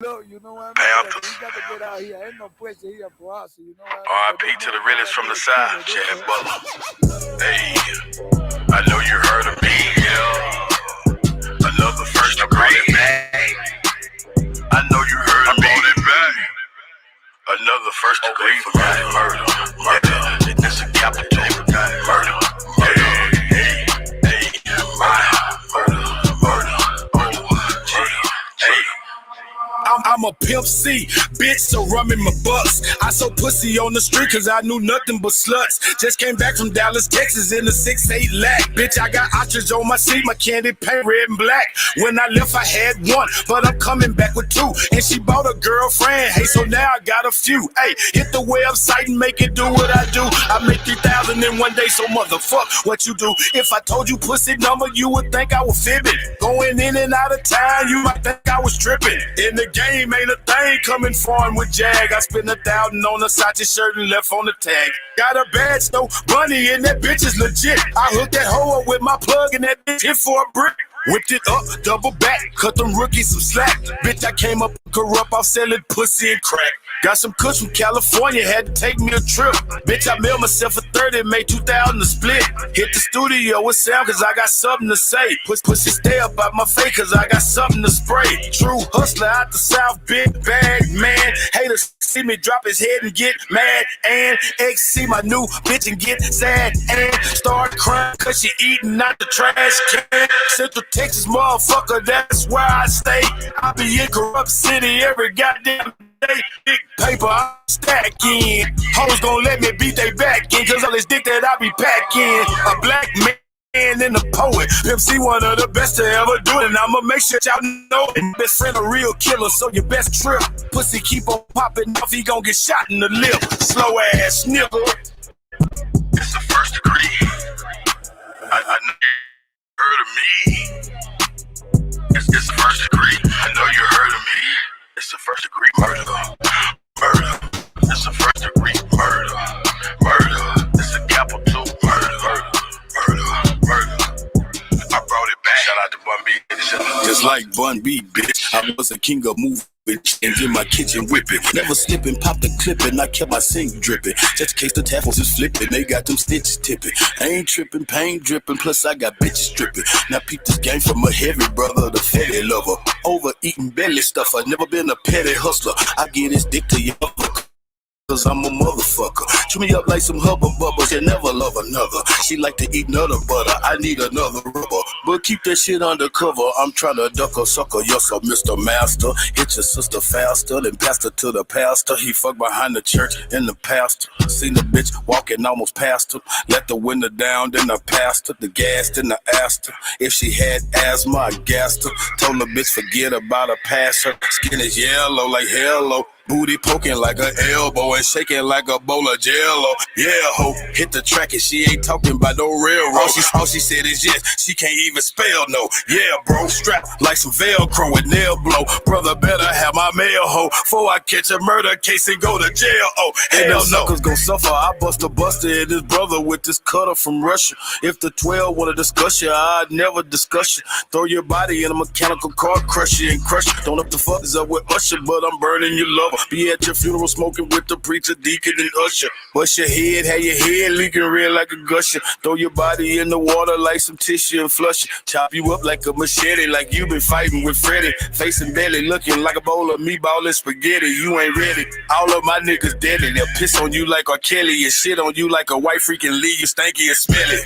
Look, you know what I mean? Like, Panthers. we got to get out here. Ain't no pressure here for us, you know what I mean? But R.I.P. this to the motherfucker realest got from me the a side, killer. This Chad shit. Butler. Hey, I know you heard of me, yeah. Another first degree. I know you heard of me. Another first degree for murder. Murder. It's a capital. Murder. Murder. Hey, hey, murder. Murder. Oh, hey. I'm a pimp C, bitch, so run me my bucks. I sold pussy on the street cause I knew nothing but sluts. Just came back from Dallas, Texas in a 6'8" lack. Bitch, I got ostrich on my seat, my candy paint red and black. When I left, I had one, but I'm coming back with two. And she bought a girlfriend, hey, so now I got a few. Hey, hit the website and make it do what I do. I make 3,000 in one day, so motherfuck what you do. If I told you pussy number, you would think I was fibbing. Going in and out of town, you might think I was tripping. In the game ain't a thing coming foreign with Jag. I spent 1,000 on a Sachi shirt and left on the tag. Got a badge, no money, and that bitch is legit. I hooked that hoe up with my plug and that bitch hit for a brick. Whipped it up, double back, cut them rookies some slack. Bitch, I came up corrupt, off selling pussy and crack. Got some kush from California, had to take me a trip. Bitch, I mailed myself a 30, made 2,000 a split. Hit the studio with sound, cause I got something to say. Pussy stay up out my face, cause I got something to spray. True hustler out the South, big bag man. Haters see me drop his head and get mad. And X see my new bitch and get sad. And start crying, cause she eating out the trash can. Central Texas, motherfucker, that's where I stay. I be in Corrupt City every goddamn day. Big paper, I'm stacking. Hoes gon' let me beat they back in, cause all this dick that I be packing. A black man and a poet. Pimp C one of the best to ever do it, and I'ma make sure y'all know it. Best friend a real killer, so your best trip. Pussy keep on popping off, he gon' get shot in the lip. Slow ass nigga. It's the first degree. I know you heard of me. It's the first degree. I know you heard of me. It's the first degree murder. Murder. It's the first degree murder. Murder. It's a capital murder. Murder. Murder. I brought it back. Shout out to Bun B. Just like Bun B, bitch. I was a king of moving and in my kitchen whipping. Never slipping, pop the clipping. I kept my sink dripping. Just in case the taffels is flipping. They got them stitches tipping. I ain't tripping, pain dripping. Plus I got bitches stripping. Now peep this game from a heavy brother, the fatty lover. Overeating belly stuffer. Never been a petty hustler. I get this dick to your cause I'm a motherfucker. Chew me up like some hubba bubba. She'll never love another. She like to eat nutter butter. I need another rubber. But keep that shit undercover. I'm trying to duck a sucker. Yes, sir, Mr. Master. Hit your sister faster than pastor to the pastor. He fucked behind the church in the pastor. Seen the bitch walking almost past her. Let the window down, then I passed her. The gas, then I asked her. If she had asthma, I gassed her. Told the bitch forget about her, pass her. Skin is yellow like hello. Booty poking like an elbow and shaking like a bowl of jello. Yeah, ho, hit the track and she ain't talking about no railroad. All she said is yes, she can't even spell no. Yeah, bro, strapped like some Velcro with nail blow. Brother better have my mail, ho, before I catch a murder case and go to jail. Oh, hell no. Suckers gon' suffer. I bust a buster and his brother with this cutter from Russia. If the 12 wanna discuss you, I'd never discuss you. Throw your body in a mechanical car, crush you and crush you. Don't up the fuckers up with Usher, but I'm burning your lover. Be at your funeral smoking with the preacher, deacon, and usher. Bust your head, have your head leaking red like a gusher. Throw your body in the water like some tissue and flush it. Chop you up like a machete, like you been fighting with Freddy. Facing belly, looking like a bowl of meatball and spaghetti. You ain't ready. All of my niggas deadly. They'll piss on you like R. Kelly and shit on you like a white freaking Lee. You stanky and smelly.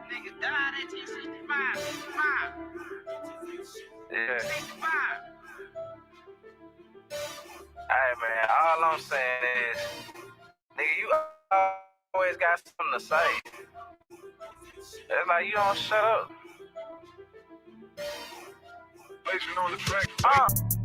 Niggas died in 1965. Yeah. 65. Hey man, all I'm saying is, nigga, you always got something to say. It's like you don't shut up.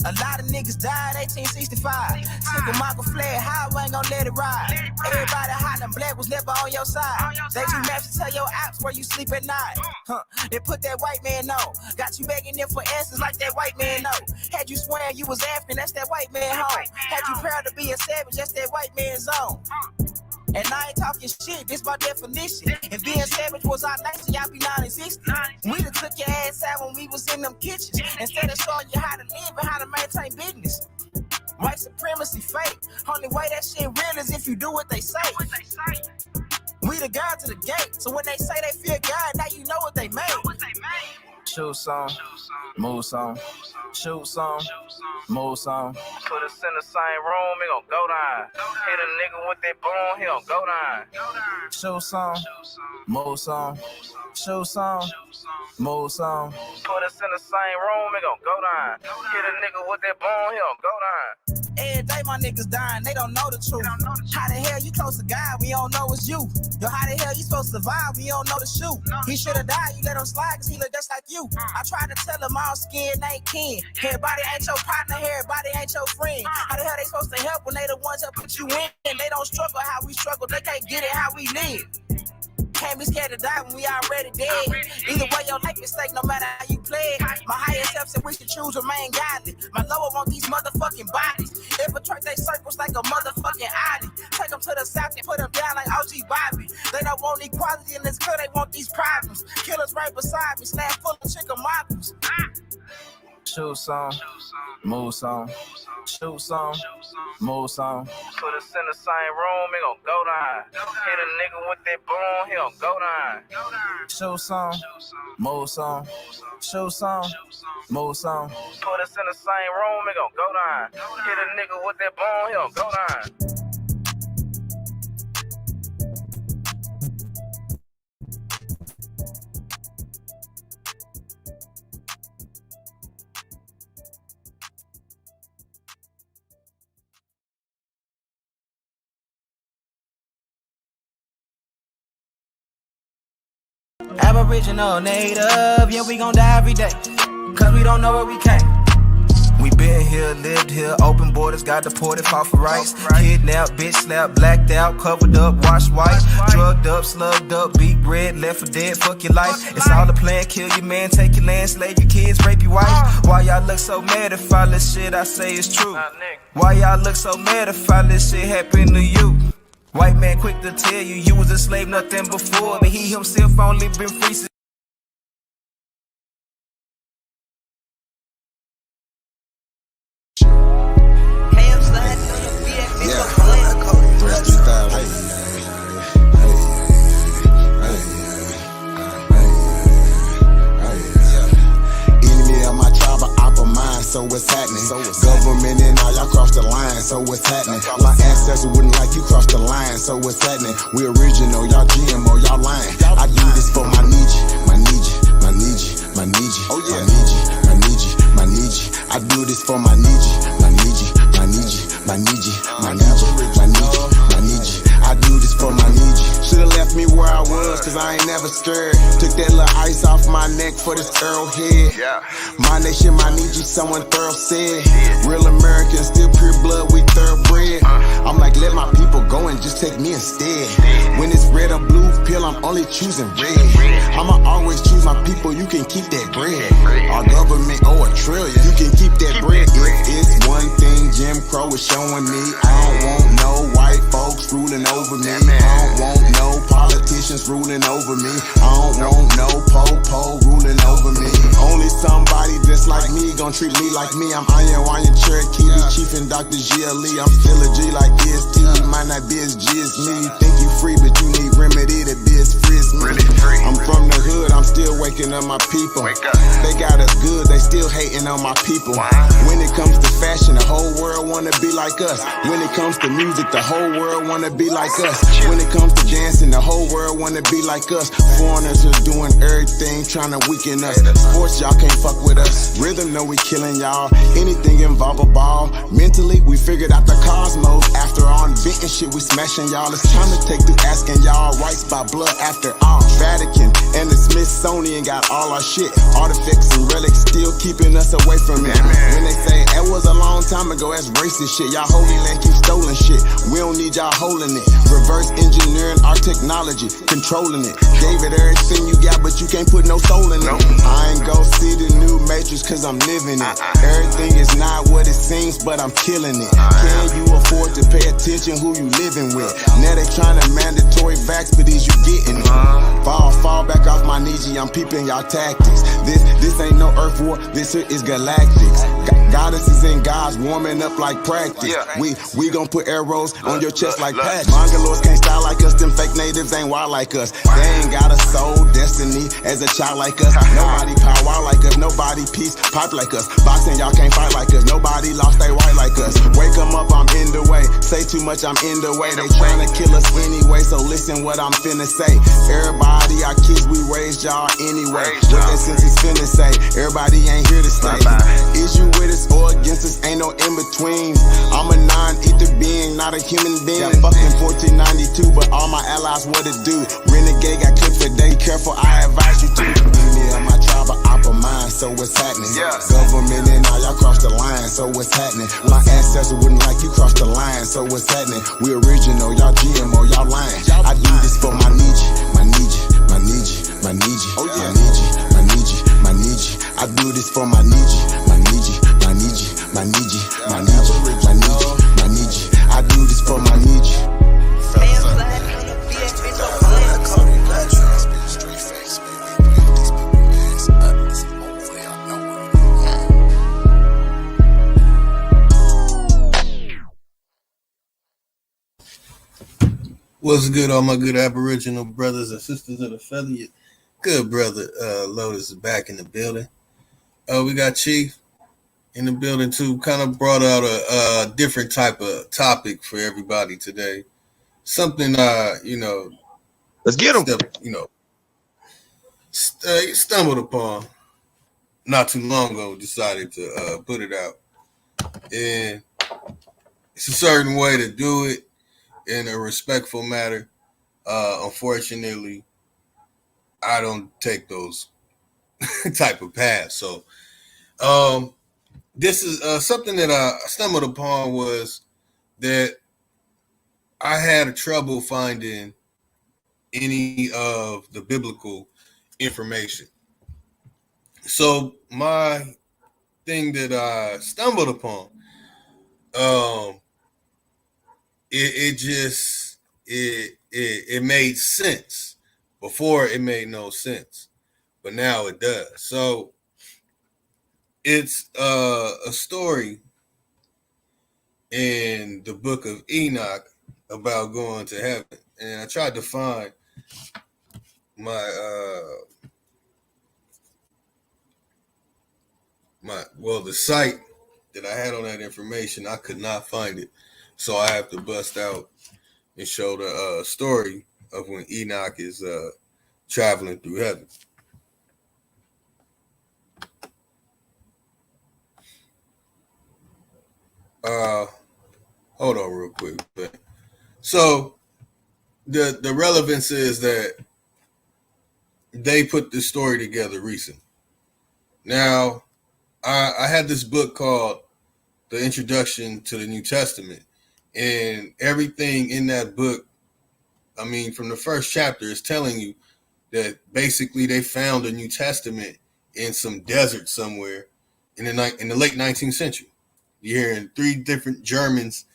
A lot of niggas died 1865. Single Michael fled, how I ain't gon' let it ride. Everybody hot and black was never on your side. They just match to tell your ops where you sleep at night. They put that white man on. Got you begging them for answers like that white man know. Had you swearing you was African, that's that white man home. Had you proud to be a savage, that's that white man's zone. And I ain't talking shit, this by definition. If being savage was our nature, y'all be non-existent. We done took your ass out when we was in them kitchens. Instead of showing you how to live and how to maintain business. White supremacy fake. Only way that shit real is if you do what they say. We the God to the gate. So when they say they fear God, now you know what they made. Shoot song, move song, shoot song, move song. Put us in the same room, he gon' go down. Hit a nigga with that boom, he gon' go down. Shoot song, move song, shoot song, move song. Put us in the same room, he gon' go down. Hit a nigga with that boom, he gon' go down. Every day my niggas dying, they don't know the truth. How the hell you close to God, we don't know it's you. Yo, how the hell you supposed to survive, we don't know the shoot. He should've died, you let him slide, cause he look just like you. I tried to tell him all skin ain't kin. Everybody ain't your partner, everybody ain't your friend. How the hell they supposed to help when they the ones that put you in? And they don't struggle how we struggle, they can't get it how we live. Can't be scared to die when we already dead. Either way, your life is stake no matter how you play it. My higher self said we should choose remain godly. My lower want these motherfucking bodies. Infiltrate they circles like a motherfucking Audi. Take them to the south and put them down like OG Bobby. They don't want equality in this club, they want these problems. Killers right beside me, slab full of chicken moppers. Shoot song, move song, shoot song, move song. Put us in the same room, he gon' go down. Hit a nigga with that boom, he gon' go down. Shoot song, move song, shoot song, move song. Put us in the same room, he gon' go down. Hit a nigga with that boom, he gon' go down. Aboriginal, native, yeah, we gon' die every day, cause we don't know where we came. We been here, lived here, open borders, got deported, fought for rights. Kidnapped, bitch slapped, blacked out, covered up, washed white. Drugged up, slugged up, beat bread, left for dead, fuck your life. It's all a plan, kill your man, take your land, slave your kids, rape your wife. Why y'all look so mad if all this shit I say is true? Why y'all look so mad if all this shit happen to you? White man quick to tell you, you was a slave, nothing before. But he himself only been free since. So what's happening? Government and all y'all crossed the line, so what's happening? My ancestors wouldn't like you cross the line, so what's happening? We original, y'all GMO, y'all lying. I do this for my Nietzsche, my Nietzsche, my Nietzsche, my Nietzsche, my Nietzsche, my Nietzsche, my Nietzsche. I do this for my Nietzsche, my Nietzsche, my Nietzsche, my Nietzsche, my Nietzsche, my Nietzsche, my Nietzsche. I do this for my Nietzsche. Should've left me where I was, cause I ain't never scared. Took that little ice off my neck for this arrowhead. My nation, my Nietzsche, someone thorough said. Real Americans, still pure blood, we thoroughbred. I'm like, let my people go and just take me instead. When it's red or blue pill, I'm only choosing red. I'ma always choose my people, you can keep that bread. Our government owe $1 trillion, you can keep that bread. If it's one thing Jim Crow is showing me, I don't want no white folks ruling over me. I don't want no politicians ruling over me. I don't want no po-po ruling over me. Only somebody just like me gon' treat me like me. I'm Iron Cherokee, the Chief and Dr. GLE. I'm still a G like EST. You might not be as G as me. You think you free, but you need remedy to be as free as me. I'm from the hood, I'm still waking up my people. They got us good, they still hating on my people. When it comes to fashion, the whole world wanna be like us. When it comes to music, the whole world wanna be like us. When it comes to dancing, the whole world wanna be like us. Foreigners are doing everything, trying to weaken us. Sports, y'all can't fuck with us. Rhythm, know we killing y'all. Anything involve a ball. Mentally, we figured out the cosmos. After all inventing shit, we smashing y'all. It's time to take through asking y'all rights by blood after all. Vatican and the Smiths Smithsonian got all our shit. Artifacts and relics still keeping us away from it. When they say that was a long time ago, that's racist shit. Y'all holy land keep stolen shit. We don't need y'all holding it. Reverse engineering our technology, controlling it. Gave it everything you got, but you can't put no soul in it. I ain't go see the new Matrix cause I'm living it. Everything is not what it seems, but I'm killing it. Can you afford to pay attention who you living with? Now they trying to mandatory vax, but is you getting it? Fall back off my knee, I'm peeping y'all tactics. This ain't no earth war, this here is galactics. Goddesses and gods warming up like practice. We gon' put arrows on your chest like patches. Mongoloids can't style like us, them fake natives ain't wild like us. They ain't got a soul, destiny as a child like us. Nobody power like us, nobody peace pipe like us. Boxing, y'all can't fight like us, nobody lost they right like us. Wake 'em up, I'm in the way. Say too much, I'm in the way. They tryna kill us anyway, so listen what I'm finna say. Everybody, our kids, we raised y'all anyway. What that sense is finna say, everybody ain't here to stay. Is you with us or against us, ain't no in-betweens. I'm a non-ether being, not a human being. Got fucking 1492, but all my allies what it do. Renegade got clipped for day, careful, I advise you to. Enemy of my tribe, but opera mine, so what's happening? Government and all y'all cross the line, so what's happening? My ancestors wouldn't like you cross the line, so what's happening? We original, y'all GMO, y'all lying. I do this for my Nietzsche, my Nietzsche, my Nietzsche, my Nietzsche, my Nietzsche, my Nietzsche, my Nietzsche. I do this for my Nietzsche, my Nietzsche, my Nietzsche, my Nietzsche, my Nietzsche, my Nietzsche, my Nietzsche. I do this for my Nietzsche. What's good, all my good Aboriginal brothers and sisters of the feather? Good brother Lotus is back in the building. We got Chief in the building too. Kind of brought out a different type of topic for everybody today. Something Let's get him. Stumbled upon not too long ago. Decided to put it out, and it's a certain way to do it in a respectful manner. Unfortunately, I don't take those type of paths. So, this is something that I stumbled upon was that I had trouble finding any of the biblical information. So my thing that I stumbled upon, it made sense. Before it made no sense, but now it does. So it's a story in the book of Enoch about going to heaven, and I tried to find my the site that I had on that information. I could not find it, so I have to bust out and show the story of when Enoch is traveling through heaven. Hold on real quick. So the relevance is that they put this story together recently. Now, I had this book called The Introduction to the New Testament, and everything in that book, I mean, from the first chapter, is telling you that basically they found the New Testament in some desert somewhere in the late 19th century. You're hearing 3 different Germans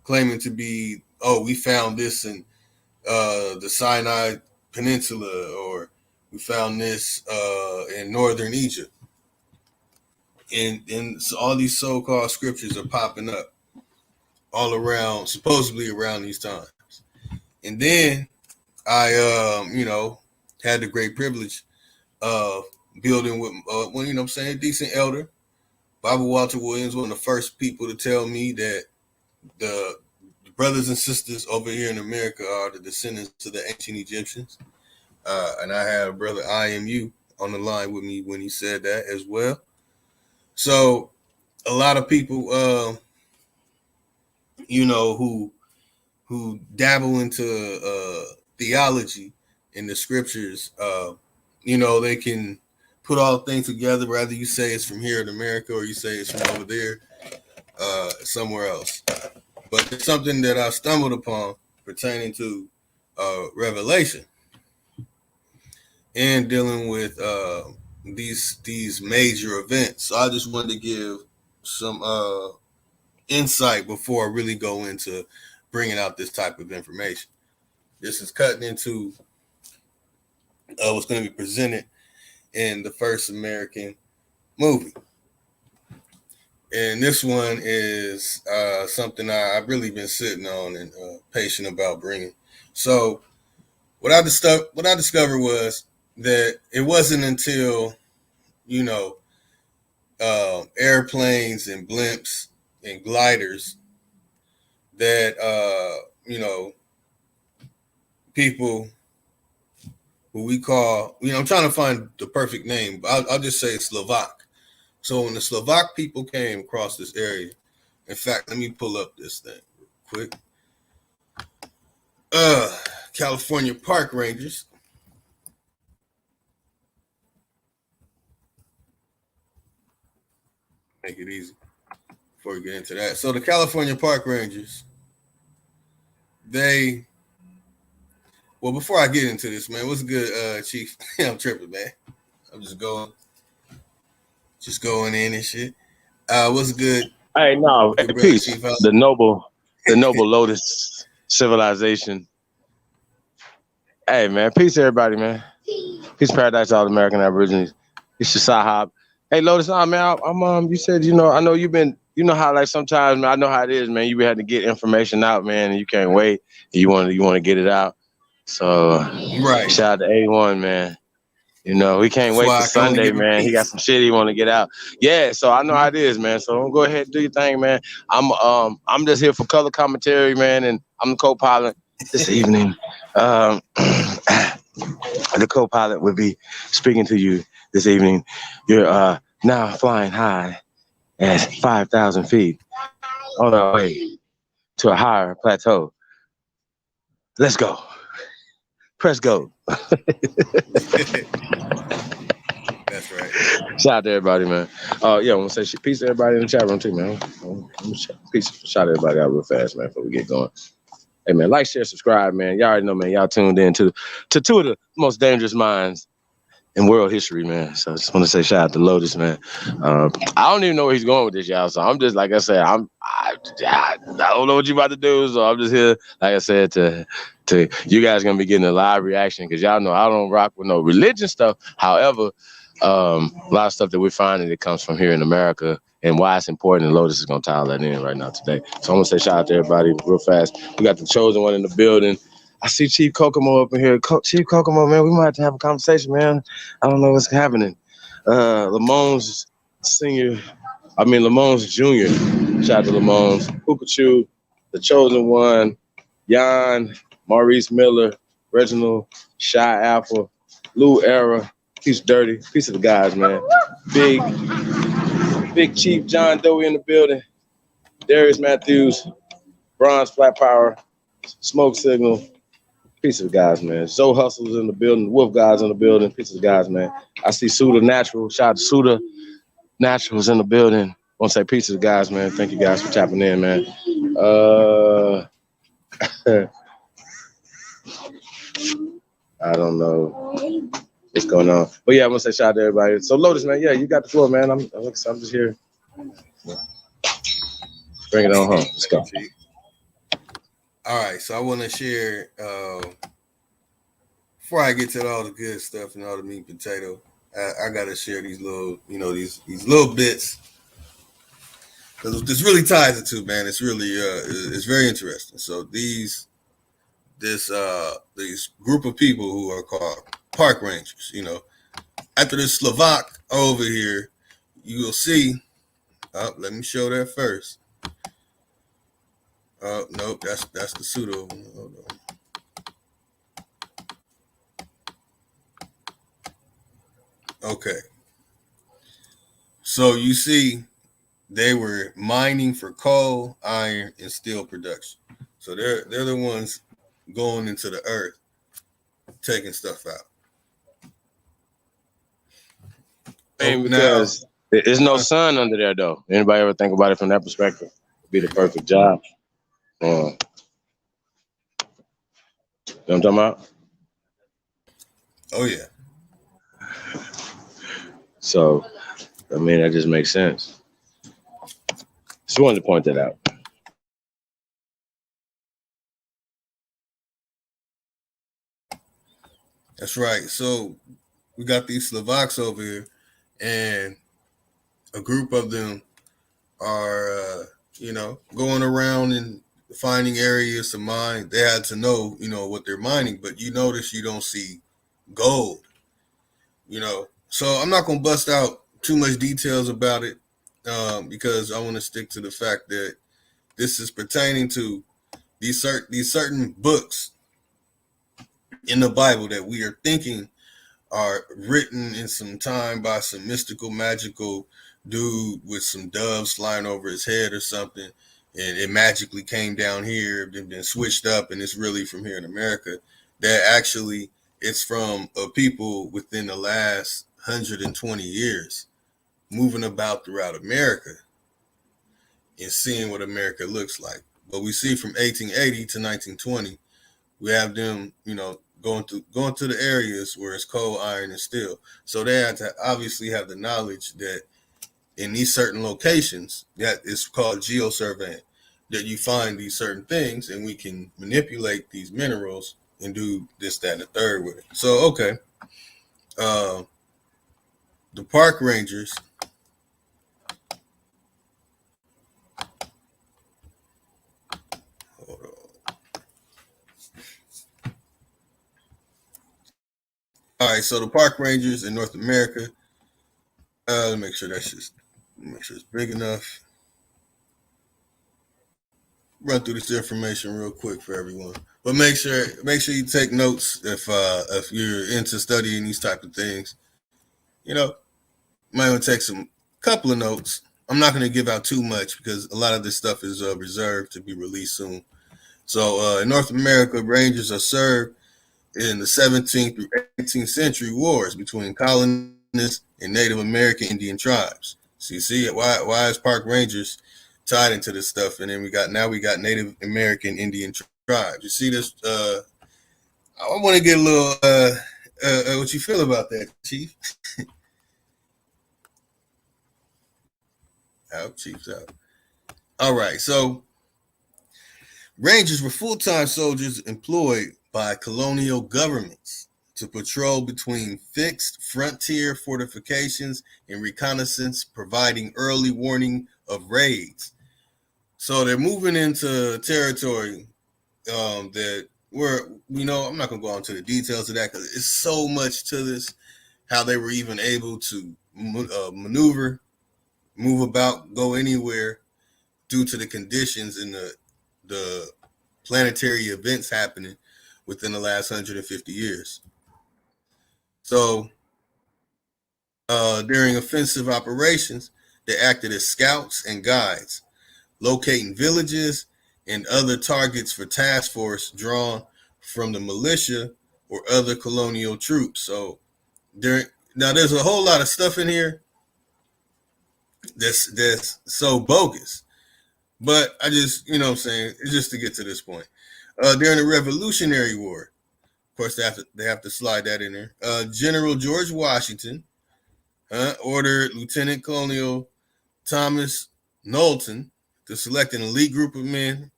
claiming to be, we found this in the Sinai Peninsula, or we found this in northern Egypt. And so all these so-called scriptures are popping up all around, supposedly around these times. And then I, had the great privilege of building with, a decent elder, Bobby Walter Williams, one of the first people to tell me that the brothers and sisters over here in America are the descendants of the ancient Egyptians. And I had a brother IMU on the line with me when he said that as well. So a lot of people, who dabble into theology in the scriptures, they can put all things together, whether you say it's from here in America or you say it's from over there, somewhere else. But it's something that I stumbled upon pertaining to Revelation and dealing with these major events. So I just wanted to give some insight before I really go into bringing out this type of information. This is cutting into what's going to be presented in the first American movie. And this one is something I've really been sitting on and patient about bringing. So what I discovered was that it wasn't until airplanes and blimps and gliders that people who we call, I'm trying to find the perfect name, but I'll just say Slovak. So when the Slovak people came across this area, in fact, let me pull up this thing real quick. California Park Rangers. Make it easy before we get into that. So the California Park Rangers, before I get into this, man, what's good, Chief? I'm tripping, man. I'm just going in and shit. What's good? Hey, no, Good brother, peace. Chief. The noble Lotus civilization. Hey, man, peace, everybody, man. Peace, paradise, all American Aborigines. It's your Sahab. Hey, Lotus, man, I'm you said, I know you've been, how like sometimes, man, I know how it is, man. You had to get information out, man, and you can't wait. You want to get it out. So, Right. shout out to A1, man. We can't That's wait why till I can only Sunday, give a man. He got piece. some shit he want to get out. Yeah, so I know how it is, man. So go ahead and do your thing, man. I'm just here for color commentary, man, and I'm the co-pilot this evening. The co-pilot will be speaking to you this evening. You're now flying high at 5,000 feet on our way to a higher plateau. Let's go. Press go. That's right. Shout out to everybody, man. Yeah, I want to say peace to everybody in the chat room too, man. Peace. Shout everybody out real fast, man, before we get going. Hey, man, like, share, subscribe, man. Y'all already know, man. Y'all tuned in to two of the most dangerous minds in world history, man. So I just want to say shout out to Lotus, man. I don't even know where he's going with this, y'all. So I'm just, like I said, I don't know what you about to do. So I'm just here, like I said, to you guys gonna be getting a live reaction because y'all know I don't rock with no religion stuff. However, a lot of stuff that we're finding that comes from here in America and why it's important, and Lotus is going to tie all that in right now today. So I'm going to say shout out to everybody real fast. We got the chosen one in the building. I see Chief Kokomo up in here. Chief Kokomo, man, we might have to have a conversation, man. I don't know what's happening. Lamone's Jr. Shout out to Lamone's. Pukachu, the chosen one, Jan, Maurice Miller, Reginald, Shy Apple, Lou Era, Piece Dirty, piece of the guys, man. Big Chief John Doe in the building. Darius Matthews, Bronze Flat Power, Smoke Signal, piece of the guys, man. Zoe Hustle's in the building, Wolf Guys in the building, piece of the guys, man. I see Suda Natural, shout out to Suda Natural's in the building. I want to say peace to the guys, man. Thank you guys for tapping in, man. I don't know what's going on. But yeah, I want to say shout out to everybody. So Lotus, man, yeah, you got the floor, man. I'm just here. Bring it on home. Let's go. All right, so I want to share, before I get to all the good stuff and all the meat and potato, I got to share these little, these little bits. Because this really ties it to, man, it's really, it's very interesting. So this group of people who are called park rangers, after this Slovak over here, you will see, let me show that first. Nope, that's the pseudo. Hold on. Okay. So you see, they were mining for coal, iron, and steel production. So they're the ones going into the earth, taking stuff out. mean, because there's no sun under there, though. Anybody ever think about it from that perspective? Be the perfect job. You know what I'm talking about? Oh yeah. So, I mean, that just makes sense. Just wanted to point that out. That's right. So we got these Slovaks over here, and a group of them are, going around and finding areas to mine. They had to know, what they're mining, but you notice you don't see gold, So I'm not going to bust out too much details about it because I want to stick to the fact that this is pertaining to these certain books in the Bible that we are thinking are written in some time by some mystical, magical dude with some doves flying over his head or something, and it magically came down here and been switched up, and it's really from here in America. That actually it's from a people within the last 120 years moving about throughout America and seeing what America looks like. But we see from 1880 to 1920, we have them, going to the areas where it's coal, iron, and steel. So they had to obviously have the knowledge that in these certain locations, that is called geosurveying, that you find these certain things and we can manipulate these minerals and do this, that, and the third with it. So, okay. The park rangers, hold on. All right, so the park rangers in North America, let me make sure it's big enough. Run through this information real quick for everyone, but make sure you take notes if you're into studying these type of things. Might want to take some couple of notes. I'm not going to give out too much because a lot of this stuff is reserved to be released soon. So in North America, rangers are served in the 17th through 18th century wars between colonists and Native American Indian tribes. So you see why is park rangers tied into this stuff? And then we got Native American Indian tribes. You see this? I want to get a little what you feel about that, Chief? Out, Chief's out. All right, so rangers were full-time soldiers employed by colonial governments to patrol between fixed frontier fortifications and reconnaissance, providing early warning of raids. So they're moving into territory that I'm not going to go into the details of that because it's so much to this, how they were even able to maneuver, move about, go anywhere due to the conditions and the planetary events happening within the last 150 years. So during offensive operations, they acted as scouts and guides, locating villages and other targets for task force drawn from the militia or other colonial troops. So there's a whole lot of stuff in here that's so bogus. But I just, what I'm saying, it's just to get to this point. During the Revolutionary War, of course, they have to slide that in there. General George Washington ordered Lieutenant Colonel Thomas Knowlton to select an elite group of men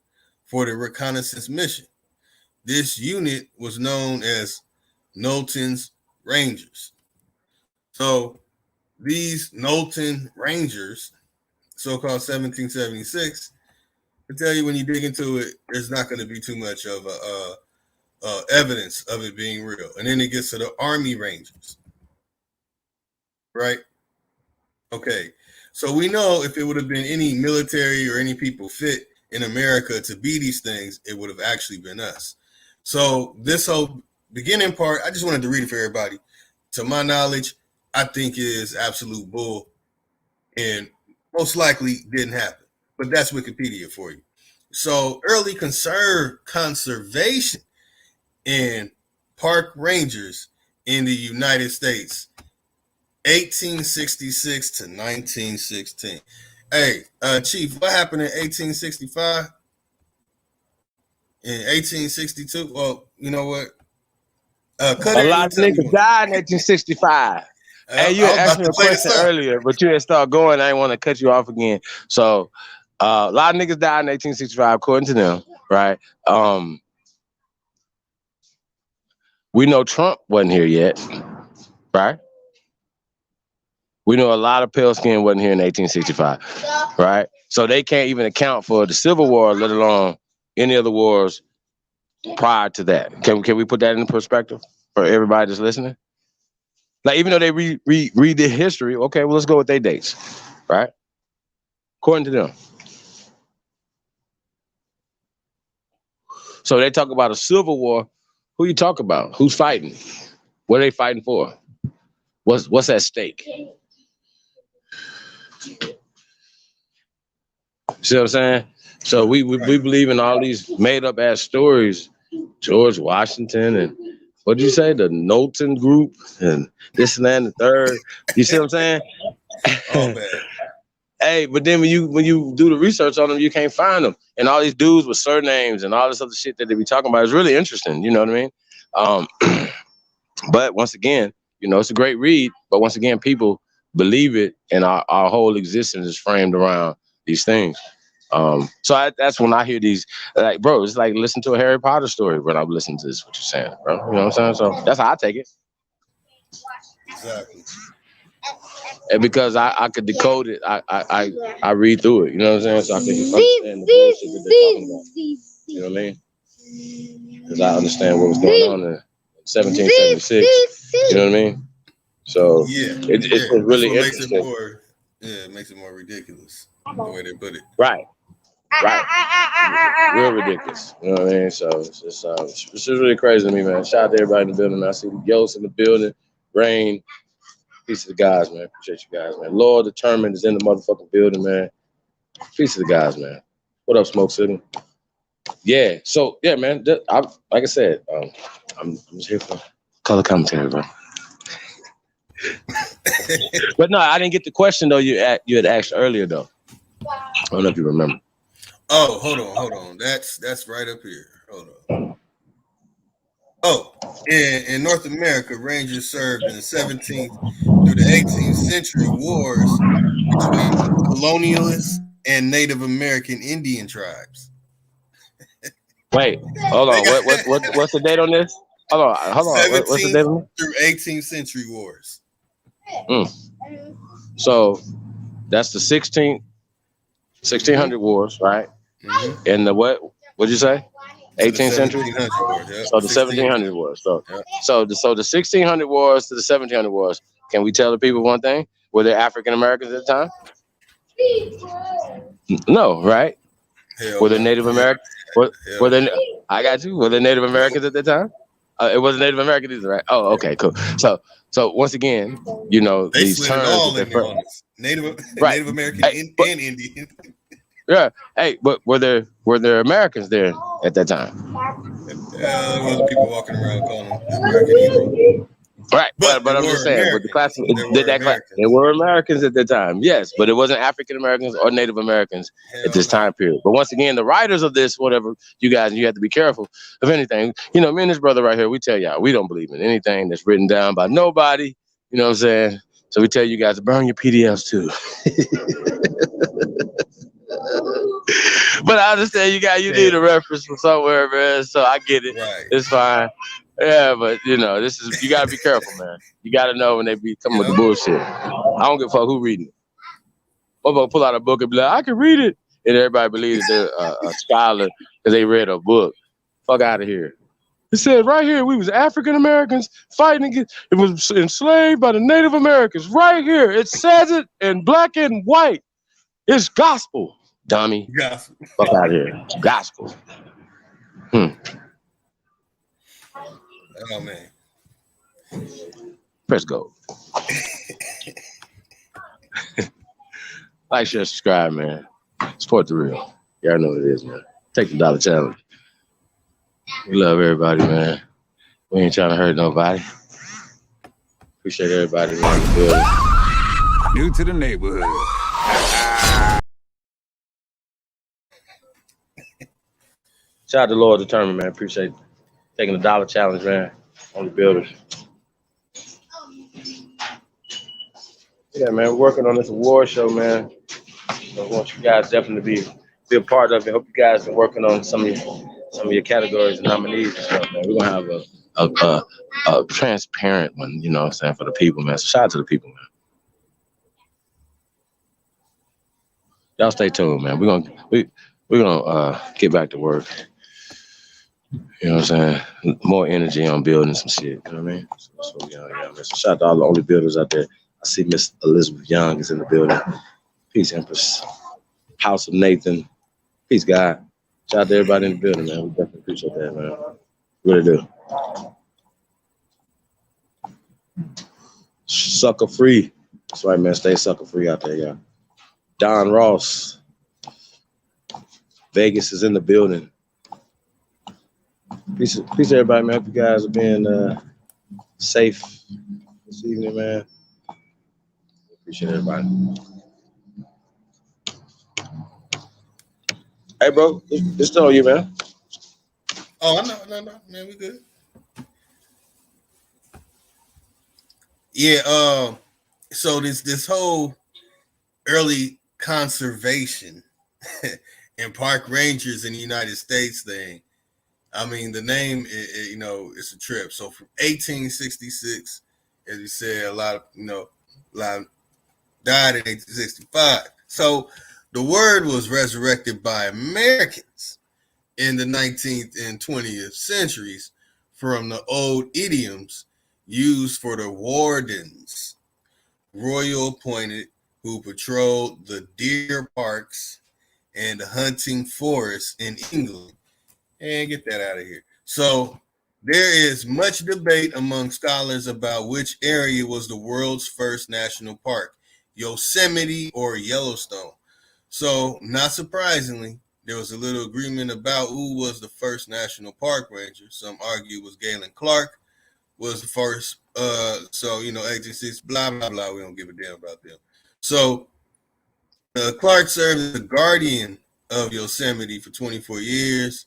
for the reconnaissance mission. This unit was known as Knowlton's Rangers. So these Knowlton Rangers, so-called 1776, I tell you, when you dig into it, there's not going to be too much of evidence of it being real. And then it gets to the Army Rangers, right? Okay, so we know if it would have been any military or any people fit in America to be these things, it would have actually been us. So this whole beginning part, I just wanted to read it for everybody. To my knowledge, I think is absolute bull and most likely didn't happen. But that's Wikipedia for you. So early conservation and park rangers in the United States 1866 to 1916. Hey, Chief, what happened in 1865? In 1862? Well, you know what? Cut A it lot and of tell me niggas what. died in 1865. Hey, you I had was asked about me to a play this question up. earlier, but you had started going. I didn't want to cut you off again. So, a lot of niggas died in 1865, according to them, right? We know Trump wasn't here yet, right? We know a lot of pale skin wasn't here in 1865, right? So they can't even account for the Civil War, let alone any other wars prior to that. Can we put that in perspective for everybody that's listening? Like, even though they read the history, okay, well, let's go with their dates, right? According to them. So they talk about a civil war. Who you talk about? Who's fighting? What are they fighting for? What's at stake? See what I'm saying? So we believe in all these made up ass stories. George Washington and what did you say? The Knowlton Group and this and that and the third. You see what I'm saying? All bad. Hey, but then when you do the research on them, you can't find them. And all these dudes with surnames and all this other shit that they be talking about is really interesting. You know what I mean? But once again, you know, it's a great read. But once again, people believe it, and our whole existence is framed around these things. So that's when I hear these, like, bro, it's like listen to a Harry Potter story when I'm listening to this, what you're saying, bro. You know what I'm saying? So that's how I take it. Exactly. And because I could decode it, I read through it. You know what I'm saying? So I can understand the bullshit that they're talking about. You know what I mean? Because I understand what was going on in 1776. You know what I mean? So it's that's really what makes it interesting. more. Yeah, it makes it more ridiculous the way they put it. Right. Real ridiculous. You know what I mean? So it's just really crazy to me, man. Shout out to everybody in the building, man. I see the Yost in the building. Rain. Peace to the guys, man. Appreciate you guys, man. Lord Determined is in the motherfucking building, man. Peace to the guys, man. What up, Smoke City? Yeah. So yeah, man. Like I said, I'm just here for color commentary, bro. But no, I didn't get the question though. You had asked earlier though. I don't know if you remember. Oh, hold on. That's right up here. Hold on. Oh, in North America, Rangers served in the 17th through the 18th century wars between colonialists and Native American Indian tribes. Wait, hold on. What's the date on this? Hold on. 17th What's the date on this? through 18th century wars. So that's the 1600 wars, right? Mm-hmm. And the what'd you say? 18th century? 1700 wars, yeah. So the 1700 wars. So the 1600 wars to the 1700 wars. Can we tell the people one thing? Were there African Americans at the time? No, right? Were there Native Americans? Were there? I got you. Were there Native Americans at that time? It wasn't Native American either, right? Oh, okay, cool. So once again, you know, they these terms all that in there on this. Native American and Indian. Yeah. Hey, but were there Americans there at that time? There wasn't people walking around calling them American either. Right, but I'm just saying, with the class, there were Americans at that time, yes, but it wasn't African Americans or Native Americans at this time period. But once again, the writers of this, whatever, you have to be careful of anything. You know, me and this brother right here, we tell y'all, we don't believe in anything that's written down by nobody. You know what I'm saying? So we tell you guys to burn your PDFs too. But I understand you need a reference from somewhere, man. So I get it. Right. It's fine. Yeah, but you know, you gotta be careful, man. You gotta know when they be coming with the bullshit. I don't give a fuck who reading it. Motherfucker pull out a book and be like, I can read it, and everybody believes that they're a scholar because they read a book. Fuck out of here. It said right here we was African Americans fighting against. It was enslaved by the Native Americans. Right here, it says it in black and white. It's gospel, dummy. Gospel. Fuck out of here. Gospel. Oh man. Press go. Like, share, subscribe, man. Support the real. Y'all know what it is, man. Take the dollar challenge. We love everybody, man. We ain't trying to hurt nobody. Appreciate everybody man, in the building. New to the neighborhood. Shout out to Lord Determined, man. Appreciate taking the dollar challenge, man, on the builders. Yeah, man, we're working on this award show, man. I want you guys definitely to be a part of it. Hope you guys been working on some of your categories and nominees and stuff, man. We're gonna have a transparent one, you know what I'm saying, for the people, man. So shout out to the people, man. Y'all stay tuned, man. We're gonna get back to work. You know what I'm saying? More energy on building some shit. You know what I mean? So man. So shout out to all the only builders out there. I see Miss Elizabeth Young is in the building. Peace, Empress. House of Nathan. Peace, God. Shout out to everybody in the building, man. We definitely appreciate that, man. Really do. Sucker free. That's right, man. Stay sucker free out there, y'all. Don Ross. Vegas is in the building. Peace, everybody, man. Hope you guys are being safe this evening, man. Appreciate everybody. Hey, bro, it's still on you, man. Oh, no, man, we good. Yeah, so this whole early conservation and park rangers in the United States thing, I mean, the name, it's a trip. So from 1866, as you said, a lot died in 1865. So the word was resurrected by Americans in the 19th and 20th centuries from the old idioms used for the wardens, royal appointed, who patrolled the deer parks and the hunting forests in England. And get that out of here. So there is much debate among scholars about which area was the world's first national park, Yosemite or Yellowstone. So not surprisingly, there was a little agreement about who was the first national park ranger. Some argue was Galen Clark was the first. 1860, blah, blah, blah. We don't give a damn about them. So Clark served as the guardian of Yosemite for 24 years.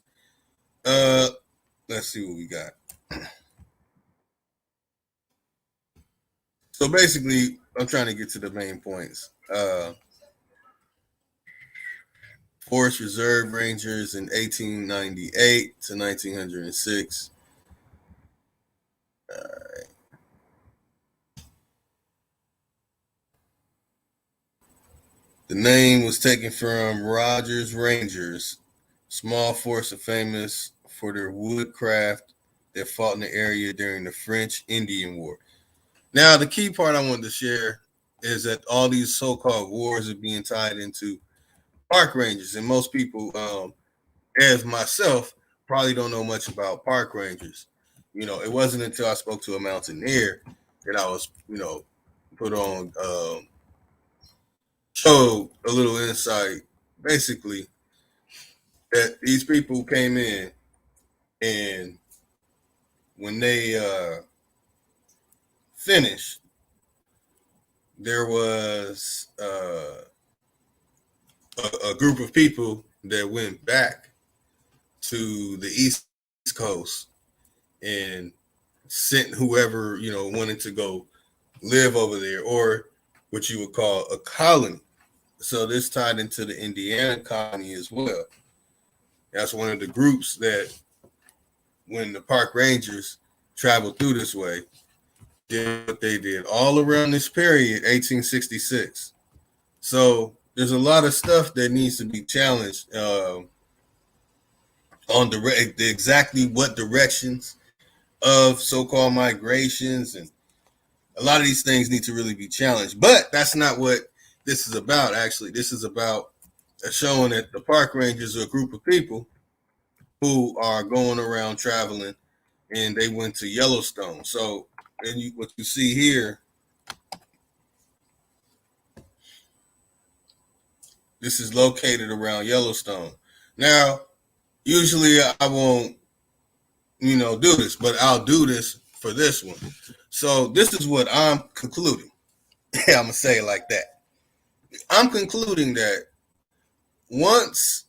Let's see what we got. So basically, I'm trying to get to the main points. Forest Reserve Rangers in 1898 to 1906. All right. The name was taken from Rogers Rangers, small force of famous for their woodcraft that fought in the area during the French Indian War. Now, the key part I wanted to share is that all these so-called wars are being tied into park rangers, and most people, as myself, probably don't know much about park rangers. It wasn't until I spoke to a mountaineer that I was, put on, showed a little insight, basically, that these people came in, and when they finished, there was a group of people that went back to the East Coast and sent whoever, wanted to go live over there, or what you would call a colony. So this tied into the Indiana colony as well. That's one of the groups that, when the park rangers traveled through this way, did what they did all around this period, 1866. So there's a lot of stuff that needs to be challenged on exactly what directions of so-called migrations, and a lot of these things need to really be challenged. But that's not what this is about. Actually, this is about showing that the park rangers are a group of people who are going around traveling, and they went to Yellowstone. So, what you see here, this is located around Yellowstone. Now, usually I won't, do this, but I'll do this for this one. So this is what I'm concluding. I'm gonna say it like that. I'm concluding that once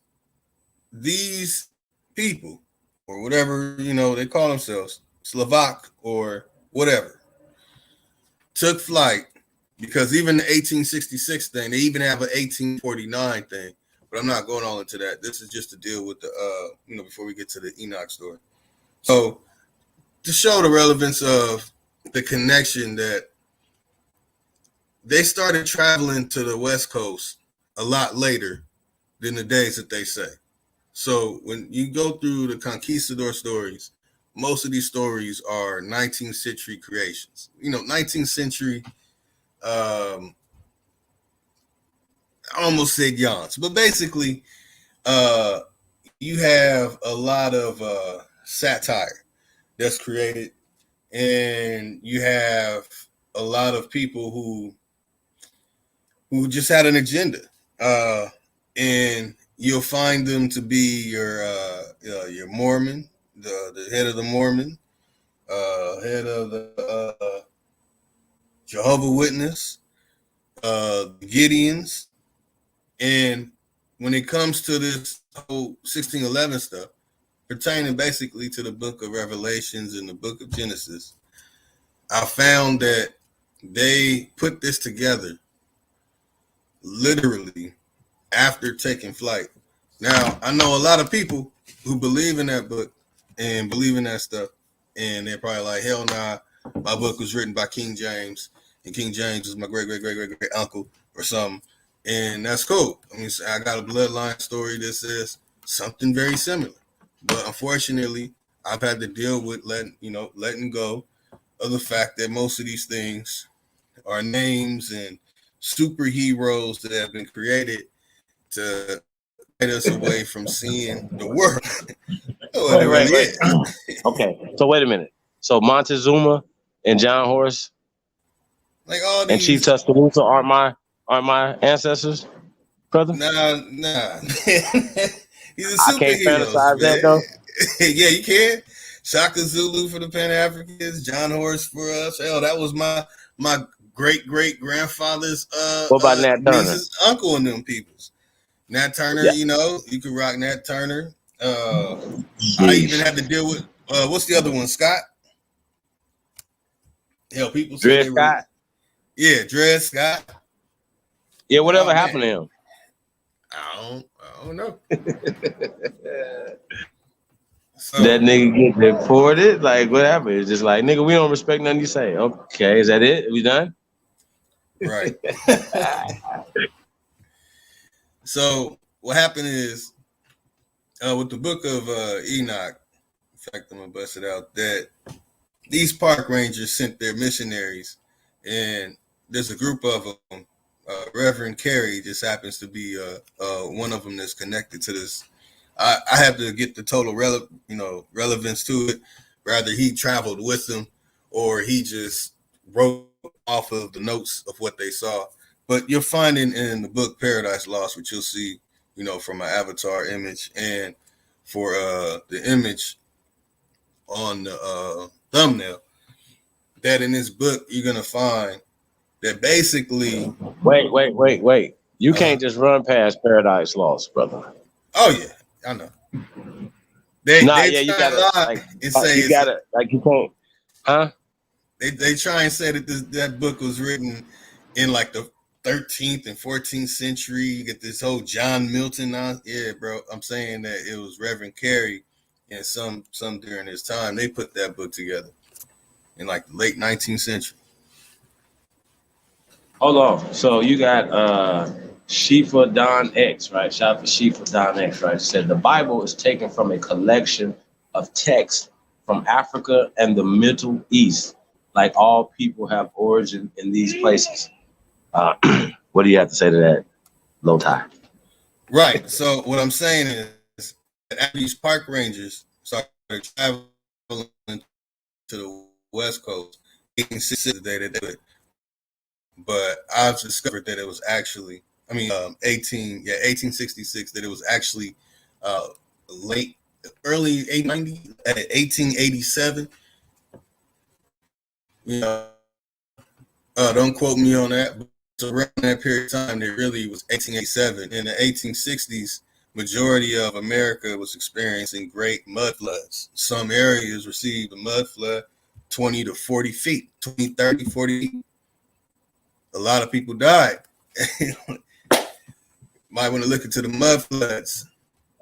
these people, or whatever they call themselves, Slovak or whatever, took flight, because even the 1866 thing, they even have an 1849 thing, but I'm not going all into that. This is just to deal with the before we get to the Enoch story. So to show the relevance of the connection, that they started traveling to the West Coast a lot later than the days that they say. So when you go through the conquistador stories, most of these stories are 19th century creations. 19th century, I almost said yawns, but basically, you have a lot of satire that's created, and you have a lot of people who just had an agenda, and you'll find them to be your Mormon, the head of the Mormon, head of the Jehovah Witness, the Gideons, and when it comes to this whole 1611 stuff, pertaining basically to the book of Revelations and the book of Genesis, I found that they put this together literally after taking flight. Now, I know a lot of people who believe in that book and believe in that stuff, and they're probably like, hell nah, my book was written by King James, and King James is my great uncle or something, and that's cool. I mean, I got a bloodline story that says something very similar, but unfortunately, I've had to deal with letting go of the fact that most of these things are names and superheroes that have been created to get us away from seeing the world. What it really is. Okay, so wait a minute. So Montezuma and John Horse Like all and Chief these, Tuscaloosa aren't my ancestors, brother. nah. These are I can't superheroes, fantasize that man. though. Yeah, you can. Shaka Zulu for the Pan Africans, John Horse for us. Hell, that was my great grandfather's What about Nat Turner? niece's uncle and them peoples. Nat Turner, Yeah. you could rock Nat Turner. I even Sheesh. had to deal with what's the other one? Scott. Hell, people say Dred they were. Scott. Yeah, Dred Scott. Yeah, whatever Oh happened man, to him? I don't know. So That nigga get deported? Like, what happened? It's just like, nigga, we don't respect nothing you say. Okay, is that it? We done? right. So what happened is with the book of Enoch. In fact, I'm gonna bust it out that these park rangers sent their missionaries, and there's a group of them. Reverend Carey just happens to be one of them that's connected to this. I have to get the total relevance to it. Rather, he traveled with them, or he just wrote off of the notes of what they saw. But you'll find in the book Paradise Lost, which you'll see, from my avatar image, and for the image on the thumbnail, that in this book you're gonna find that basically. Wait. You can't just run past Paradise Lost, brother. Oh yeah, I know. They Nah, they yeah, you try and gotta lie and say you gotta you can't, huh? they try and say that that book was written in like the 13th and 14th century. You get this whole John Milton on. Yeah, bro. I'm saying that it was Reverend Carey and some during his time. They put that book together in like the late 19th century. Hold on. So you got Shifa Don X, right? Shout out for Shifa Don X, right? Said the Bible is taken from a collection of texts from Africa and the Middle East. Like all people have origin in these places. What do you have to say to that, Low Tie? Right. So what I'm saying is that after these park rangers started traveling to the West Coast, 1866 the day that they did. But I've discovered that it was actually, 1866, that it was actually early 1887, You know, don't quote me on that, but around that period of time, it really was 1887. In the 1860s, majority of America was experiencing great mud floods. Some areas received a mud flood 20 to 40 feet, 20, 30, 40 feet. A lot of people died. Might want to look into the mud floods,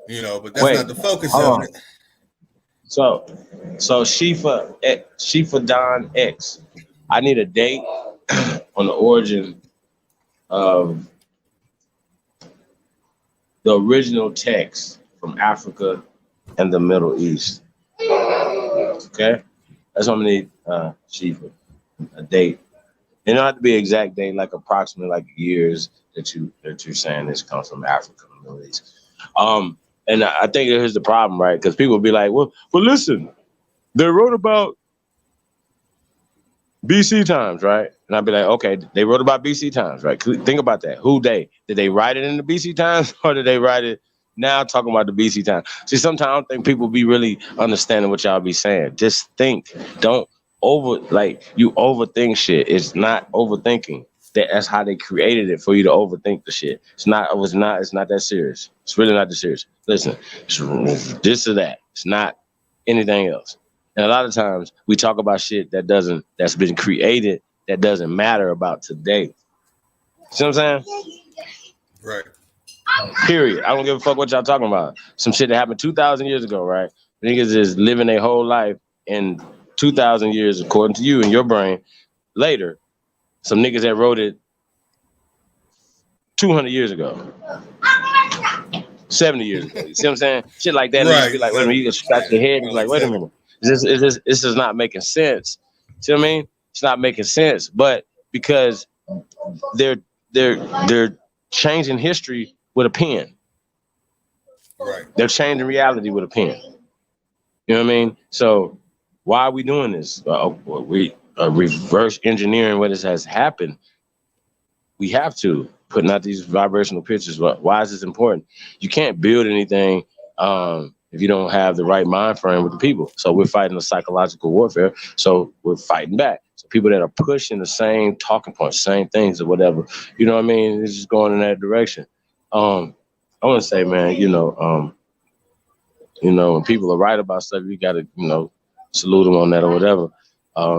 you know, but that's not the focus of it. So Shifa Don X. I need a date on the origin of the original text from Africa and the Middle East. Okay, that's what I'm gonna need, Shifa, a date. It don't have to be an exact date, like approximately like years that you're saying this comes from Africa and the Middle East. And I think here's the problem, right? Because people will be like, well, listen, they wrote about BC times, right? And I'd be like, okay, they wrote about BC times, right? Think about that. Who they? Did they write it in the BC times, or did they write it now talking about the BC times? See, sometimes I don't think people be really understanding what y'all be saying. Just think. Don't you overthink shit. It's not overthinking. That's how they created it, for you to overthink the shit. It's not that serious. It's really not that serious. Listen, it's this or that. It's not anything else. And a lot of times we talk about shit that's been created that doesn't matter about today. See what I'm saying? Right. Period. I don't give a fuck what y'all talking about. Some shit that happened 2,000 years ago, right? Niggas is living their whole life in 2,000 years, according to you and your brain. Later, some niggas that wrote it 200 years ago, 70 years ago. You see what I'm saying? Shit like that. Right. And you be like, wait a minute. You can scratch your head and be like, wait a minute. This is not making sense. See what I mean? It's not making sense. But because they're changing history with a pen. Right. They're changing reality with a pen. You know what I mean? So why are we doing this? We reverse engineering what has happened. We have to putting out these vibrational pictures. Why is this important? You can't build anything if you don't have the right mind frame with the people. So we're fighting a psychological warfare. So we're fighting back. So people that are pushing the same talking points, same things or whatever, you know what I mean? It's just going in that direction. I want to say, man, when people are right about stuff, you got to, salute them on that or whatever.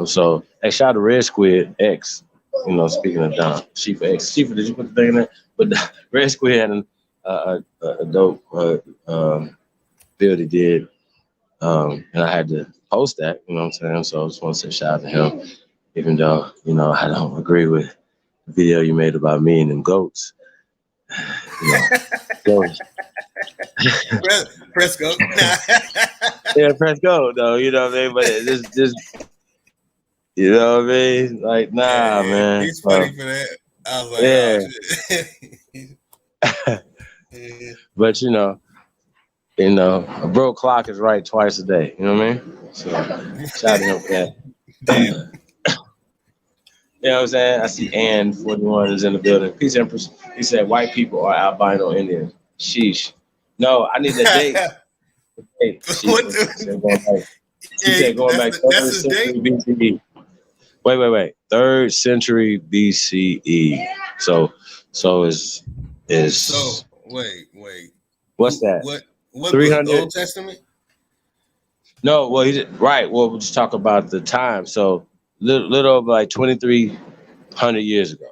So, hey, shout out to Red Squid X. Speaking of Don, Shifa X. Shifa, did you put the thing in there? But Red Squid had a dope build he did. And I had to post that, you know what I'm saying? So I just want to say shout out to him, even though, I don't agree with the video you made about me and them goats. Goats. Press go. Yeah, press go, though, you know what I mean? But it's just, you know what I mean? Like, nah, man. He's funny for that. I was like, yeah. Yeah. But, a broke clock is right twice a day. You know what I mean? So, shout out to him for that. You know what I'm saying? I see Ann 41 is in the building. Peace, Empress. He said, white people are albino Indians. Sheesh. No, I need that date. Hey, she said going back 3rd century BCE. Wait. 3rd century BCE. So is wait. What's that? What 300 Old Testament? No, well right. Well, we'll just talk about the time. So little over like 2,300 years ago.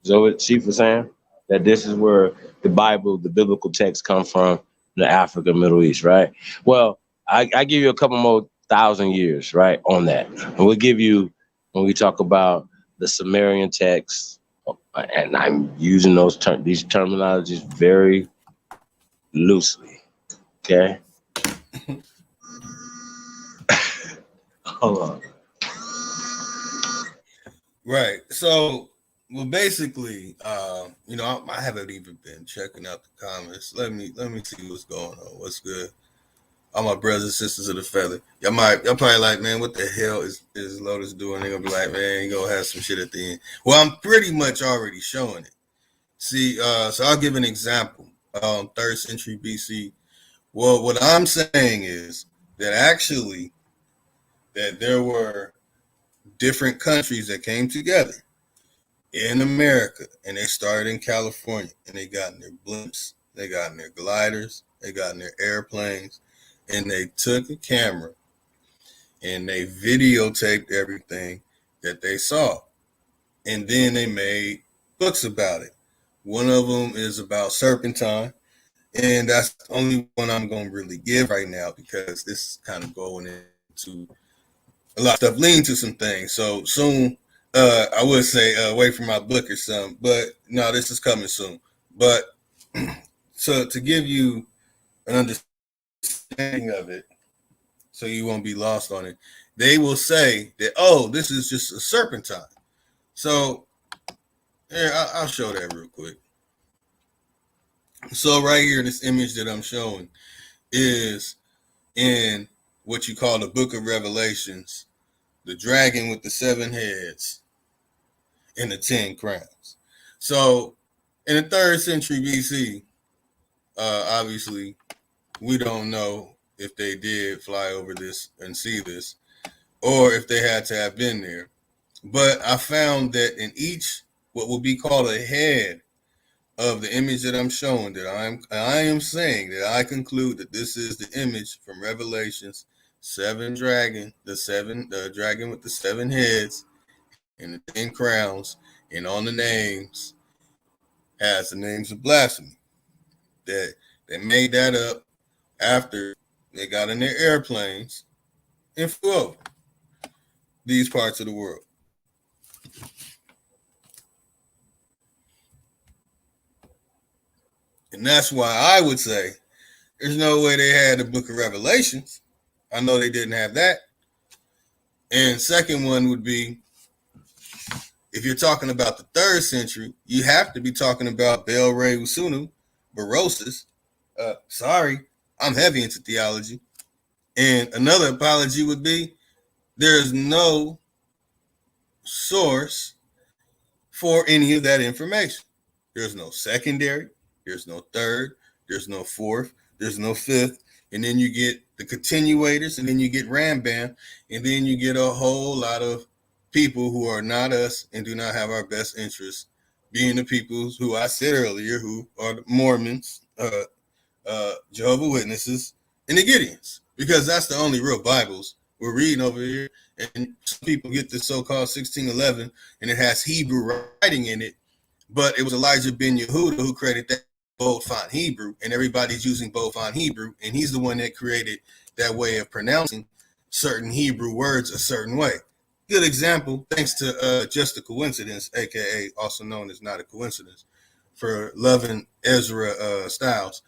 So what Chief was saying, that this is where the Bible, the biblical text come from, the Africa, Middle East, right? Well, I give you a couple more 1,000 years, right, on that. And we'll give you, when we talk about the Sumerian text, and I'm using these terminologies very loosely, okay? Hold on. Right. So, well, basically, I haven't even been checking out the comments. Let me see what's going on. What's good? All my brothers and sisters of the feather. Y'all probably like, man, what the hell is Lotus doing? They're gonna be like, man, you gonna have some shit at the end. Well, I'm pretty much already showing it. See, so I'll give an example. 3rd century BC. Well, what I'm saying is that actually that there were different countries that came together in America, and they started in California, and they got in their blimps, they got in their gliders, they got in their airplanes, and they took a camera and they videotaped everything that they saw. And then they made books about it. One of them is about serpentine, and that's the only one I'm going to really give right now because this is kind of going into a lot of stuff, leading to some things. So soon, I would say wait for my book or something, but no, this is coming soon. But so to give you an understanding of it, so you won't be lost on it, they will say that, oh, this is just a serpentine. So here, I'll show that real quick. So right here, this image that I'm showing is in what you call the Book of Revelations, the dragon with the 7 heads and the 10 crowns. So in the 3rd century BC, obviously, we don't know if they did fly over this and see this, or if they had to have been there. But I found that in each, what will be called a head of the image that I'm showing, that I am saying that I conclude that this is the image from Revelations, the dragon with the 7 heads and the 10 crowns, and on the names has the names of blasphemy. That they made that up after they got in their airplanes and flew over these parts of the world. And that's why I would say there's no way they had the Book of Revelations. I know they didn't have that. And second one would be, if you're talking about the 3rd century, you have to be talking about Bel Re Usunu, Berosus. Sorry, I'm heavy into theology. And another apology would be, there is no source for any of that information. There's no secondary, there's no third, there's no fourth, there's no fifth, and then you get the continuators, and then you get Rambam, and then you get a whole lot of people who are not us and do not have our best interests, being the people who I said earlier, who are the Mormons, Jehovah's Witnesses, and the Gideons, because that's the only real Bibles we're reading over here. And some people get this so-called 1611, and it has Hebrew writing in it, but it was Elijah ben Yehuda who created that bold font Hebrew, and everybody's using bold font Hebrew, and he's the one that created that way of pronouncing certain Hebrew words a certain way. Good example, thanks to Just a Coincidence, aka also known as Not a Coincidence, for loving Ezra Styles.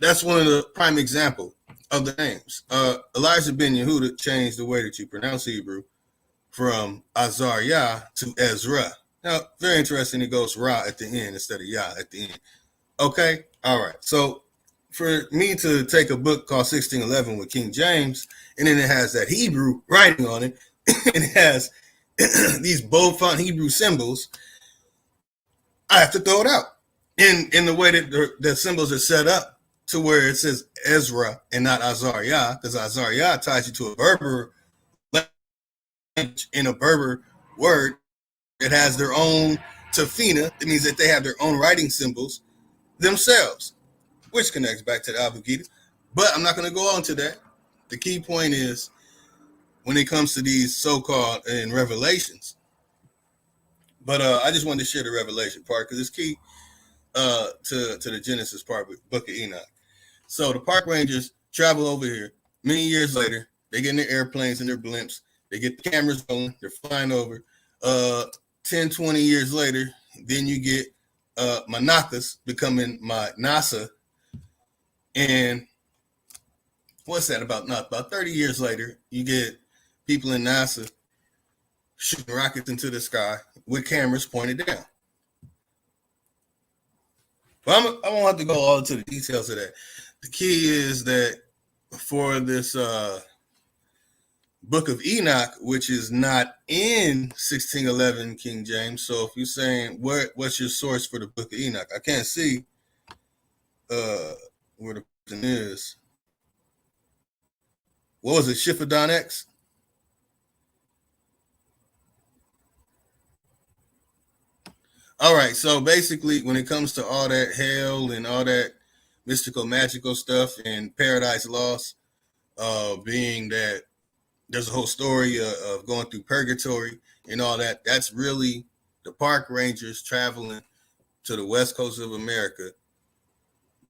That's one of the prime example of the names. Elijah ben Yehuda changed the way that you pronounce Hebrew from Azariah to Ezra. Now, very interesting. It goes Ra at the end instead of Yah at the end. Okay, all right. So for me to take a book called 1611 with King James, and then it has that Hebrew writing on it, and it has these bold font Hebrew symbols, I have to throw it out. In the way that the symbols are set up, to where it says Ezra and not Azariah, because Azariah ties you to a Berber language in a Berber word that has their own tafina. It means that they have their own writing symbols themselves, which connects back to the Abugida. But I'm not going to go on to that. The key point is, when it comes to these so-called in Revelations, but I just wanted to share the Revelation part because it's key to the Genesis part with Book of Enoch. So the park rangers travel over here. Many years later, they get in their airplanes and their blimps. They get the cameras going. They're flying over. 10, 20 years later, then you get Manakas becoming my NASA. And what's that, about 30 years later, you get people in NASA shooting rockets into the sky with cameras pointed down. But I won't have to go all into the details of that. The key is that for this Book of Enoch, which is not in 1611 King James. So if you're saying what's your source for the Book of Enoch, I can't see where the person is. What was it, Shifadon X? All right, so basically, when it comes to all that hell and all that mystical, magical stuff and Paradise Lost, being that there's a whole story of going through purgatory and all that. That's really the park rangers traveling to the west coast of America,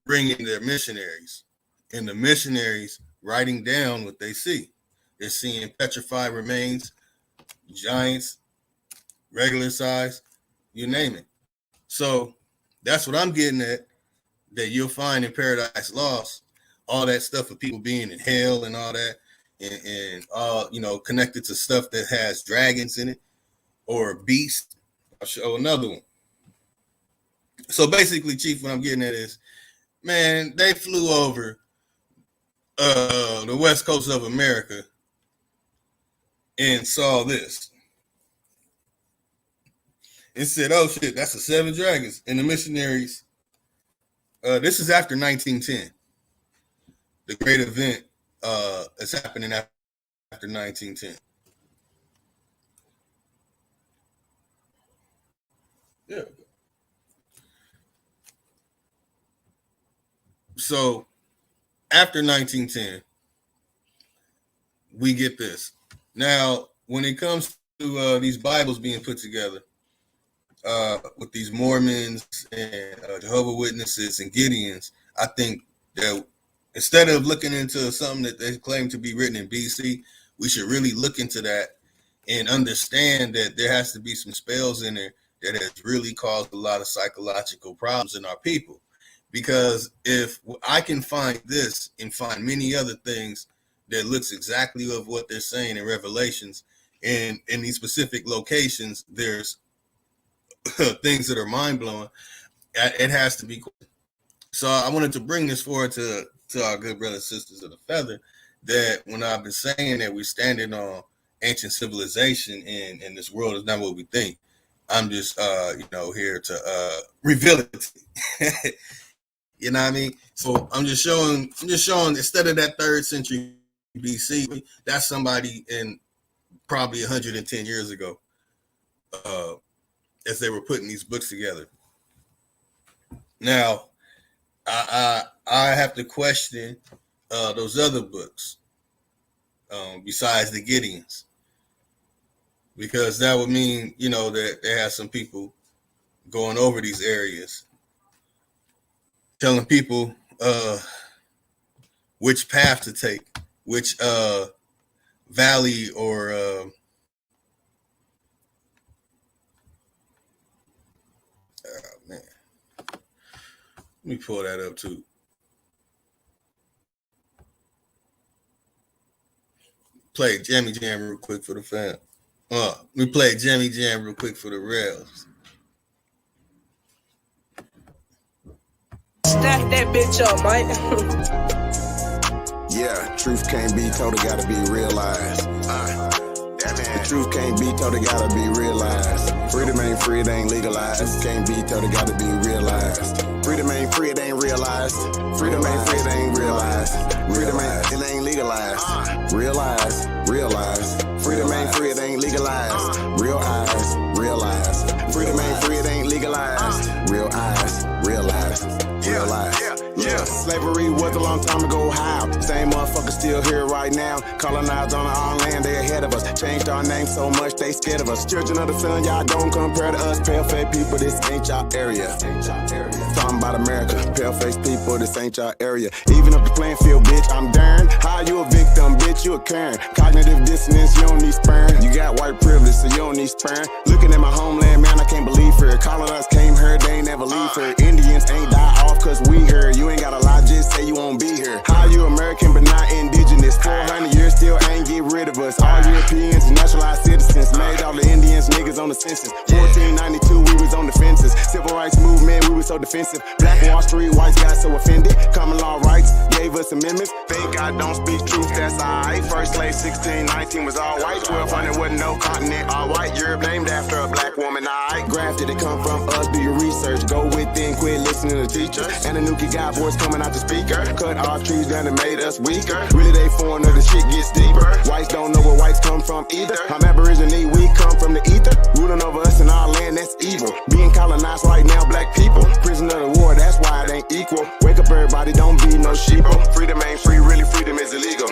bringing their missionaries, and the missionaries writing down what they see. They're seeing petrified remains, giants, regular size, you name it. So that's what I'm getting at, that you'll find in Paradise Lost, all that stuff of people being in hell and all that, and all, you know, connected to stuff that has dragons in it or a beast. I'll show another one. So basically, Chief, what I'm getting at is, man, they flew over the west coast of America and saw this and said, oh shit, that's the 7 dragons. And the missionaries, this is after 1910. The great event is happening after 1910. Yeah. So after 1910, we get this. Now, when it comes to these Bibles being put together, with these Mormons and Jehovah's Witnesses and Gideons, I think that instead of looking into something that they claim to be written in BC, we should really look into that and understand that there has to be some spells in there that has really caused a lot of psychological problems in our people. Because if I can find this and find many other things that looks exactly of what they're saying in Revelations, and in these specific locations, there's things that are mind-blowing, it has to be cool. So I wanted to bring this forward to our good brothers and sisters of the feather, that when I've been saying that we're standing on ancient civilization and this world is not what we think, I'm just here to reveal it. You know what I mean? So I'm just showing instead of that 3rd century BC, that's somebody in probably 110 years ago, as they were putting these books together. Now, I have to question those other books, besides the Gideons, because that would mean, you know, that they have some people going over these areas, telling people which path to take, which valley or man, let me pull that up too. Play Jammy Jam real quick for the fam. We play Jammy Jam real quick for the rails. Stack that bitch up, Mike. Yeah, truth can't be told, it gotta be realized. The truth can't be told, it gotta be realized. Freedom ain't free, it ain't legalized. Truth can't be told, it gotta be realized. Freedom ain't free, it ain't realized. Freedom ain't free, it ain't realized. Freedom ain't, it ain't legalized. Realize. Freedom ain't free, it ain't legalized. Realize. Freedom ain't free, it ain't legalized. Realize. Yeah, slavery was a long time ago, how? Same motherfuckers still here right now. Colonized on our own land, they ahead of us. Changed our name so much, they scared of us. Children of the sun, y'all don't compare to us. Pale-faced people, this ain't y'all area. Talking about America, pale-faced people, this ain't y'all area. Even up the playing field, bitch, I'm darn. How you a victim, bitch, you a Karen. Cognitive dissonance, you don't need sparing. You got white privilege, so you don't need sparing. Looking at my homeland, man, I can't believe her. Colonized came here, they ain't never leave her. Indians ain't die off cause we here. You ain't gotta lie, just say you won't be here. How you American but not indigenous? 400 years still ain't get rid of us. All Europeans and naturalized citizens. Made all the Indians niggas on the census. 1492 we was on the fences. Civil rights movement we was so defensive. Black Wall Street whites got so offended. Common law rights gave us amendments. Think I don't speak truth, that's alright. First slave 1619 was all white. 1200 wasn't no continent, all white. Europe named after a black woman, alright. Grafted, it come from us, do your research. Go within, quit listening to teachers. And the Nuki got voice coming out the speaker. Cut off trees down and made us weaker. Really they foreign or the shit gets deeper. Whites don't know where whites come from either. I'm Aborigine, we come from the ether. Ruling over us in our land, that's evil. Being colonized right now, black people. Prisoner of the war, that's why it ain't equal. Wake up everybody, don't be no sheeple. Freedom ain't free, really freedom is illegal.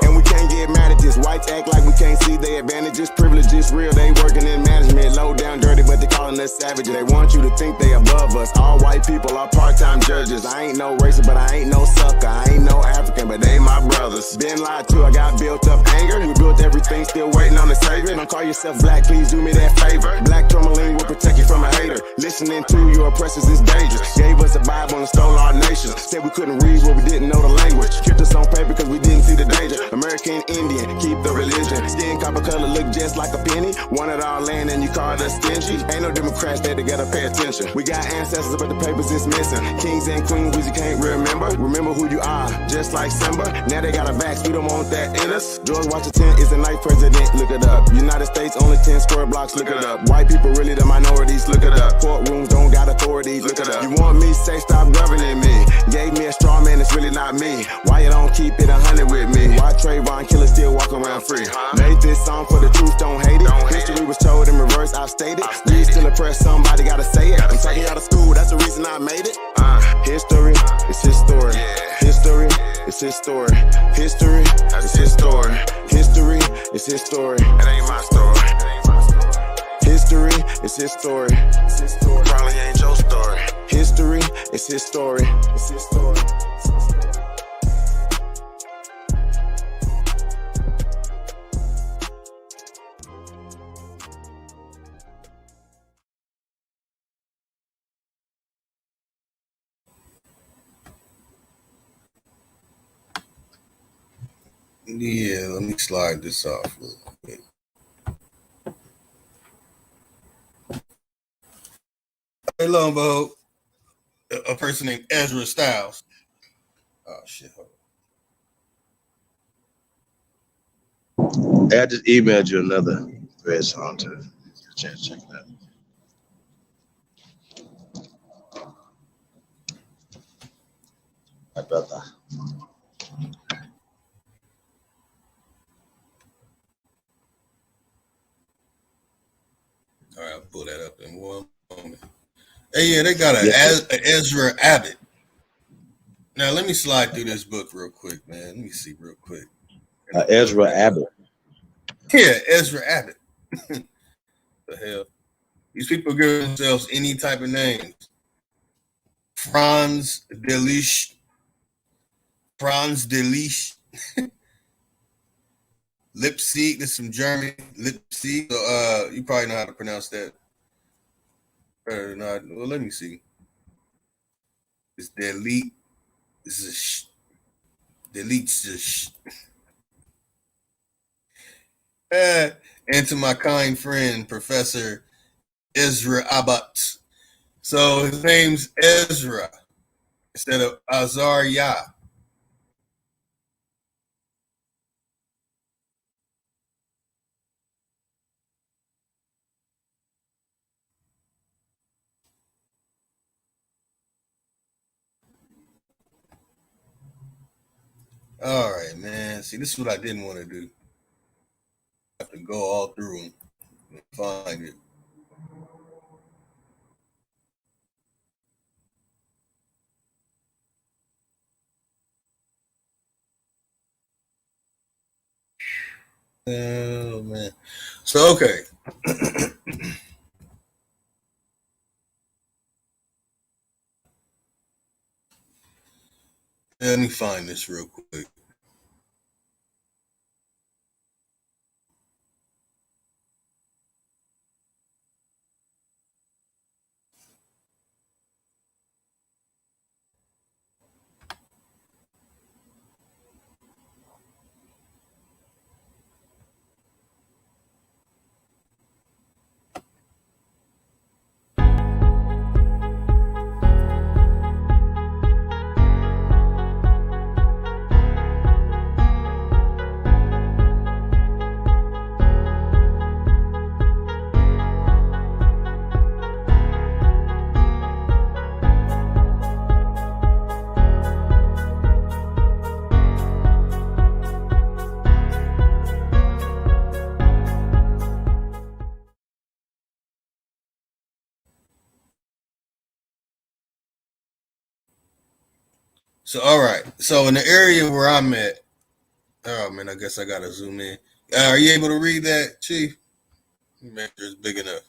And we can't get mad at this. Whites act like we can't see their advantages. Privileges real, they working in management. Low down dirty, but they calling us savages. They want you to think they above us. All white people are part-time judges. I ain't no racist, but I ain't no sucker. I ain't no African, but they my brothers. Been lied to, I got built up anger. We built everything, still waiting on the savior. Don't call yourself black, please do me that favor. Black tourmaline will protect you from a hater. Listening to your oppressors is dangerous. Gave us a Bible and stole our nation. Said we couldn't read what we didn't know the language. Kept us on paper because we didn't see the danger. American Indian, keep the religion. Skin copper color look just like a penny. Wanted our land and you called us stingy. Ain't no Democrats there to gotta pay attention. We got ancestors but the papers is missing. Kings and queens we just can't remember. Remember who you are, just like Simba. Now they got a vax, we don't want that in us. George Washington is the ninth president, look it up. United States only 10 square blocks, look it up. White people really the minorities, look it up. Courtrooms don't got authority, look it up. You want me, say stop governing me. Gave me a straw man, it's really not me. Why you don't keep it 100 with me? Why Trayvon killer still walk around free? Made this song for the truth, don't hate it. History was told in reverse, I've stated. You still oppressed, somebody gotta say it. I'm taking out of school, that's the reason I made it. History, it's his story. History, it's his story. History, it's his story. History, it's his story. It ain't my story. History, it's his story. Probably ain't your story. History, it's his story. It's his story. Yeah, let me slide this off real quick. Hey, Lombo, a person named Ezra Styles. Oh, shit. Hey, I just emailed you another red song to check it out. My brother. All right, I'll pull that up in one moment. Hey, yeah, they got an Ezra Abbott. Now, let me slide through this book real quick, man. Let me see real quick. Ezra Abbott. Yeah, Ezra Abbott. The hell? These people give themselves any type of names. Franz Delish. Lipsy, this is from Germany. Lipsy. So, you probably know how to pronounce that. Or not. Well, let me see. It's delete. This is delete. And to my kind friend, Professor Ezra Abbott. So his name's Ezra instead of Azariah. All right, man. See, this is what I didn't want to do. I have to go all through them and find it. Oh, man. So, okay. Let me find this real quick. So all right. So in the area where I'm at, oh man, I guess I gotta zoom in. Are you able to read that, Chief? Make sure it's big enough.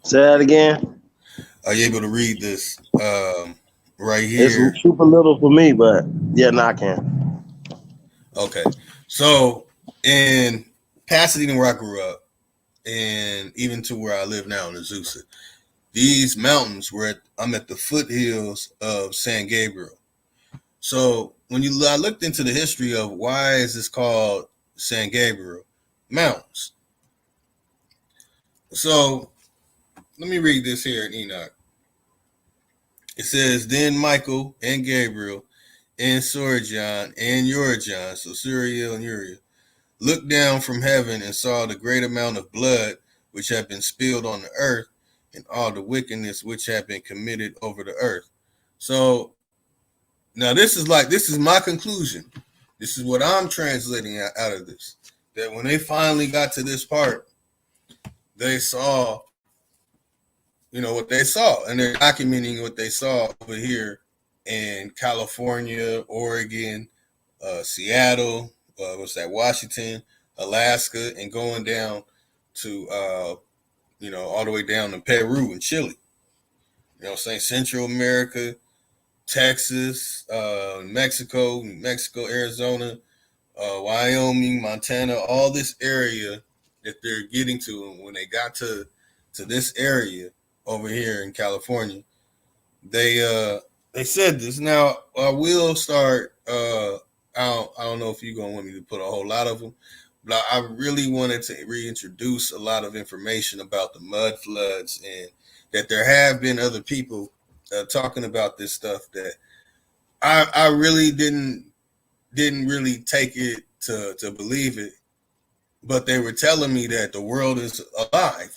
Say that again. Are you able to read this right It's here? super little for me, but yeah, no, I can. Okay. So in Pasadena, where I grew up, and even to where I live now in Azusa, these mountains I'm at the foothills of San Gabriel. So when I looked into the history of why is this called San Gabriel Mountains. So let me read this here in Enoch. It says, then Michael and Gabriel and Surijan and Urijan, so Suriel and Uriel, looked down from heaven and saw the great amount of blood which had been spilled on the earth and all the wickedness which had been committed over the earth. So now this is my conclusion. This is what I'm translating out of this. That when they finally got to this part, they saw, what they saw, and they're documenting what they saw over here in California, Oregon, Seattle, Washington, Alaska, and going down to, all the way down to Peru and Chile. You know what I'm saying? Central America, Texas, Mexico, New Mexico, Arizona, Wyoming, Montana, all this area that they're getting to. And when they got to this area over here in California, they said this. Now I will start. I don't know if you're gonna want me to put a whole lot of them, but I really wanted to reintroduce a lot of information about the mud floods and that there have been other people talking about this stuff that I really didn't really take it to believe it, but they were telling me that the world is alive,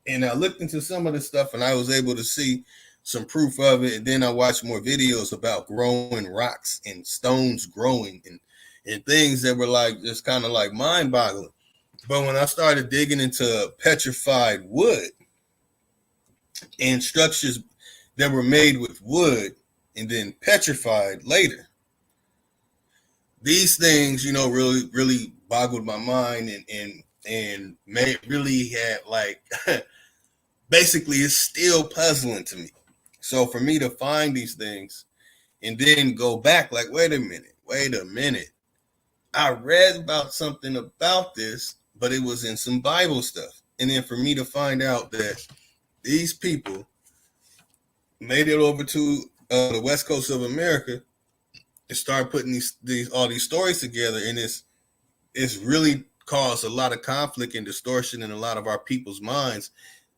and I looked into some of the stuff and I was able to see some proof of it. And then I watched more videos about growing rocks and stones growing and things that were like just kind of like mind boggling. But when I started digging into petrified wood and structures that were made with wood and then petrified later, these things, really, really boggled my mind and really had like basically it's still puzzling to me. So for me to find these things and then go back like, wait a minute. I read about something about this, but it was in some Bible stuff. And then for me to find out that these people made it over to the West Coast of America and start putting all these stories together, and it's really caused a lot of conflict and distortion in a lot of our people's minds.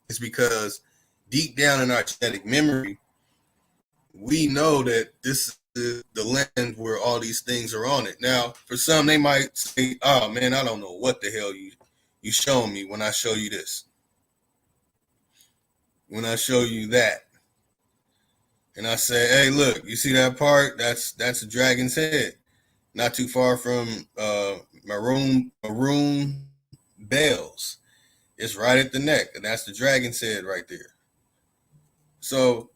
It's because deep down in our genetic memory, we know that this is the land where all these things are on it. Now, for some, they might say, oh man, I don't know what the hell you showing me when I show you this, when I show you that. And I say, hey, look, you see that part? That's a dragon's head. Not too far from maroon bells. It's right at the neck, and that's the dragon's head right there. So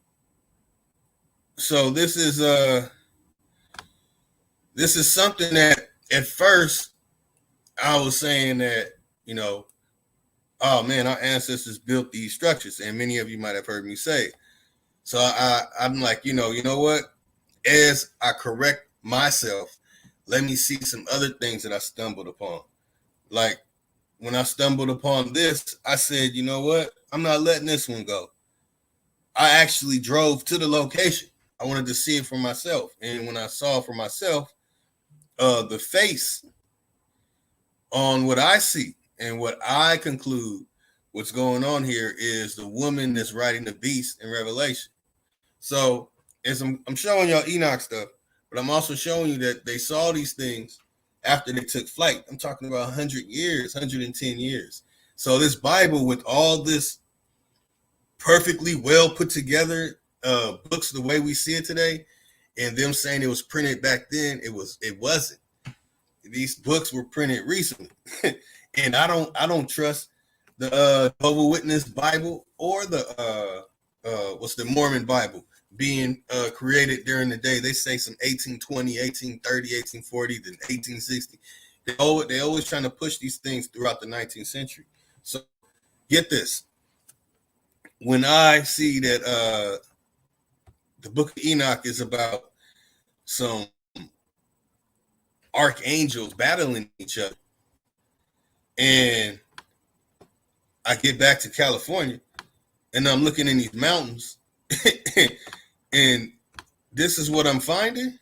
this is something that at first I was saying that, oh man, our ancestors built these structures, and many of you might have heard me say. So I'm like, you know what? As I correct myself, let me see some other things that I stumbled upon. Like when I stumbled upon this, I said, you know what? I'm not letting this one go. I actually drove to the location. I wanted to see it for myself. And when I saw for myself, the face on what I see and what I conclude what's going on here is the woman that's riding the beast in Revelation. So as I'm showing y'all Enoch stuff, but I'm also showing you that they saw these things after they took flight. I'm talking about 100 years, 110 years. So this Bible with all this perfectly well put together books the way we see it today, and them saying it was printed back then, it wasn't. These books were printed recently. And I don't trust the Jehovah's Witness Bible or the what's the Mormon Bible. being created during the day. They say some 1820, 1830, 1840, then 1860. They always trying to push these things throughout the 19th century. So get this. When I see that the book of Enoch is about some archangels battling each other, and I get back to California, and I'm looking in these mountains, and this is what I'm finding.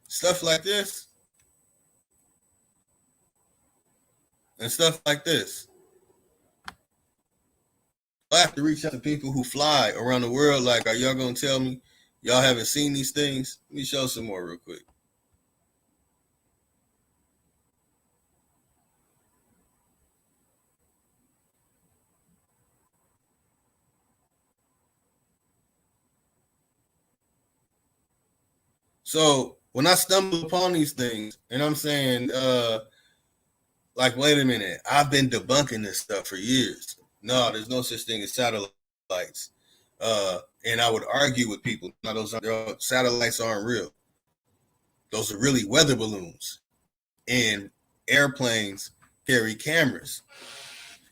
Stuff like this. And stuff like this. I have to reach out to people who fly around the world. Like, are y'all going to tell me y'all haven't seen these things? Let me show some more real quick. So when I stumble upon these things, and I'm saying, like, wait a minute, I've been debunking this stuff for years. No, there's no such thing as satellites. And I would argue with people, no, those satellites aren't real. Those are really weather balloons. And airplanes carry cameras.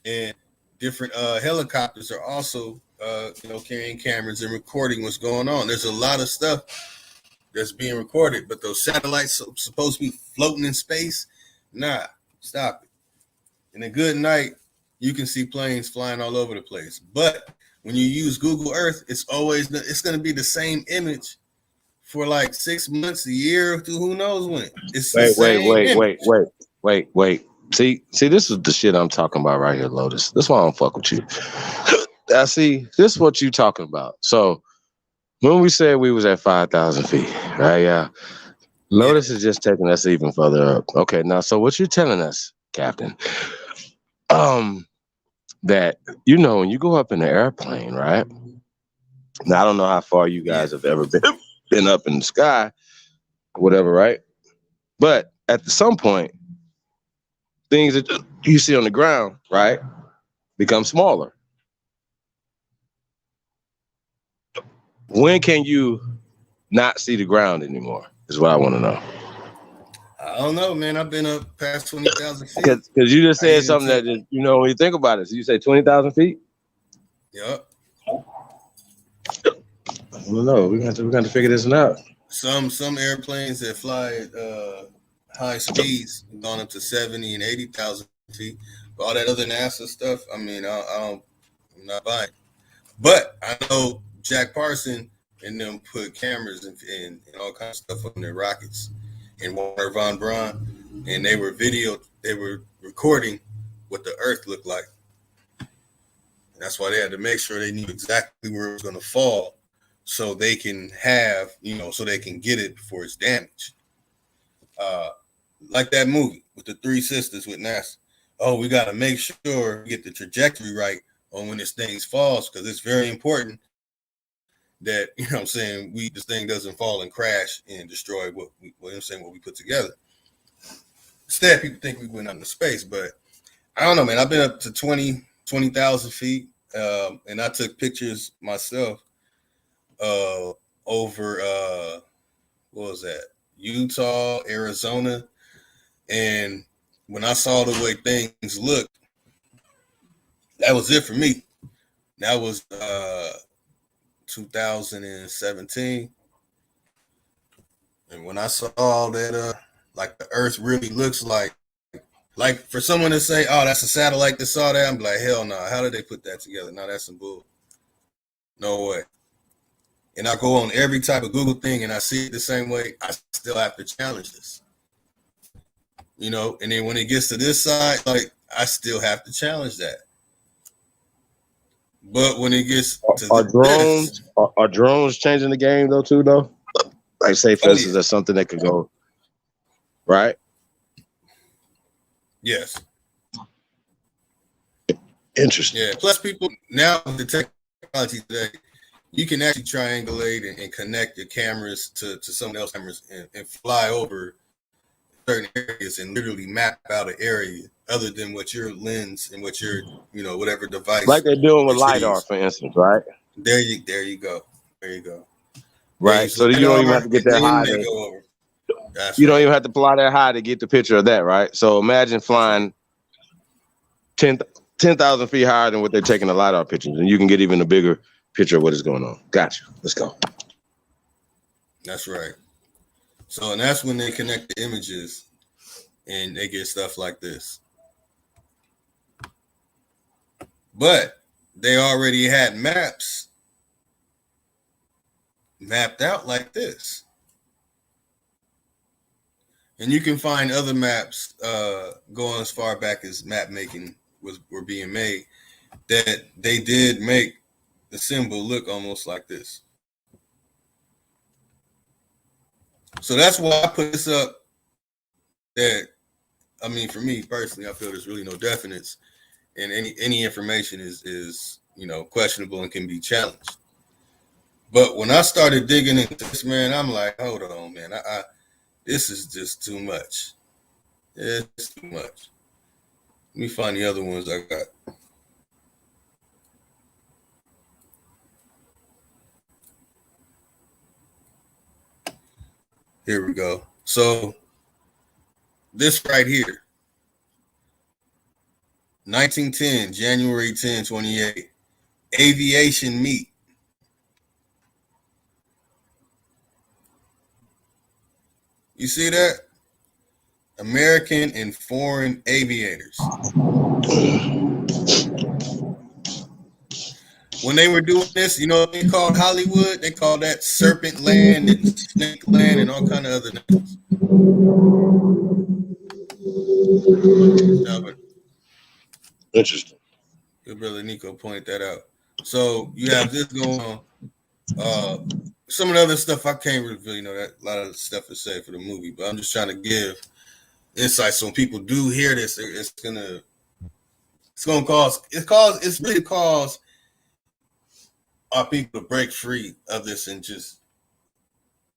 And different helicopters are also, carrying cameras and recording what's going on. There's a lot of stuff that's being recorded, but those satellites are supposed to be floating in space. Nah, stop it. In a good night, you can see planes flying all over the place. But when you use Google Earth, it's going to be the same image for like 6 months, a year, to who knows when. It's Wait. See, this is the shit I'm talking about right here, Lotus. That's why I don't fuck with you. I see, this is what you talking about. So when we said we was at 5,000 feet, right? Yeah. Lotus is just taking us even further up. Okay, now, so what you're telling us, Captain, that, when you go up in the airplane, right? Now, I don't know how far you guys have ever been up in the sky, whatever, right? But at some point, things that you see on the ground, right, become smaller. When can you not see the ground anymore is what I want to know. I don't know, man. I've been up past 20,000 feet. Because you just said something that, when you think about it, so you say 20,000 feet? Yep. I don't know. We're going to figure this one out. Some airplanes that fly at high speeds gone up to 70 and 80,000 feet. But all that other NASA stuff, I mean, I'm not buying. But I know Jack Parson and them put cameras and all kinds of stuff on their rockets, and Warner Von Braun, and they were recording what the Earth looked like. And that's why they had to make sure they knew exactly where it was going to fall, so they can have, so they can get it before it's damaged. Like that movie with the three sisters with NASA. Oh, we got to make sure we get the trajectory right on when this thing falls, because it's very important that, this thing doesn't fall and crash and destroy what we put together. Instead, people think we went out into space, but I don't know, man. I've been up to 20,000 feet, and I took pictures myself over, what was that? Utah, Arizona. And when I saw the way things looked, that was it for me. That was 2017. And when I saw that, like the Earth really looks like for someone to say, oh, that's a satellite that saw that, I'm like, hell no. How did they put that together? No, that's some bull. No way. And I go on every type of Google thing and I see it the same way. I still have to challenge this. And then when it gets to this side, like, I still have to challenge that. But when it gets to are drones changing the game though too though? Like, say for instance, there's something that could go right. Yes. Interesting. Yeah. Plus, people now with the technology today, you can actually triangulate and connect your cameras to someone else's cameras and fly over certain areas and literally map out an area other than what your lens and what your, you know, whatever device Like they're doing with that you LiDAR, use. for instance, right? There you go. There you go. They Right. use So you don't even have LiDAR to get and that then high. they go over. That's You don't right. even have to fly that high to get the picture of that, right? So imagine flying 10,000 feet higher than what they're taking the LiDAR pictures, and you can get even a bigger picture of what is going on. Gotcha. Let's go. That's right. So, and that's when they connect the images and they get stuff like this. But they already had maps mapped out like this. And you can find other maps going as far back as map making were being made that they did make the symbol look almost like this. So that's why I put this up. That, I mean, for me personally, I feel there's really no definites, and any information is you know, questionable and can be challenged. But when I started digging into this, man, I'm like, hold on, man, I this is just too much. It's too much. Let me find the other ones I got. Here we go. So this right here, 1910, January 10, 28, aviation meet. You see that? American and foreign aviators. When they were doing this, you know what they called Hollywood? They called that Serpent Land and Snake Land and all kind of other names. Interesting. Good brother Nico pointed that out. So you have this going on. Some of the other stuff I can't really know that a lot of stuff is said for the movie, but I'm just trying to give insight so when people do hear this, it's really cause our people to break free of this and just,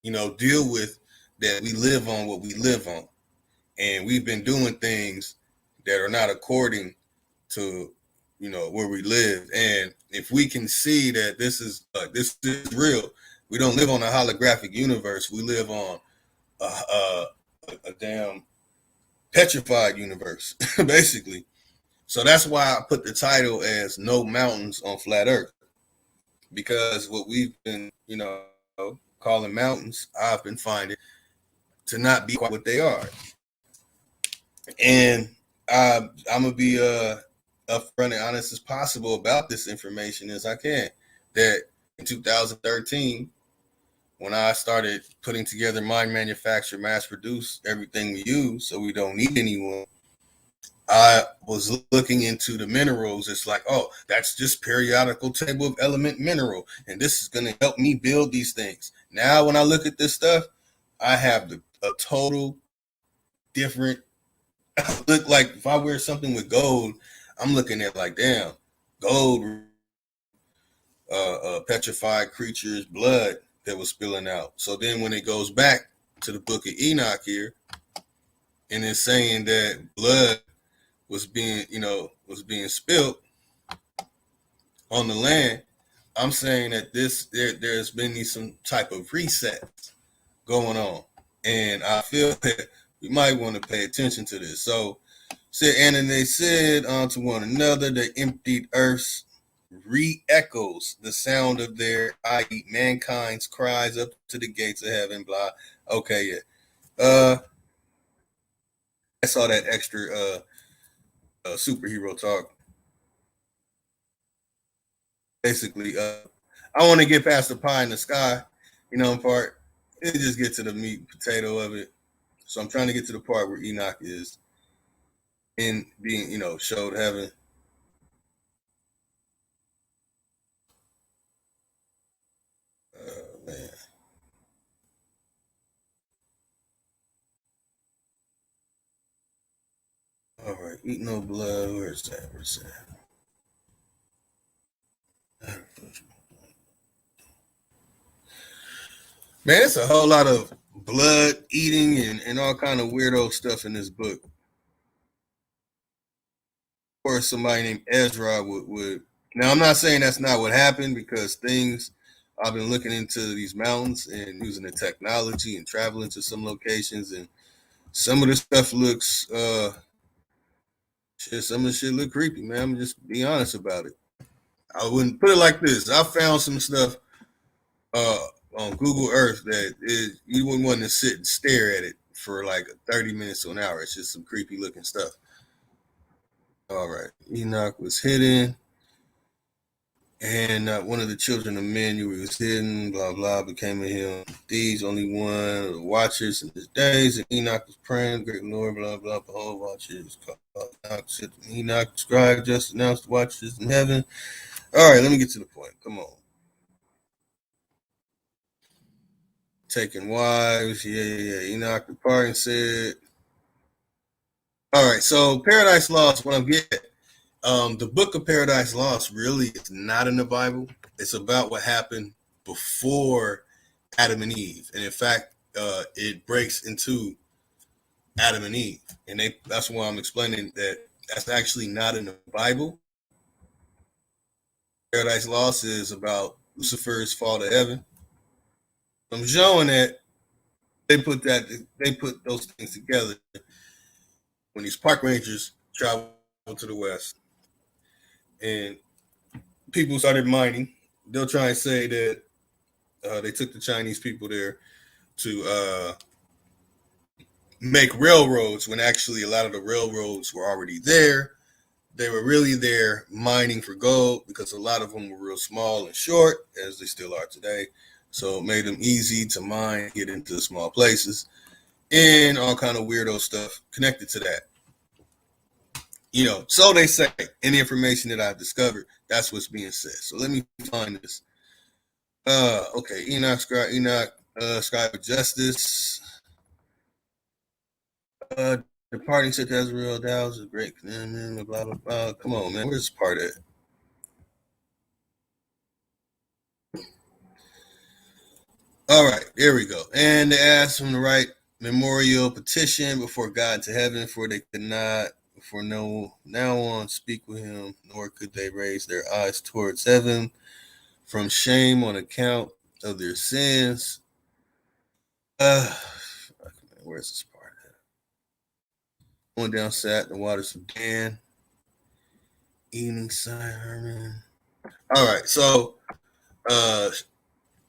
you know, deal with that. We live on what we live on, and we've been doing things that are not according to, you know, where we live. And if we can see that this is real, we don't live on a holographic universe. We live on a damn petrified universe, basically. So that's why I put the title as "No Mountains on Flat Earth," because what we've been, you know, calling mountains, I've been finding to not be quite what they are. And I'm gonna be upfront and honest as possible about this information as I can. That in 2013, when I started putting together mind manufacture, mass produce everything we use, so we don't need anyone, I was looking into the minerals. It's like, oh, that's just periodical table of element mineral, and this is going to help me build these things. Now, when I look at this stuff, I have a total different look. Like if I wear something with gold, I'm looking at like, damn, gold, petrified creatures' blood that was spilling out. So then when it goes back to the book of Enoch here, and it's saying that blood was being spilled on the land, I'm saying that there's been some type of reset going on, and I feel that we might want to pay attention to this. So, and then they said unto one another, the emptied earths re-echoes the sound of their, i.e., mankind's cries up to the gates of heaven. Blah. Okay, yeah. I saw that extra superhero talk. Basically, I want to get past the pie in the sky, you know, part. It just get to the meat and potato of it. So I'm trying to get to the part where Enoch is in being, you know, showed heaven. Man. All right, eat no blood. Where's that? Man, it's a whole lot of blood eating and all kind of weirdo stuff in this book. or somebody named Ezra would. Now, I'm not saying that's not what happened because things I've been looking into these mountains and using the technology and traveling to some locations, and some of the stuff looks shit. Some of the shit look creepy, man. I'm just be honest about it. I wouldn't put it like this. I found some stuff uh on Google Earth that you wouldn't want to sit and stare at it for like 30 minutes to an hour. It's just some creepy looking stuff. All right. Enoch was hidden, and one of the children of men who was hidden, blah, blah, became a him. These only one of the watchers in his days, and Enoch was praying, great Lord, blah, blah, behold, watchers called Enoch. Enoch, scribe, just announced the watchers in heaven. All right, let me get to the point. Come on. Taking wives, yeah. Enoch departed and said, all right, so Paradise Lost, what I'm getting the book of Paradise Lost really is not in the Bible. It's about what happened before Adam and Eve. And in fact, it breaks into Adam and Eve. And that's why I'm explaining that that's actually not in the Bible. Paradise Lost is about Lucifer's fall to heaven. I'm showing that they put those things together when these park rangers traveled to the west and people started mining. They'll try and say that they took the Chinese people there to make railroads when actually a lot of the railroads were already there. They were really there mining for gold because a lot of them were real small and short, as they still are today. So it made them easy to mine, get into small places, and all kind of weirdo stuff connected to that. So they say in the information that I've discovered, that's what's being said. So let me find this. Okay, Enoch, Scribe of Justice. Departing such as real doubts is great. Blah, blah, blah. Come on, man. Where's this part at? All right, there we go. And they asked him to write memorial petition before God to heaven, for they could not, for no now on, speak with him, nor could they raise their eyes towards heaven from shame on account of their sins. Where's this part at? Going down sat the waters of Dan. Evening side, Herman. All right, so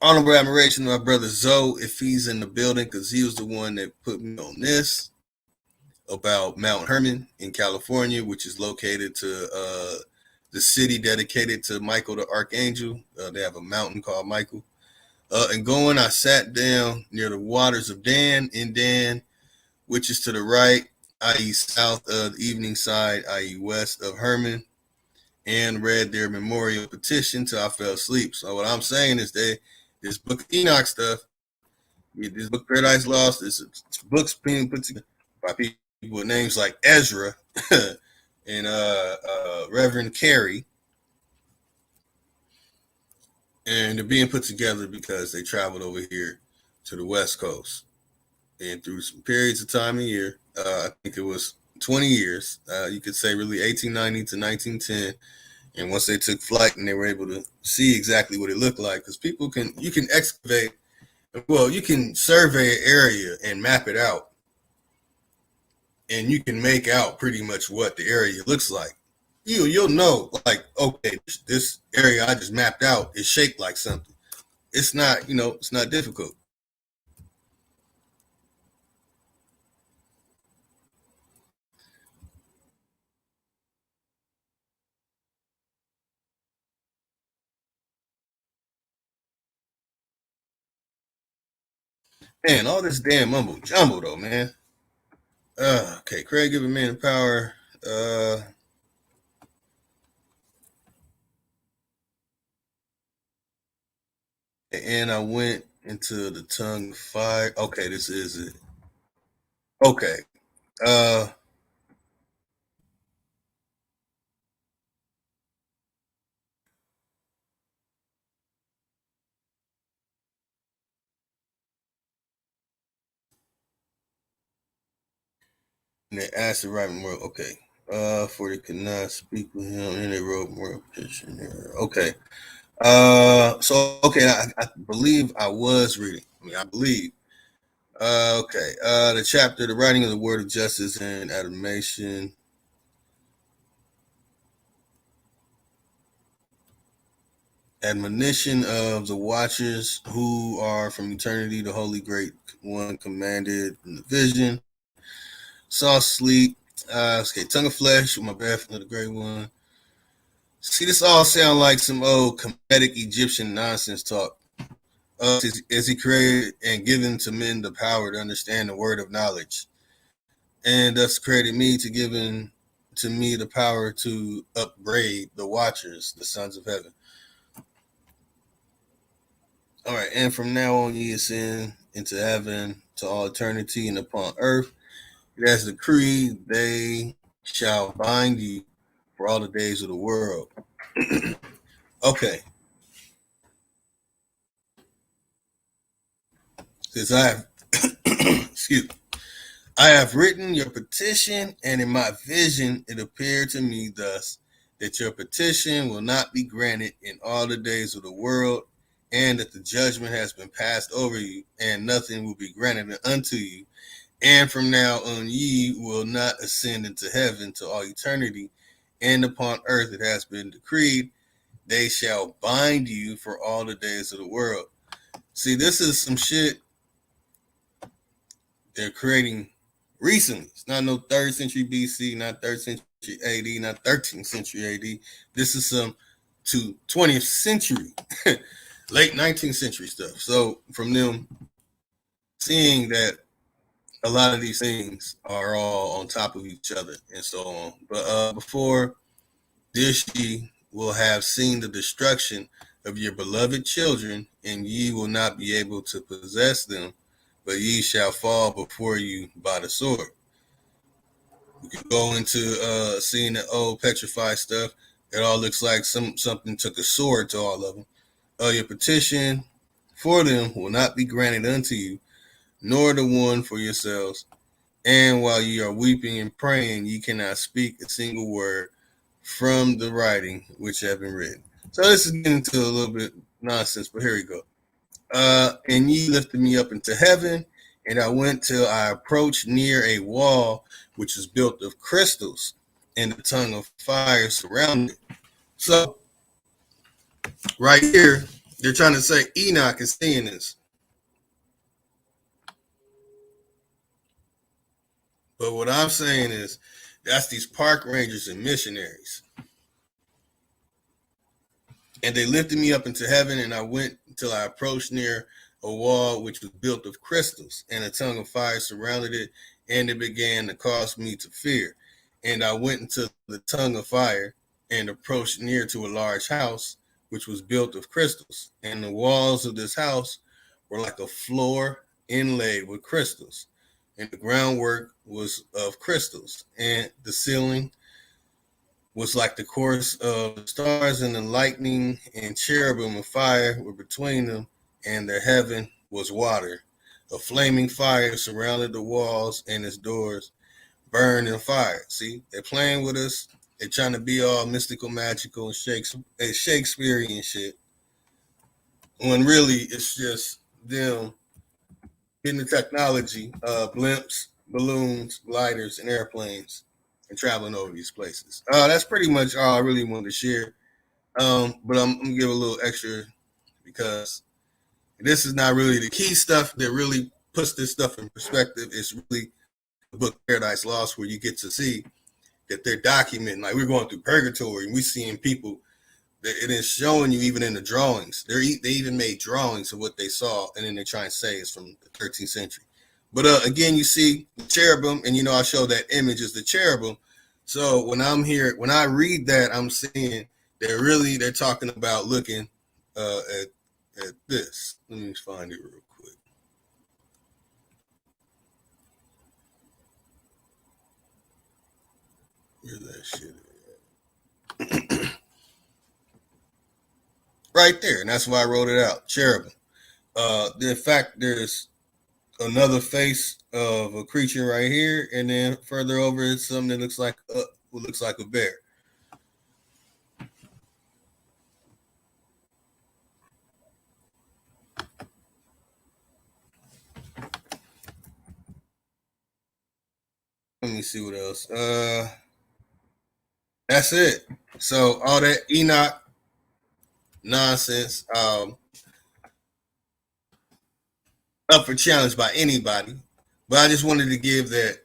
honorable admiration to my brother Zoe if he's in the building because he was the one that put me on this about Mount Hermon in California, which is located to the city dedicated to Michael the Archangel. They have a mountain called Michael. And I sat down near the waters of Dan in Dan, which is to the right, i.e. south of the evening side, i.e. west of Hermon, and read their memorial petition till I fell asleep. So what I'm saying is this book of Enoch stuff, this book Paradise Lost, this book's being put together by people with names like Ezra and Reverend Carey, and they're being put together because they traveled over here to the West Coast, and through some periods of time a year, I think it was 20 years, you could say really 1890 to 1910. And once they took flight and they were able to see exactly what it looked like, because you can excavate, well, you can survey an area and map it out, and you can make out pretty much what the area looks like. You'll know, like, okay, this area I just mapped out is shaped like something. It's not, it's not difficult. Man, all this damn mumbo jumbo though, man. Okay, Craig giving man power. And I went into the tongue of fire. Okay, this is it. Okay. Uh and they asked the right word. Okay. For they could not speak with him, and they wrote more petition there. Okay. So okay, I believe I was reading. I believe. Okay. The chapter, the writing of the word of justice and admonition. Admonition of the watchers who are from eternity, the holy great one commanded in the vision. Saw sleep. Okay, tongue of flesh with my breath of the great one. See, this all sound like some old comedic Egyptian nonsense talk. As he created and given to men the power to understand the word of knowledge, and thus created me to given to me the power to upbraid the watchers, the sons of heaven. All right, and from now on ye ascend into heaven to all eternity, and upon earth it has decreed they shall bind you for all the days of the world. Okay, since I have excuse me, I have written your petition, and in my vision it appeared to me thus that your petition will not be granted in all the days of the world, and that the judgment has been passed over you, and nothing will be granted unto you. And from now on ye will not ascend into heaven to all eternity, and upon earth it has been decreed, they shall bind you for all the days of the world. See, this is some shit they're creating recently. It's not no 3rd century BC, not 3rd century AD, not 13th century AD. This is some to 20th century, late 19th century stuff. So from them seeing that a lot of these things are all on top of each other and so on. But before this ye will have seen the destruction of your beloved children, and ye will not be able to possess them, but ye shall fall before you by the sword. We can go into seeing the old petrified stuff. It all looks like something took a sword to all of them. Your petition for them will not be granted unto you, nor the one for yourselves. And while ye are weeping and praying, ye cannot speak a single word from the writing which have been written. So this is getting into a little bit nonsense, but here we go. And ye lifted me up into heaven, and I went till I approached near a wall which is built of crystals, and the tongue of fire surrounded it. So right here, they're trying to say Enoch is seeing this. But what I'm saying is that's these park rangers and missionaries. And they lifted me up into heaven, and I went until I approached near a wall which was built of crystals, and a tongue of fire surrounded it, and it began to cause me to fear. And I went into the tongue of fire and approached near to a large house which was built of crystals, and the walls of this house were like a floor inlaid with crystals, and the groundwork was of crystals, and the ceiling was like the course of the stars, and the lightning and cherubim of fire were between them, and the heaven was water. A flaming fire surrounded the walls, and its doors burned in fire. See, they're playing with us. They're trying to be all mystical, magical, and Shakespearean shit. When really it's just them getting the technology, blimps, balloons, gliders, and airplanes, and traveling over these places. That's pretty much all I really wanted to share. But I'm gonna give a little extra because this is not really the key stuff that really puts this stuff in perspective. It's really the book Paradise Lost, where you get to see that they're documenting, like we're going through purgatory and we're seeing people that it is showing you even in the drawings. They even made drawings of what they saw, and then they try and say it's from the 13th century. But again, you see the cherubim, and I show that image is the cherubim. So when I read that, I'm seeing they're talking about looking at this. Let me find it real quick. Where's that shit at? Right there, and that's why I wrote it out. Cherubim. In fact, there's another face of a creature right here, and then further over it's something that looks like who looks like a bear. Let me see what else. That's it. So all that Enoch nonsense, up for challenge by anybody. But I just wanted to give that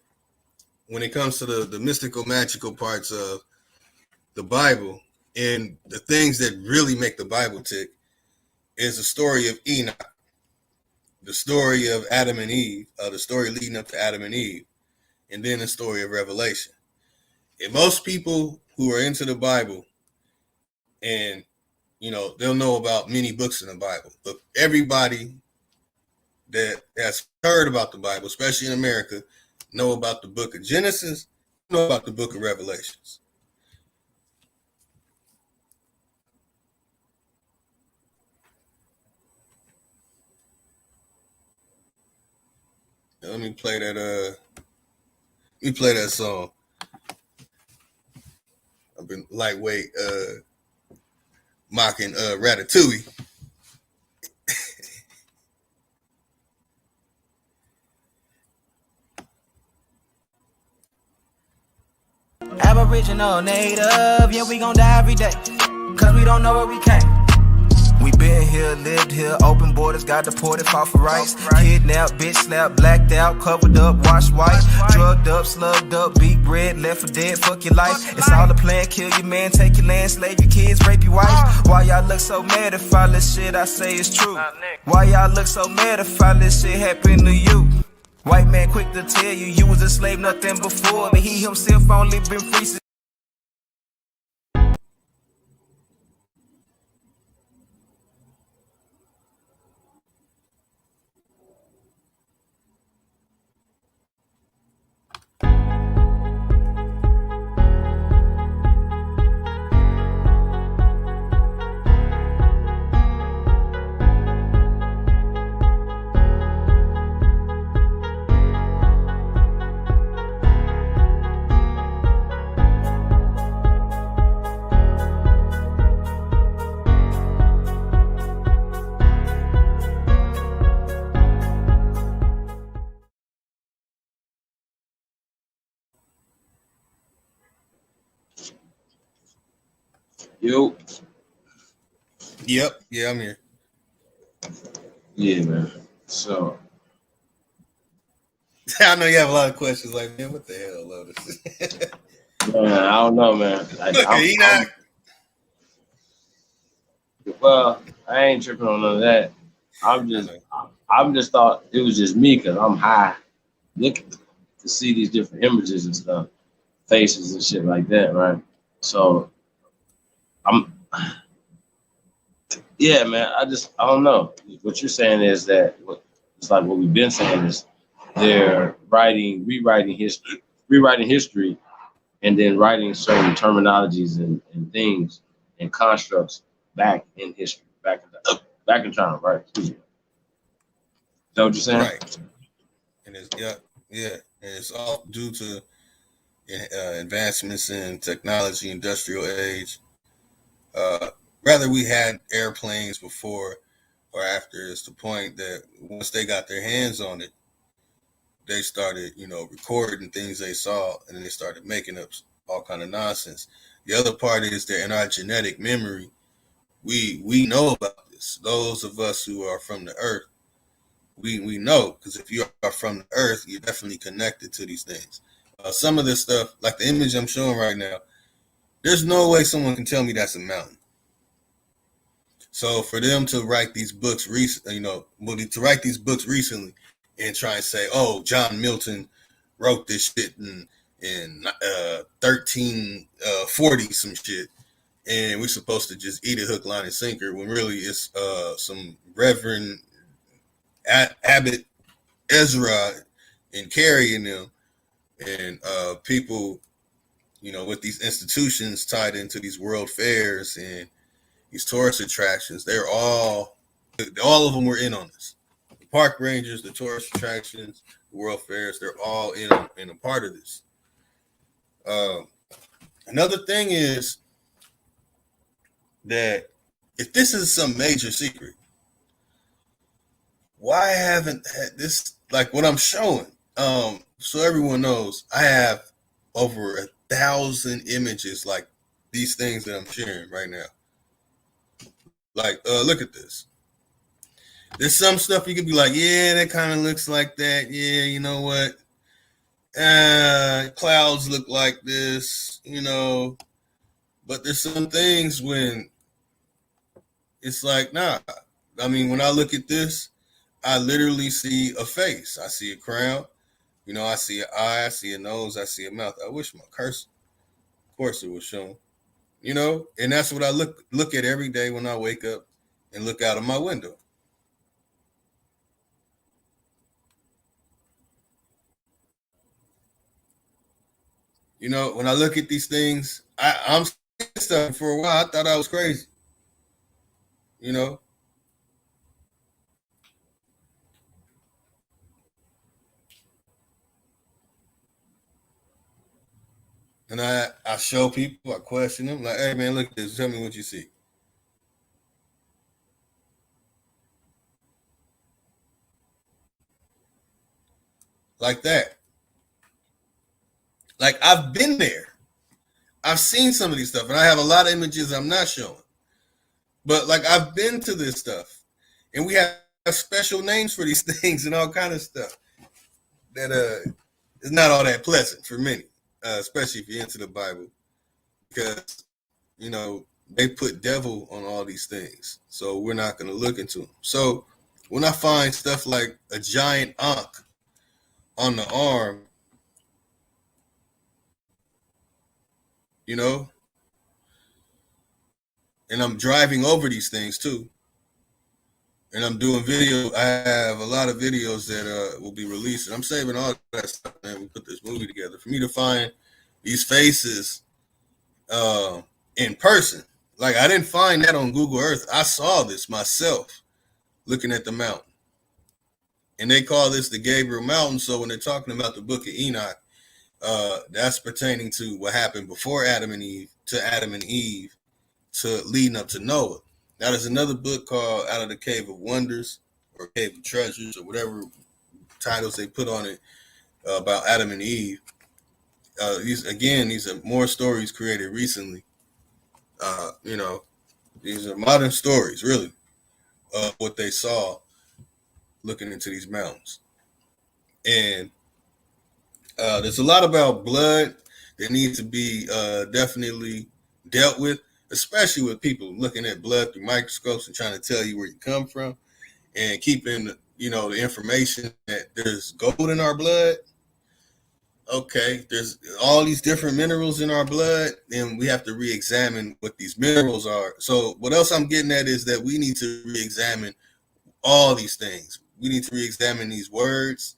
when it comes to the mystical, magical parts of the Bible and the things that really make the Bible tick is the story of Enoch, the story of Adam and Eve, the story leading up to Adam and Eve, and then the story of Revelation. And most people who are into the Bible, and they'll know about many books in the Bible, but everybody that has heard about the Bible, especially in America, know about the book of Genesis, know about the book of Revelations. Now, let me play that song. I've been lightweight mocking Ratatouille. Aboriginal, native, yeah, we gon' die every day, cause we don't know where we came. We been here, lived here, open borders, got deported, fought for rights. Kidnapped, bitch slapped, blacked out, covered up, washed white. Drugged up, slugged up, beat bread, left for dead, fuck your life. It's all a plan, kill your man, take your land, slave your kids, rape your wife. Why y'all look so mad if all this shit I say is true? Why y'all look so mad if all this shit happened to you? White man quick to tell you, you was a slave, nothing before. But he himself only been free since. Yo. Yep. Yeah, I'm here. Yeah, man. So I know you have a lot of questions. Like, man, what the hell, Lotus? man, I don't know, man. Enoch. Well, I ain't tripping on none of that. I'm just thought it was just me because I'm high, looking to see these different images and stuff, faces and shit like that, right? So yeah, man. I don't know. What you're saying is that it's like what we've been saying is they're rewriting history, and then writing certain terminologies and things and constructs back in history, back in time, right? Excuse me. Is that what you're saying? Right. And it's yeah, and it's all due to advancements in technology, industrial age. Whether we had airplanes before or after, it's the point that once they got their hands on it, they started, recording things they saw, and then they started making up all kind of nonsense. The other part is that in our genetic memory, we know about this. Those of us who are from the earth, we know, because if you are from the earth, you're definitely connected to these things. Some of this stuff, like the image I'm showing right now, there's no way someone can tell me that's a mountain. So for them to write these books recently, to write these books recently and try and say, oh, John Milton wrote this shit in 1340 some shit, and we're supposed to just eat it hook, line, and sinker, when really it's some Reverend Abbot Ezra and Carrie and them, and people, with these institutions tied into these world fairs and these tourist attractions. All of them were in on this. The park rangers, the tourist attractions, the world fairs, they're all in a part of this. Another thing is that if this is some major secret, why haven't this, like what I'm showing? So everyone knows I have over 1,000 images like these things that I'm sharing right now. Like, look at this. There's some stuff you could be like, yeah, that kind of looks like that. Yeah, you know what? Clouds look like this, you know. But there's some things when it's like, nah. I mean, when I look at this, I literally see a face. I see a crown. You know, I see an eye. I see a nose. I see a mouth. I wish my cursor, of course, it was shown. You know, and that's what I look at every day when I wake up and look out of my window. You know, when I look at these things, I'm saying stuff for a while. I thought I was crazy. You know, and I show people, I question them, like, hey man, look at this. Tell me what you see. Like that. Like I've been there. I've seen some of these stuff, and I have a lot of images I'm not showing. But like I've been to this stuff, and we have special names for these things and all kind of stuff that is not all that pleasant for many, especially if you're into the Bible, because you know they put devil on all these things, so we're not going to look into them. So when I find stuff like a giant ankh on the arm, you know, and I'm driving over these things too, and I'm doing video. I have a lot of videos that will be released, and I'm saving all that stuff. Man, we put this movie together for me to find these faces uh, in person. Like I didn't find that on Google Earth. I saw this myself looking at the mountain, and they call this the Gabriel Mountain. So when they're talking about the Book of Enoch, that's pertaining to what happened before Adam and Eve to Adam and Eve to leading up to Noah. Now there's another book called Out of the Cave of Wonders or Cave of Treasures or whatever titles they put on it about Adam and Eve. These are more stories created recently. You know, these are modern stories, really, of what they saw looking into these mountains. And there's a lot about blood that needs to be definitely dealt with, especially with people looking at blood through microscopes and trying to tell you where you come from and keeping, you know, the information that there's gold in our blood. Okay, there's all these different minerals in our blood, and we have to re-examine what these minerals are. So what else I'm getting at is that we need to re-examine all these things. We need to re-examine these words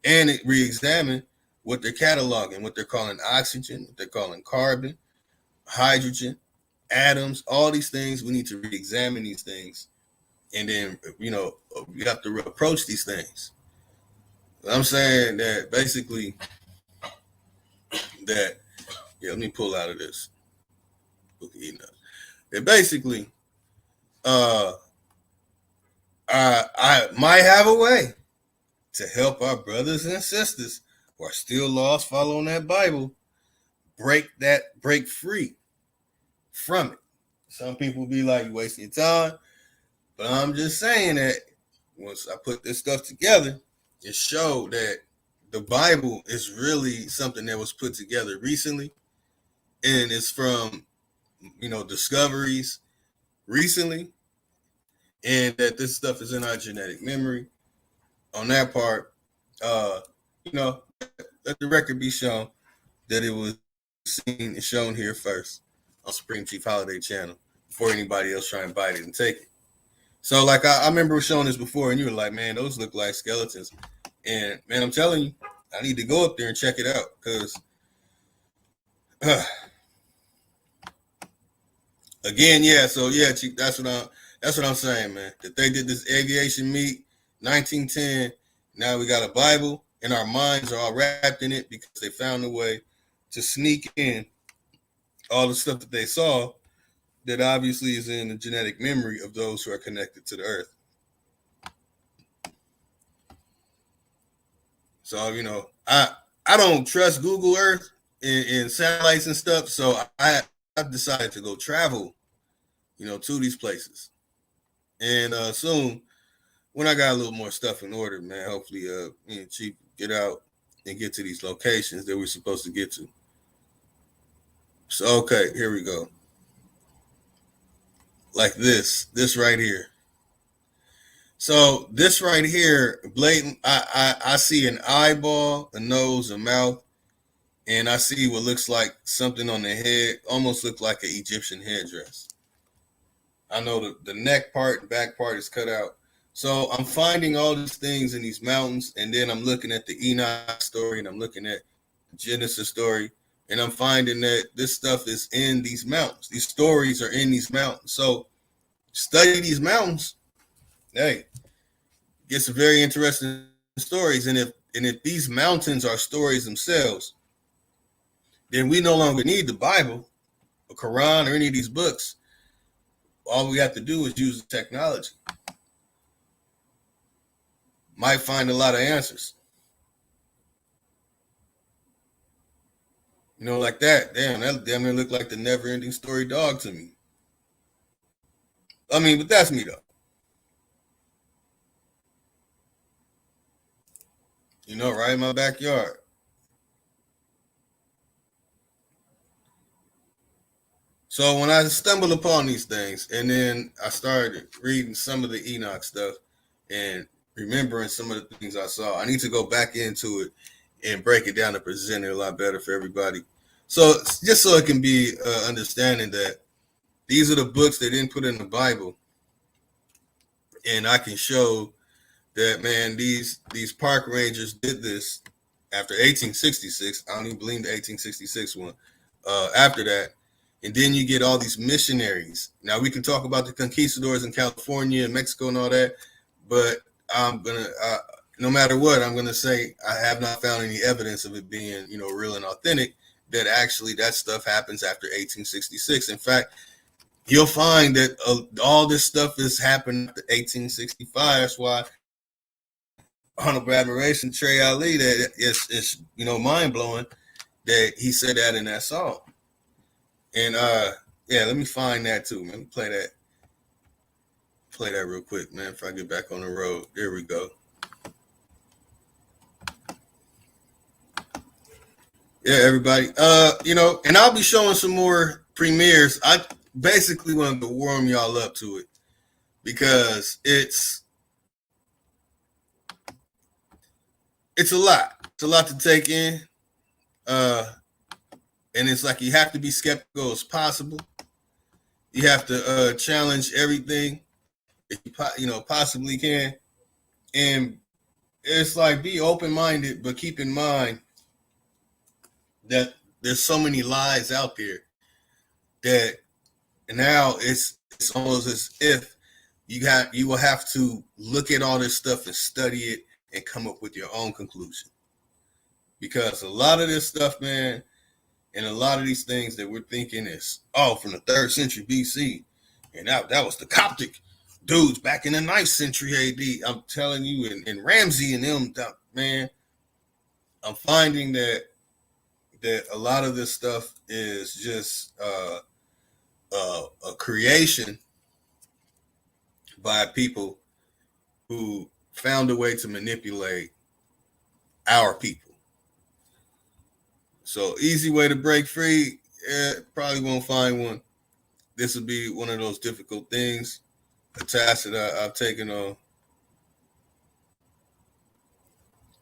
and re-examine what they're cataloging, what they're calling oxygen, what they're calling carbon, hydrogen, atoms, all these things. We need to re-examine these things. And then, you know, we have to approach these things. I'm saying that basically that, yeah, let me pull out of this book of Enoch. That basically, I might have a way to help our brothers and sisters who are still lost following that Bible break free from it. Some people be like, you wasting your time. But I'm just saying that once I put this stuff together, it showed that the Bible is really something that was put together recently. And it's from, you know, discoveries recently. And that this stuff is in our genetic memory. On that part, you know, let the record be shown that it was seen and shown here first on Supreme Chief Holiday Channel before anybody else try and bite it and take it. So, like, I remember showing this before, and you were like, man, those look like skeletons. And, man, I'm telling you, I need to go up there and check it out because, again, yeah, so, yeah, Chief, that's what I'm saying, man. That they did this aviation meet, 1910. Now we got a Bible, and our minds are all wrapped in it because they found a way to sneak in all the stuff that they saw that obviously is in the genetic memory of those who are connected to the earth. So, you know, I don't trust Google Earth and satellites and stuff. So I've decided to go travel, you know, to these places. And soon, when I got a little more stuff in order, man, hopefully me and Chief get out and get to these locations that we're supposed to get to. So, okay, here we go. Like this right here. So this right here, blatant, I see an eyeball, a nose, a mouth, and I see what looks like something on the head, almost look like an Egyptian headdress. I know the neck part, back part is cut out. So I'm finding all these things in these mountains, and then I'm looking at the Enoch story, and I'm looking at the Genesis story, and I'm finding that this stuff is in these mountains. These stories are in these mountains. So study these mountains. Hey, get some very interesting stories. And if these mountains are stories themselves, then we no longer need the Bible, or Quran, or any of these books. All we have to do is use the technology. Might find a lot of answers. You know, like that. Damn, that damn near looked like the never-ending story dog to me. I mean, but that's me, though. You know, right in my backyard. So when I stumbled upon these things, and then I started reading some of the Enoch stuff and remembering some of the things I saw, I need to go back into it and break it down and present it a lot better for everybody. So just so it can be understanding that these are the books they didn't put in the Bible, and I can show that, man, these park rangers did this after 1866. I don't even believe the 1866 one. After that, and then you get all these missionaries. Now we can talk about the conquistadors in California and Mexico and all that, but I'm gonna, no matter what, I'm gonna say I have not found any evidence of it being, you know, real and authentic. That actually that stuff happens after 1866. In fact, you'll find that all this stuff is happening after 1865. That's why honorable admiration Trey Ali, that it's you know, mind blowing that he said that in that song. And yeah, let me find that too, man. Let me play that real quick, man, if I get back on the road. There we go. Yeah, everybody. You know, and I'll be showing some more premieres. I basically wanted to warm y'all up to it because it's a lot. It's a lot to take in. And it's like you have to be skeptical as possible. You have to challenge everything if you know possibly can. And it's like be open-minded, but keep in mind that there's so many lies out there that now it's almost as if you will have to look at all this stuff and study it and come up with your own conclusion. Because a lot of this stuff, man, and a lot of these things that we're thinking is, from the 3rd century BC, and that was the Coptic dudes back in the 9th century AD. I'm telling you, and Ramsey and them, man, I'm finding that a lot of this stuff is just a creation by people who found a way to manipulate our people. So easy way to break free, probably won't find one. This will be one of those difficult things, a task that I've taken on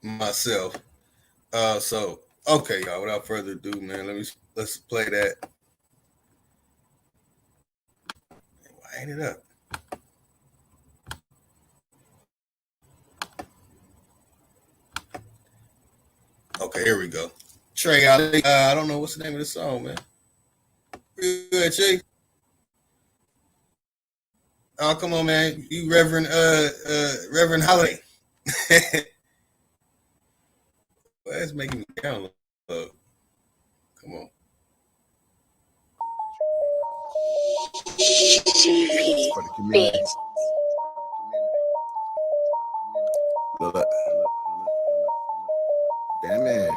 myself. So okay, y'all. Without further ado, man, let's play that. Why ain't it up? Okay, here we go. Trey, I don't know what's the name of the song, man. Good, Chief. Oh, come on, man. You Reverend Holiday. Well, that's making me download. Come on. For the community. Look. Damn it.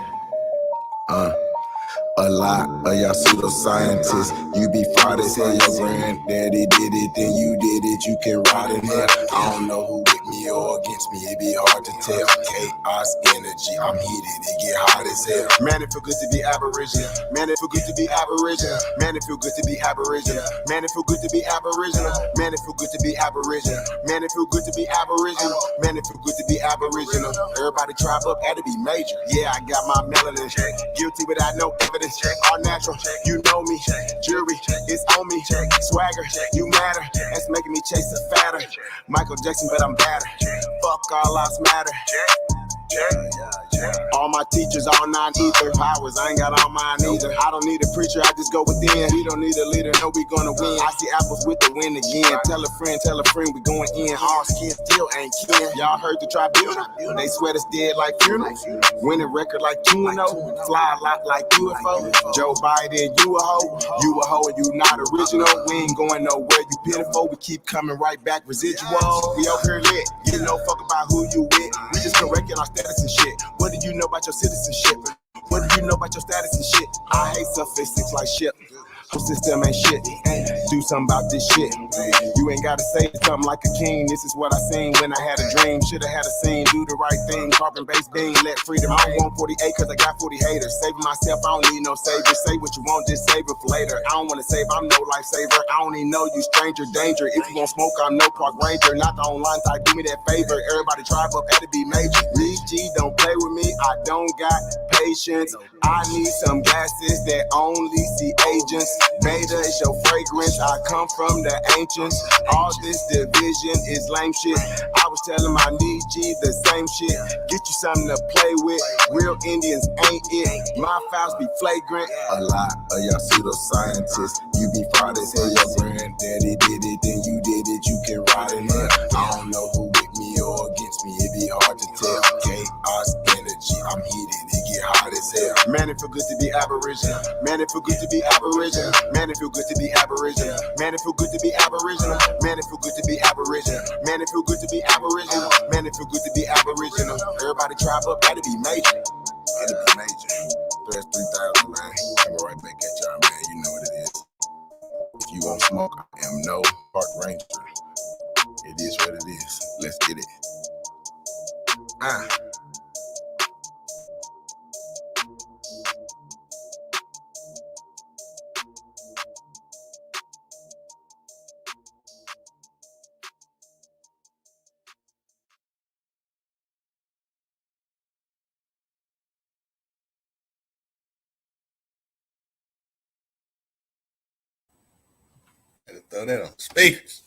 A lot of y'all pseudoscientists, you be fraud as hell. Your granddaddy did it, then you did it, you can rot in hell. I don't know who with me or against me, it be hard to tell. Chaos energy, I'm heated, it get hot as hell. Man, it feel good to be Aboriginal. Man, it feel good to be Aboriginal. Man, it feel good to be Aboriginal. Man, it feel good to be Aboriginal. Man, it feel good to be Aboriginal. Man, it feel good to be Aboriginal. Man, it feel good to be Aboriginal. Everybody tribe up had to be major. Yeah, I got my melanin. Guilty without no evidence. All natural, you know me. Jury, it's on me. Swagger, you matter. That's making me chase a fatter. Michael Jackson, but I'm better. Fuck all lives matter. All my teachers, all 9 ether powers, I ain't got all mine either. I don't need a preacher, I just go within. We don't need a leader, no, we gonna win. I see apples with the win again. Tell a friend, we going in. All skin still ain't kin. Y'all heard the tribunal? They sweat us dead like funerals. Winning record like 2-0. Fly a lot like UFO. Joe Biden, you a hoe. You a hoe and you not original. We ain't going nowhere, you pitiful. We keep coming right back, residual. We over here lit. You know fuck about who you with. We just correcting our status and shit. What do you know about your citizenship? What do you know about your status and shit? I hate suffixes like shit. Whole system ain't shit. Do something about this shit. You ain't gotta say something like a king. This is what I seen when I had a dream. Should've had a scene, do the right thing. Carbon based being, let freedom. I don't want 48 cause I got 40 haters. Saving myself, I don't need no savior. Say what you want, just save it for later. I don't wanna save, I'm no lifesaver. I don't even know you, stranger danger. If you want smoke, I'm no park ranger. Not the online type, do me that favor. Everybody tribe up, had to be major. Lee G, don't play with me, I don't got patience. I need some gases that only see agents. Beta is your fragrance, I come from the ancients. All this division is lame shit. I was telling my DG the same shit. Get you something to play with. Real Indians ain't it. My files be flagrant. A lot of y'all pseudoscientists, you be fraud as hell. Your granddaddy did it, then you did it, you can ride in it. I don't know who with me or against me, it be hard to tell. Chaos energy, I'm heated, it get hot as hell. Man, it feel good to be Aboriginal. Man, it feel good to be Aboriginal. Man, it feel good to be Aboriginal. Man, it feel good to be Aboriginal. Man, it feel good to be Aboriginal. Man, it feel good to be Aboriginal. Man, it feel good to be Aboriginal. Everybody tribe up, had to be major. Had to be major. That's 3,000, man. Coming right back at y'all, man. You know what it is. If you want smoke, I am no park ranger. It is what it is. Let's get it. Throw that on speakers.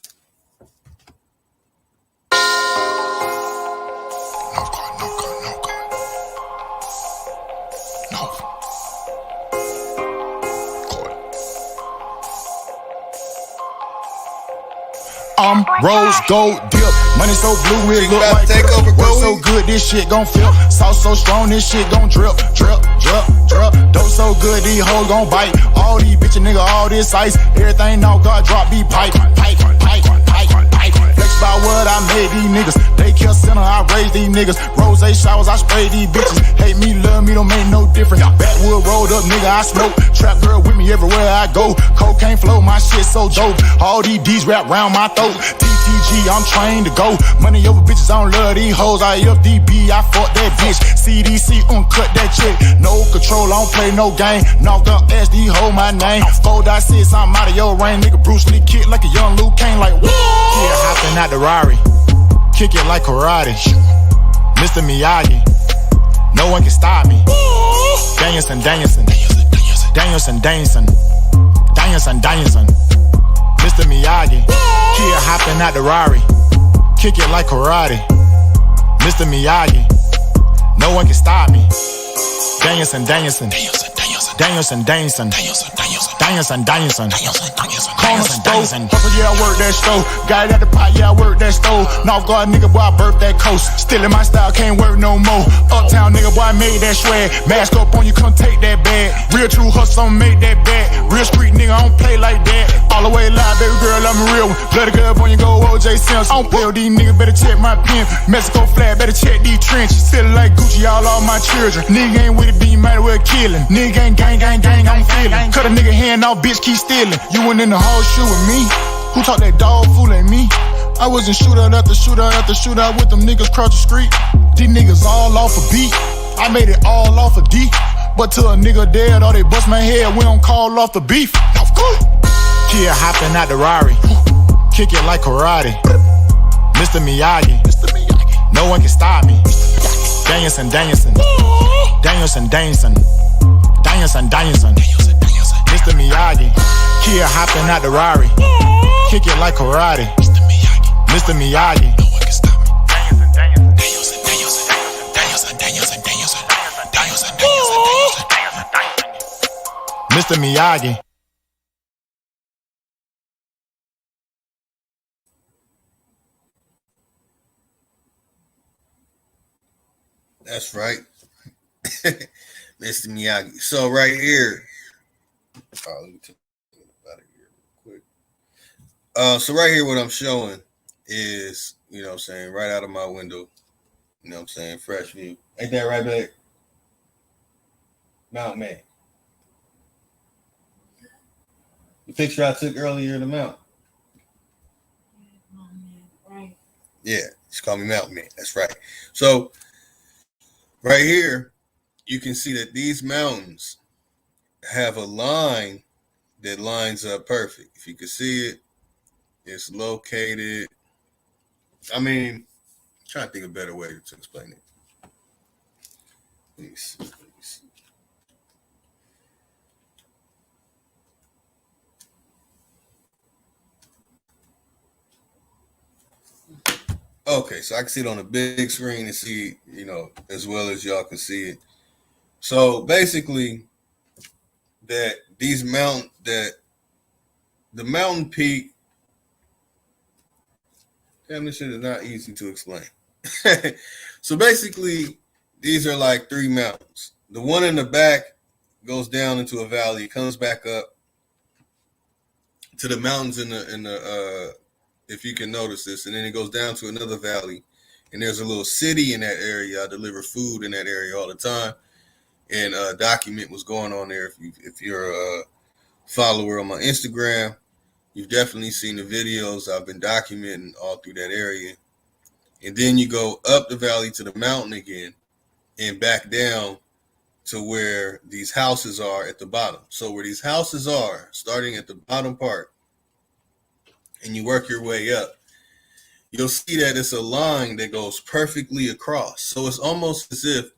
I'm rose gold dip, money so blue it look like take over, work so good this shit gon' flip, sauce so strong this shit gon' drip, drip, drip, drip. Dope so good these hoes gon' bite. All these bitches nigga, all this ice, everything now God drop be pipe, pipe, pipe, pipe, pipe. Flex by what I made these niggas. Daycare center, I raise these niggas. Rose showers, I spray these bitches. Hate me, love me, don't make no difference. Backwood rolled up, nigga, I smoke. Trap girl with me everywhere I go. Cocaine flow, my shit so dope. All these D's wrap round my throat. TTG, I'm trained to go. Money over bitches, I don't love these hoes. IFDB, I fuck that bitch. CDC, uncut that chick. No control, I don't play no game. Knocked up SD, hold my name. 4.6, I'm out of your range. Nigga Bruce Lee kick like a young Luke Kane, like woo. Yeah, hopping out the Rari. Kick it like karate. Mr. Miyagi. No one can stop me. Danielson, Danielson. Danielson, Danielson. Danielson, Danielson. Mr. Miyagi. Here hopping out the Rari. Kick it like karate. Mr. Miyagi. No one can stop me. Danielson, Danielson. Danielson, Danielson. Danielson. Cornerstone, hustle, yeah, I work that stove. Got it at the pot, yeah, I work that stove. North Guard nigga, boy, I birthed that coast. Still in my style, can't work no more. Uptown nigga, boy, I made that swag. Mask up on you, come take that bag. Real true hustle, I'ma make that bag. Real street nigga, I don't play like that. All the way live, baby girl, I'm a real one. Bloody good up on you, go OJ Simpson. I don't play with these niggas, better check my pen. Mexico flag, better check these trenches. Still like Gucci, all my children. Nigga ain't with it, then you might as well kill him. Nigga ain't gang, I'm feeling. Cut a nigga hand off, bitch, keep stealing. You went in the whole shoe with me. Who talk that dog fool at me? I was in shootout after shootout with them niggas across the street. These niggas all off a beat. I made it all off a D. But till a nigga dead or they bust my head, we don't call off the beef. Kid hopping out the Rari. Kick it like karate. Mr. Miyagi. No one can stop me. Danielson. Mr. Miyagi. Kid hopping out the Rari. Kick it like karate. Mr. Miyagi. No one can stop me. Mr. Miyagi. That's right. Mr. Miyagi. So right here. Let me take it out of here real quick. So right here, what I'm showing is, you know what I'm saying, right out of my window. You know what I'm saying? Fresh view. Ain't that right, back? Mount Man. The picture I took earlier of the mountain. Right. Yeah, she called me Mountain Man. That's right. So right here, you can see that these mountains have a line that lines up perfect. If you can see it, it's located. I mean, I'm trying to think of a better way to explain it. Let me see. Okay, so I can see it on a big screen and see, you know, as well as y'all can see it. So basically, that the mountain peak. Damn, this shit is not easy to explain. So basically, these are like three mountains. The one in the back goes down into a valley, comes back up to the mountains in the if you can notice this, and then it goes down to another valley, and there's a little city in that area. I deliver food in that area all the time, and document what's going on there. If you're a follower on my Instagram, you've definitely seen the videos I've been documenting all through that area. And then you go up the valley to the mountain again and back down to where these houses are at the bottom. So where these houses are, starting at the bottom part, and you work your way up, you'll see that it's a line that goes perfectly across. So it's almost as if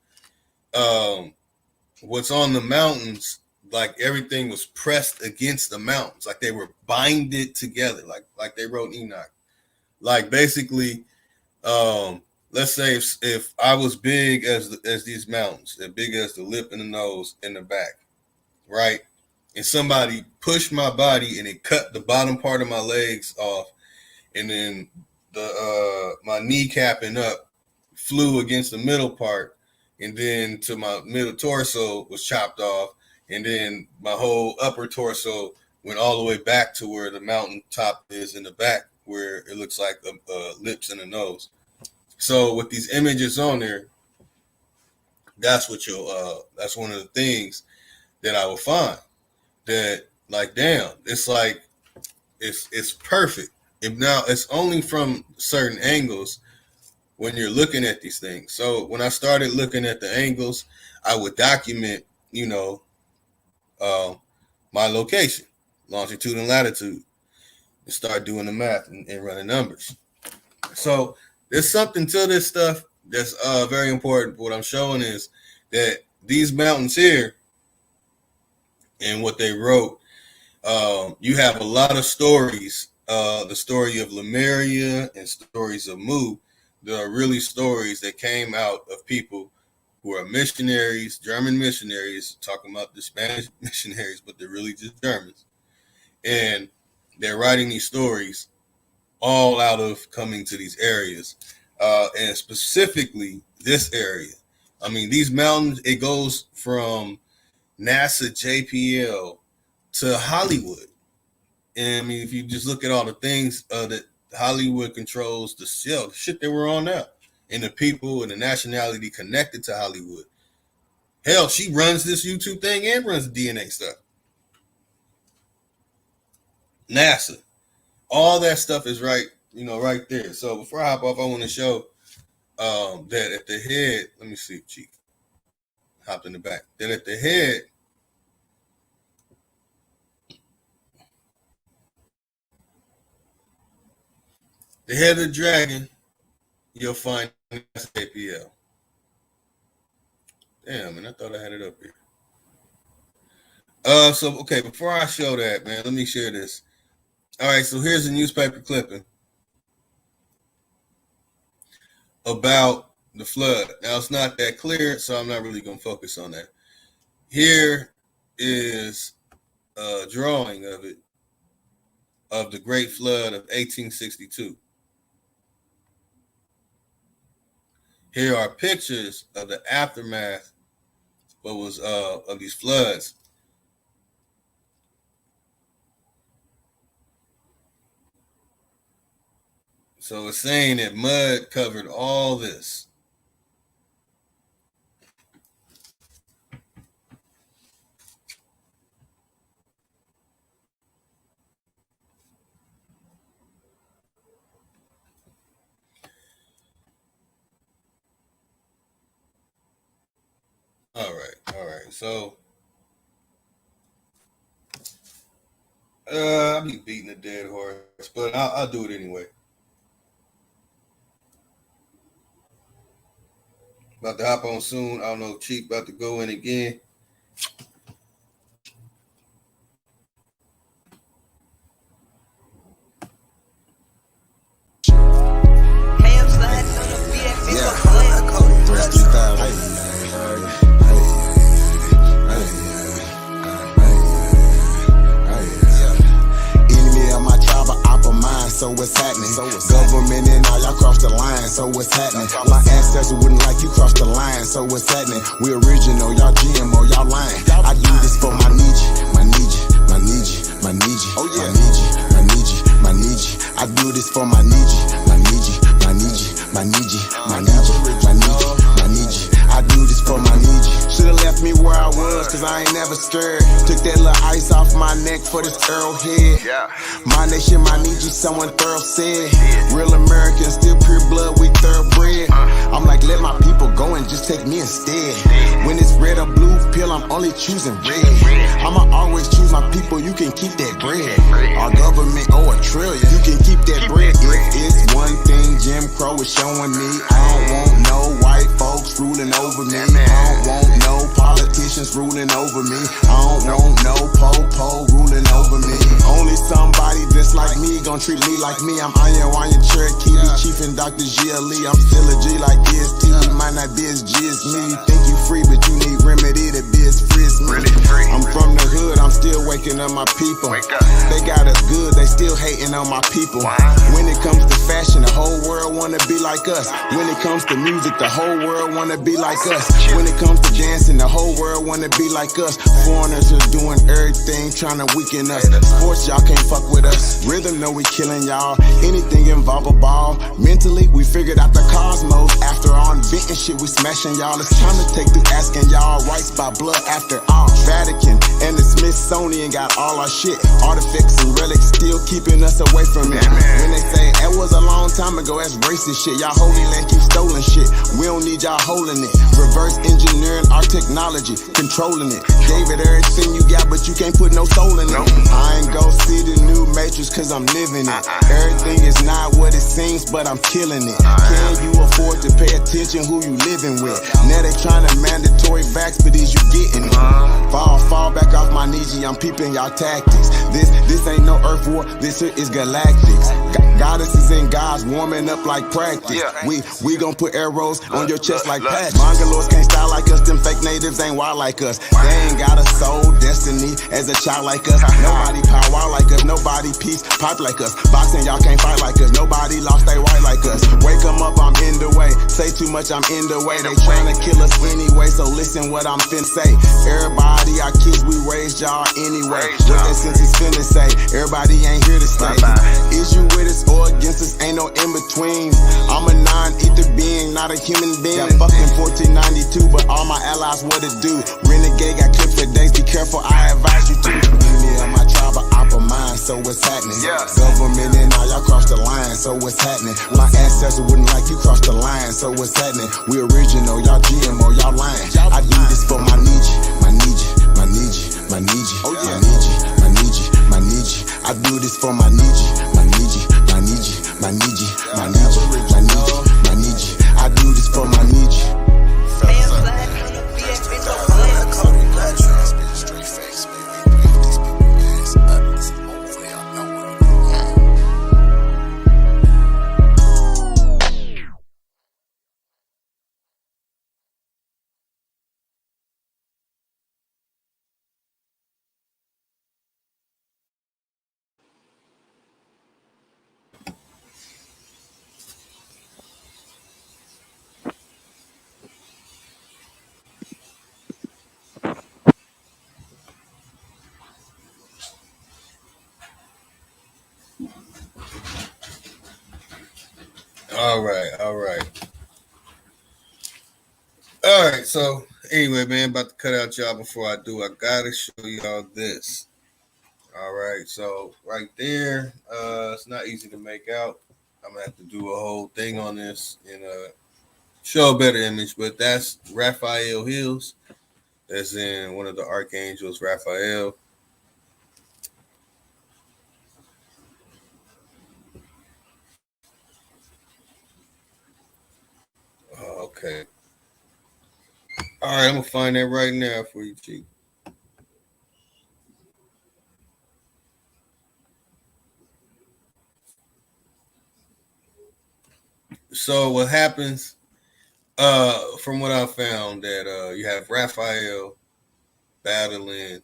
what's on the mountains, like everything was pressed against the mountains, like they were binded together, like they wrote Enoch. Like basically, let's say if I was big as these mountains, as big as the lip and the nose and the back, right? And somebody pushed my body and it cut the bottom part of my legs off, and then the my kneecap and up flew against the middle part, and then to my middle torso was chopped off, and then my whole upper torso went all the way back to where the mountain top is in the back, where it looks like the lips and the nose. So with these images on there, that's what that's one of the things that I will find. That like, damn, it's like it's perfect. And now it's only from certain angles when you're looking at these things. So when I started looking at the angles, I would document, you know, my location, longitude and latitude, and start doing the math and running numbers. So there's something to this stuff that's very important. What I'm showing is that these mountains here, and what they wrote, you have a lot of stories. The story of Lemuria and stories of Mu. There are really stories that came out of people who are missionaries, German missionaries, talking about the Spanish missionaries, but they're really just Germans. And they're writing these stories all out of coming to these areas, and specifically this area. I mean, these mountains, it goes from NASA JPL to Hollywood. And I mean, if you just look at all the things that Hollywood controls, the shit that we're on now, and the people and the nationality connected to Hollywood. Hell, she runs this YouTube thing and runs the DNA stuff. NASA. All that stuff is right there. So before I hop off, I want to show that at the head, let me see if Chief hopped in the back. That at the head, of the dragon, you'll find APL. Damn, man, I thought I had it up here. So okay, before I show that, man, let me share this. All right, so here's a newspaper clipping about the flood. Now, it's not that clear, so I'm not really going to focus on that. Here is a drawing of it, of the Great Flood of 1862. Here are pictures of the aftermath of these floods. So it's saying that mud covered all this. All right. So I'll be beating a dead horse, but I'll do it anyway. About to hop on soon. I don't know if Chief about to go in again. So what's happening? Government and all y'all cross the line. So what's happening? My ancestors wouldn't like you cross the line. So what's happening? We original, y'all GMO, y'all lying. I do this for my Nietzsche, my Nietzsche, my Nietzsche, my Nietzsche, oh yeah, my Nietzsche, my Nietzsche, my Nietzsche. I do this for my Nietzsche, my Nietzsche, my Nietzsche, my Nietzsche, my Nietzsche, my Nietzsche, my Nietzsche. I do this for my Nietzsche. Should've left me where I was, cause I ain't never scared. Took that little ice off my neck for this arrowhead. My nation, my Nietzsche, someone thorough said. Real American, still pure blood, we thoroughbred. I'm like, let my people go and just take me instead. When it's red or blue pill, I'm only choosing red. I'ma always choose my people, you can keep that bread. Our government owe $1 trillion, you can keep that bread. If it's one thing Jim Crow is showing me, I don't want no white folks ruling over me. I don't want no politicians ruling over me. I don't want no po-po ruling over me. Only somebody just like me gon' treat me like me. I'm Iron Cherokee, the Chief and Dr. GLE. I'm still a G like EST. You might not be as G as me. You think you free, but you need remedy to be as free as me. I'm from the hood, I'm still waking up my people. They got us good, they still hating on my people. When it comes to fashion, the whole world wanna be like us. When it comes to music, the whole world wanna be like us. When it comes to dancing, the whole world wanna be like us. Foreigners are doing everything, trying to weaken us. Sports, y'all can't fuck with us. Rhythm, know we killing y'all. Anything involve a ball. Mentally, we figured out the cosmos. After all inventing shit, we smashing y'all. It's time to take through asking y'all rights by blood after all. Vatican and the Smithsonian got all our shit. Artifacts and relics still keeping us away from it. When they say that was a long time ago, that's racist shit. Y'all holy land keep stolen shit. We don't need y'all holding it. Reverse engineering our technology, controlling it. Gave it everything you got, but you can't put no soul in it. I ain't go see the new Matrix futures cause I'm living it. Everything is not what it seems, but I'm killing it. Can you afford to pay attention who you living with? Now they trying to mandatory vax, but is you getting it? Fall back off my knee, I'm peeping y'all tactics. This ain't no earth war, this here is galactics. Goddesses and gods warming up like practice. We gon' put arrows on your chest like patches. Mongoloids can't style like us, them fake natives ain't wild like us. They ain't got a soul, destiny as a child like us. Nobody power like us, nobody peace pipe like us. Boxing, y'all can't fight like us, nobody lost they right like us. Wake 'em up, I'm in the way. Say too much, I'm in the way. They tryna kill us anyway, so listen what I'm finna say. Everybody, our kids, we raised y'all anyway. What that sense is finna say, everybody ain't here to stay. Is you with us or against us, ain't no in between. I'm a non-ether being, not a human being. Got fucking 1492, but all my allies what it do. Renegade got clipped for days, be careful, I advise you to. Me and my tribe are opera mind, so what's happening? Government and all y'all cross the line, so what's happening? My ancestors wouldn't like you cross the line, so what's happening? We original, y'all GMO, y'all lying. I do this for my Nietzsche, my Nietzsche, my Nietzsche, my Nietzsche, my Nietzsche, my Nietzsche, my Nietzsche. I do this for my Nietzsche, my Nietzsche, my Nietzsche, my Nietzsche, my Nietzsche, my Nietzsche, my Nietzsche. I do this for my Nietzsche. All right. So anyway, man, about to cut out y'all. Before I do, I gotta show y'all this. All right. So right there, it's not easy to make out. I'm gonna have to do a whole thing on this and show a better image. But that's Raphael Hills. That's in one of the archangels, Raphael. Okay. All right, I'm gonna find that right now for you, Chief. So what happens, from what I found, that you have Raphael battling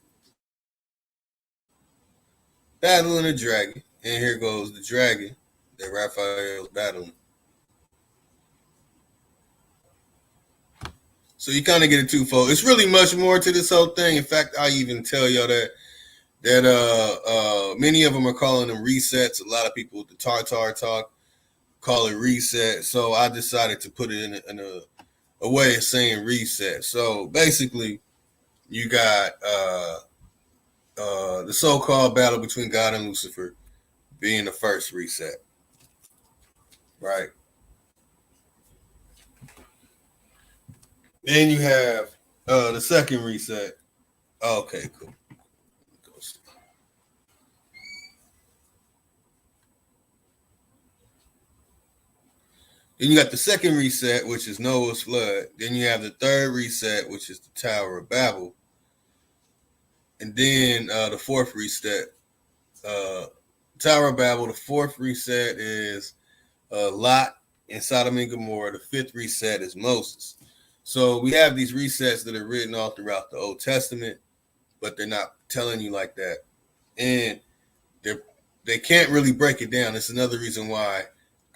a dragon, and here goes the dragon that Raphael's battling. So you kind of get a twofold. It's really much more to this whole thing. In fact, I even tell y'all that many of them are calling them resets. A lot of people with the Tartar talk call it reset. So I decided to put it in a way of saying reset. So basically, you got the so-called battle between God and Lucifer being the first reset, right? Then you have the second reset. Okay, cool. Then you got the second reset, which is Noah's flood. Then you have the third reset, which is the Tower of Babel. And then the fourth reset, Tower of Babel. The fourth reset is Lot and Sodom and Gomorrah. The fifth reset is Moses. So we have these resets that are written all throughout the Old Testament, but they're not telling you like that. And they can't really break it down. It's another reason why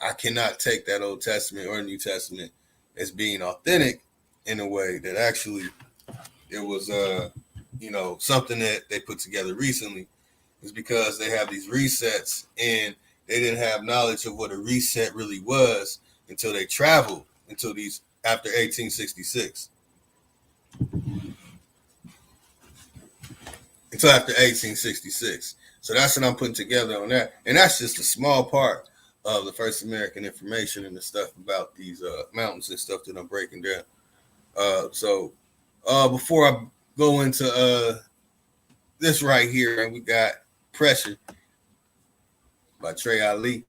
I cannot take that Old Testament or New Testament as being authentic in a way that actually it was something that they put together recently, is because they have these resets and they didn't have knowledge of what a reset really was until they traveled until these after 1866. Until after 1866. So that's what I'm putting together on that. And that's just a small part of the first American information and the stuff about these mountains and stuff that I'm breaking down. So before I go into this right here, and we got pressure. by Trey Ali.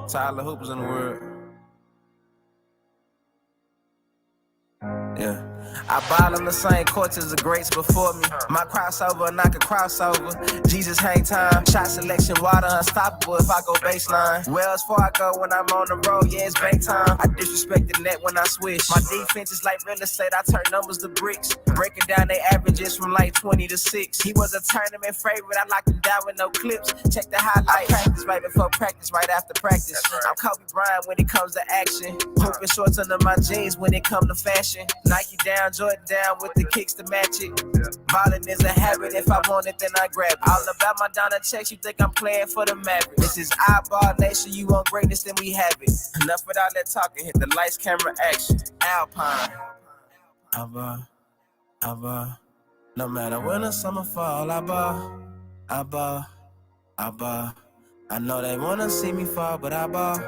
Tyler Hoopers in the world. Yeah. I ball on the same courts as the greats before me. My crossover, knock a crossover. Jesus hang time. Shot selection, water unstoppable if I go baseline. Wells before I go when I'm on the road, yeah, it's bank time. I disrespect the net when I switch. My defense is like real estate, I turn numbers to bricks. Breaking down they averages from like 20 to 6. He was a tournament favorite, I locked him down with no clips. Check the highlights. Practice right before practice, right after practice. I'm Kobe Bryant when it comes to action. Hooping shorts under my jeans when it comes to fashion. Nike down, Jordan down with the kicks to match it. Ballin' is a habit, if I want it then I grab it. All about my Donna checks, you think I'm playing for the Mavericks. This is eyeball nation, you want greatness then we have it. Enough with all that talking, hit the lights, camera, action. Alpine. I no matter winter, summer, fall, I ball. I know they wanna see me fall, but I ball.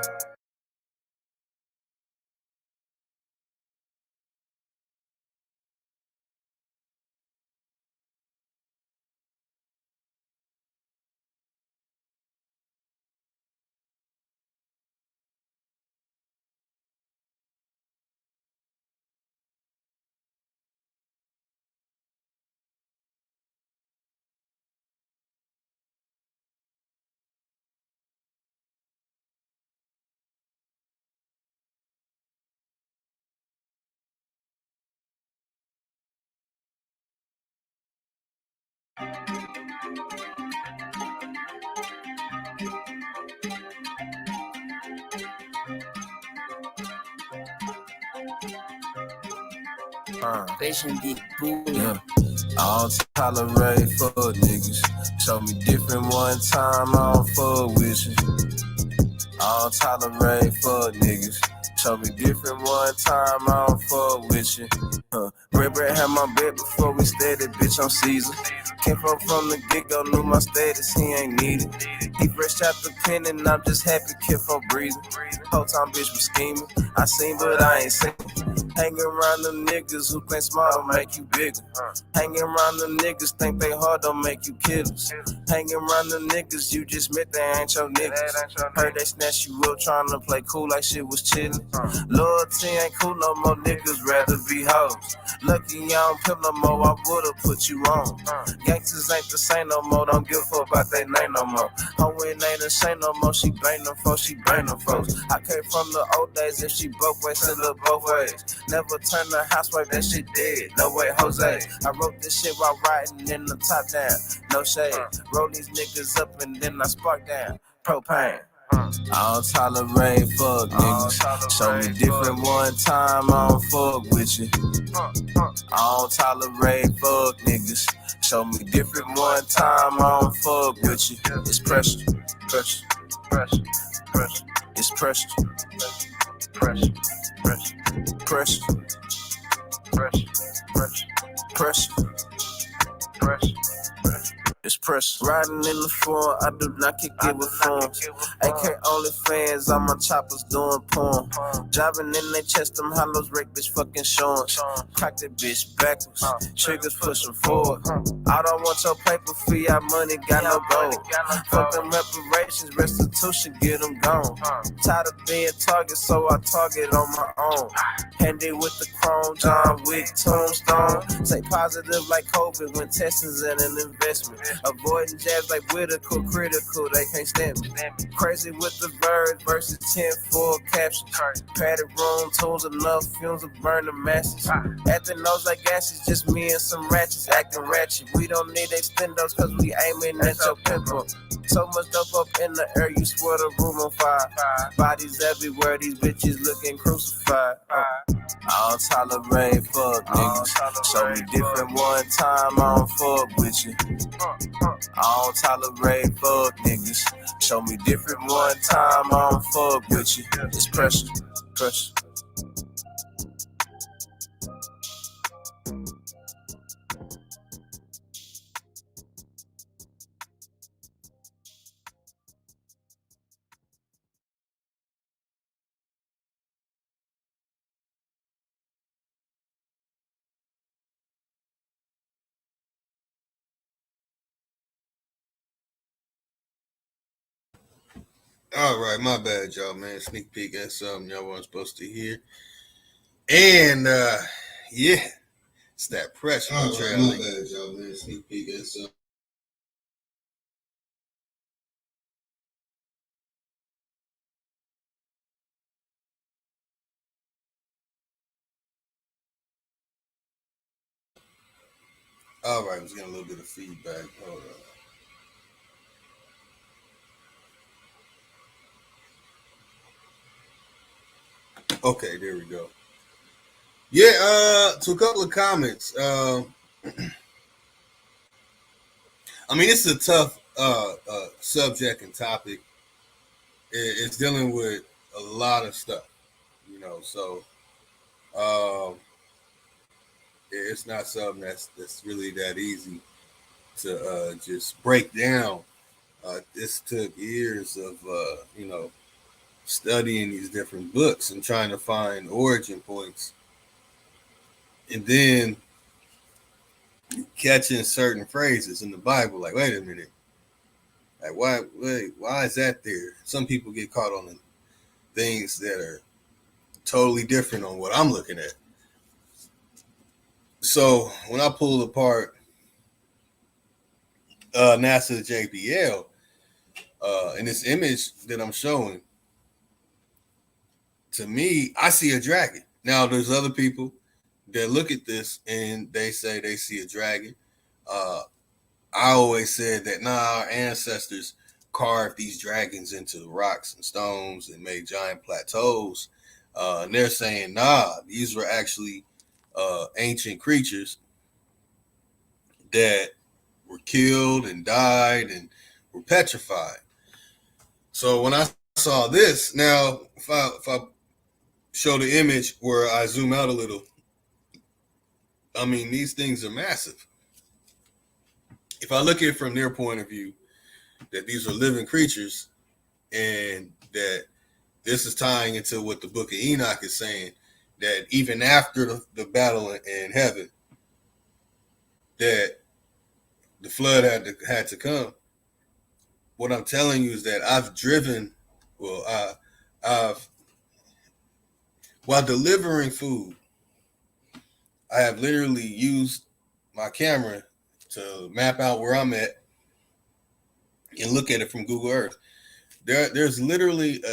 Yeah. I don't tolerate fuck niggas. Show me different one time, I don't fuck with you. I don't tolerate fuck niggas. Show me different one time, I don't fuck with you. Bread had my bed before we started, bitch, I'm Caesar. Came from the get-go, knew my status, he ain't needed. He fresh out the pen and I'm just happy, kid for breathing. Whole time bitch was scheming, I seen but I ain't seen. Hanging around them niggas who think smart don't make you bigger. Hanging around them niggas think they hard don't make you killers. Hanging around them niggas you just met they ain't your niggas. Heard they snatch you up trying to play cool like shit was chillin'. Loyalty ain't cool no more, niggas rather be hoes. Lucky I don't pimp no more, I would've put you on. Gangsters ain't the same no more, don't give a fuck about they name no more. Hoeing ain't the same no more, she bang them folks, she bang them folks. I came from the old days, if she both ways, still look both ways. Never turn the housewife, that shit dead, no way Jose. I wrote this shit while riding in the top down, no shade. Roll these niggas up and then I spark down, propane. I don't tolerate fuck niggas. Show me different one time, I don't fuck with you. I don't tolerate fuck niggas. Show me different one time, I don't fuck with you. It's pressure, pressure, pressure, pressure. It's pressure, pressure, pressure, pressure, pressure, pressure, pressure, pressure. It's pressure. Riding in the front, I do not kick it with forms. AK only fans, all my choppers doing porn. Driving in their chest, them hollows, wreck bitch fucking shorts. Cock that bitch backwards, triggers pushing forward. I don't want your paper fee, our money got no gold. Fuck them reparations, restitution, get them gone. Tired of being target, so I target on my own. Handy with the chrome, John Wick, tombstone. Say positive like COVID when testing's in an investment. Avoiding jabs like Whitaker, critical, they can't stand me. Crazy with the birds versus 10 full caption. Padded room, tools enough, fumes of burning masses. Acting nose like gases, just me and some ratchets acting ratchet. We don't need extendos cause we aiming at your pimple. So much dope up in the air, you swear the room on fire. Bodies everywhere, these bitches looking crucified. I don't tolerate fuck niggas. Show me different one time, I don't fuck with you. I don't tolerate fuck niggas. Show me different one time, I don't fuck with you. It's pressure, pressure. All right, my bad, y'all, man. Sneak peek at something y'all weren't supposed to hear. And yeah, it's that pressure. All right, my bad, y'all, man. Sneak peek at something. All right, I was getting a little bit of feedback. Hold on. Okay, there we go. Yeah, to a couple of comments. I mean, it's a tough subject and topic. It's dealing with a lot of stuff, you know. So um, it's not something that's really that easy to just break down. This took years of studying these different books and trying to find origin points, and then catching certain phrases in the Bible. Like, wait a minute, like why is that there? Some people get caught on the things that are totally different on what I'm looking at. So when I pulled apart NASA JPL in this image that I'm showing, to me, I see a dragon. Now there's other people that look at this and they say they see a dragon. Uh, I always said that our ancestors carved these dragons into the rocks and stones and made giant plateaus. And they're saying, these were actually ancient creatures that were killed and died and were petrified. So when I saw this, now if I show the image where I zoom out a little, I mean, these things are massive. If I look at it from their point of view, that these are living creatures and that this is tying into what the book of Enoch is saying, that even after the battle in heaven, that the flood had to come. What I'm telling you is that I've driven, I've while delivering food, I have literally used my camera to map out where I'm at and look at it from Google Earth. There's literally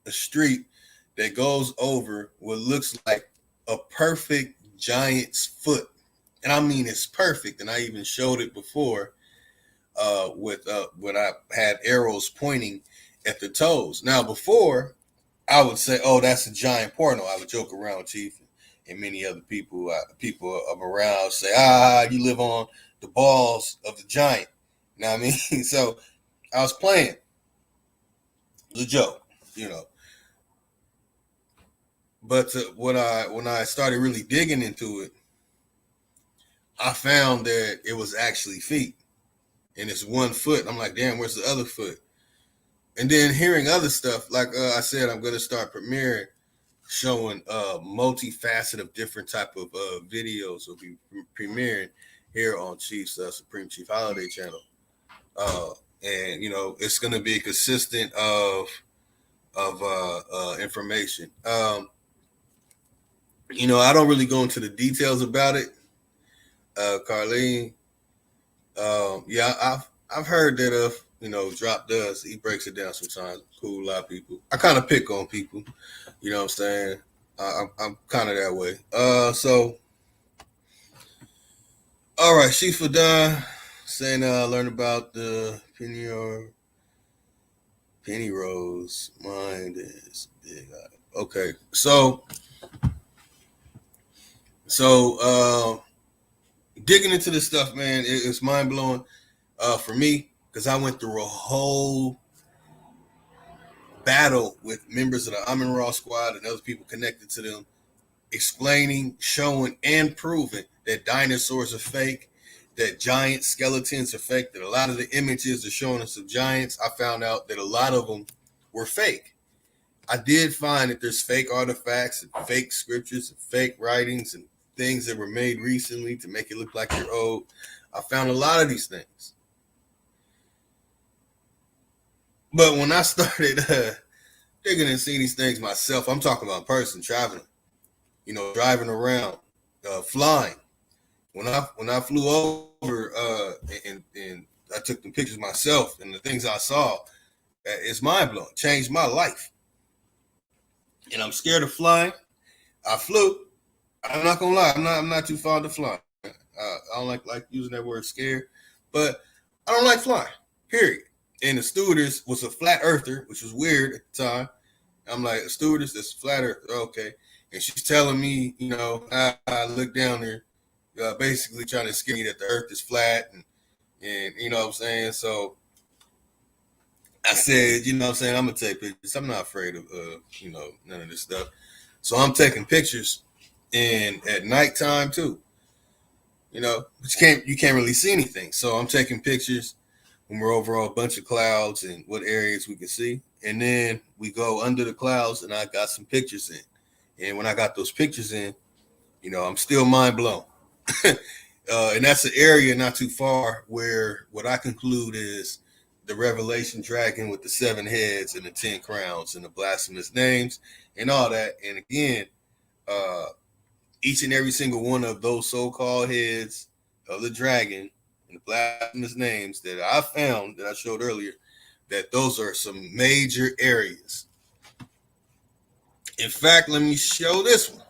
a street that goes over what looks like a perfect giant's foot. And I mean, it's perfect. And I even showed it before with when I had arrows pointing at the toes. Now, before, I would say, "Oh, that's a giant porno." I would joke around, Chief, and many other people around say, you live on the balls of the giant." You know what I mean? So I was playing the joke, you know. But when I started really digging into it, I found that it was actually feet, and it's 1 foot. I'm like, damn, where's the other foot? And then hearing other stuff, like I said, I'm gonna start premiering, showing multifaceted of different type of videos will be premiering here on Chief's Supreme Chief Holiday channel. And you know, it's gonna be consistent of information. You know, I don't really go into the details about it. Carlene, yeah, I've heard that Drop does, he breaks it down sometimes. Cool, a lot of people. I kind of pick on people, you know what I'm saying? I'm kind of that way. So all right, Shifa Don saying learn about the penny rose. Mind is big. Okay, so digging into this stuff, man, it's mind blowing for me because I went through a whole battle with members of the Amin Ra squad and other people connected to them, explaining, showing, and proving that dinosaurs are fake, that giant skeletons are fake, that a lot of the images are showing us of giants. I found out that a lot of them were fake. I did find that there's fake artifacts and fake scriptures and fake writings and things that were made recently to make it look like they're old. I found a lot of these things. But when I started digging and seeing these things myself, I'm talking about a person traveling, driving around, flying. When I flew over and I took the pictures myself and the things I saw, it's mind blowing. Changed my life. And I'm scared of flying. I flew. I'm not gonna lie. I'm not too fond of flying. I don't like using that word scared, but I don't like flying. Period. And the stewardess was a flat earther, which was weird at the time. I'm like, a stewardess that's flat earther, okay. And she's telling me, I look down there, basically trying to scare me that the earth is flat, and you know what I'm saying. So I said, I'm gonna take pictures. I'm not afraid of none of this stuff. So I'm taking pictures, and at nighttime too. But you can't really see anything. So I'm taking pictures when we're over a bunch of clouds and what areas we can see. And then we go under the clouds and I got some pictures in. And when I got those pictures in, I'm still mind blown. And that's an area not too far where what I conclude is the Revelation dragon with the 7 heads and the 10 crowns and the blasphemous names and all that. And again, each and every single one of those so-called heads of the dragon and the blasphemous names that I found, that I showed earlier, that those are some major areas. In fact, let me show this one.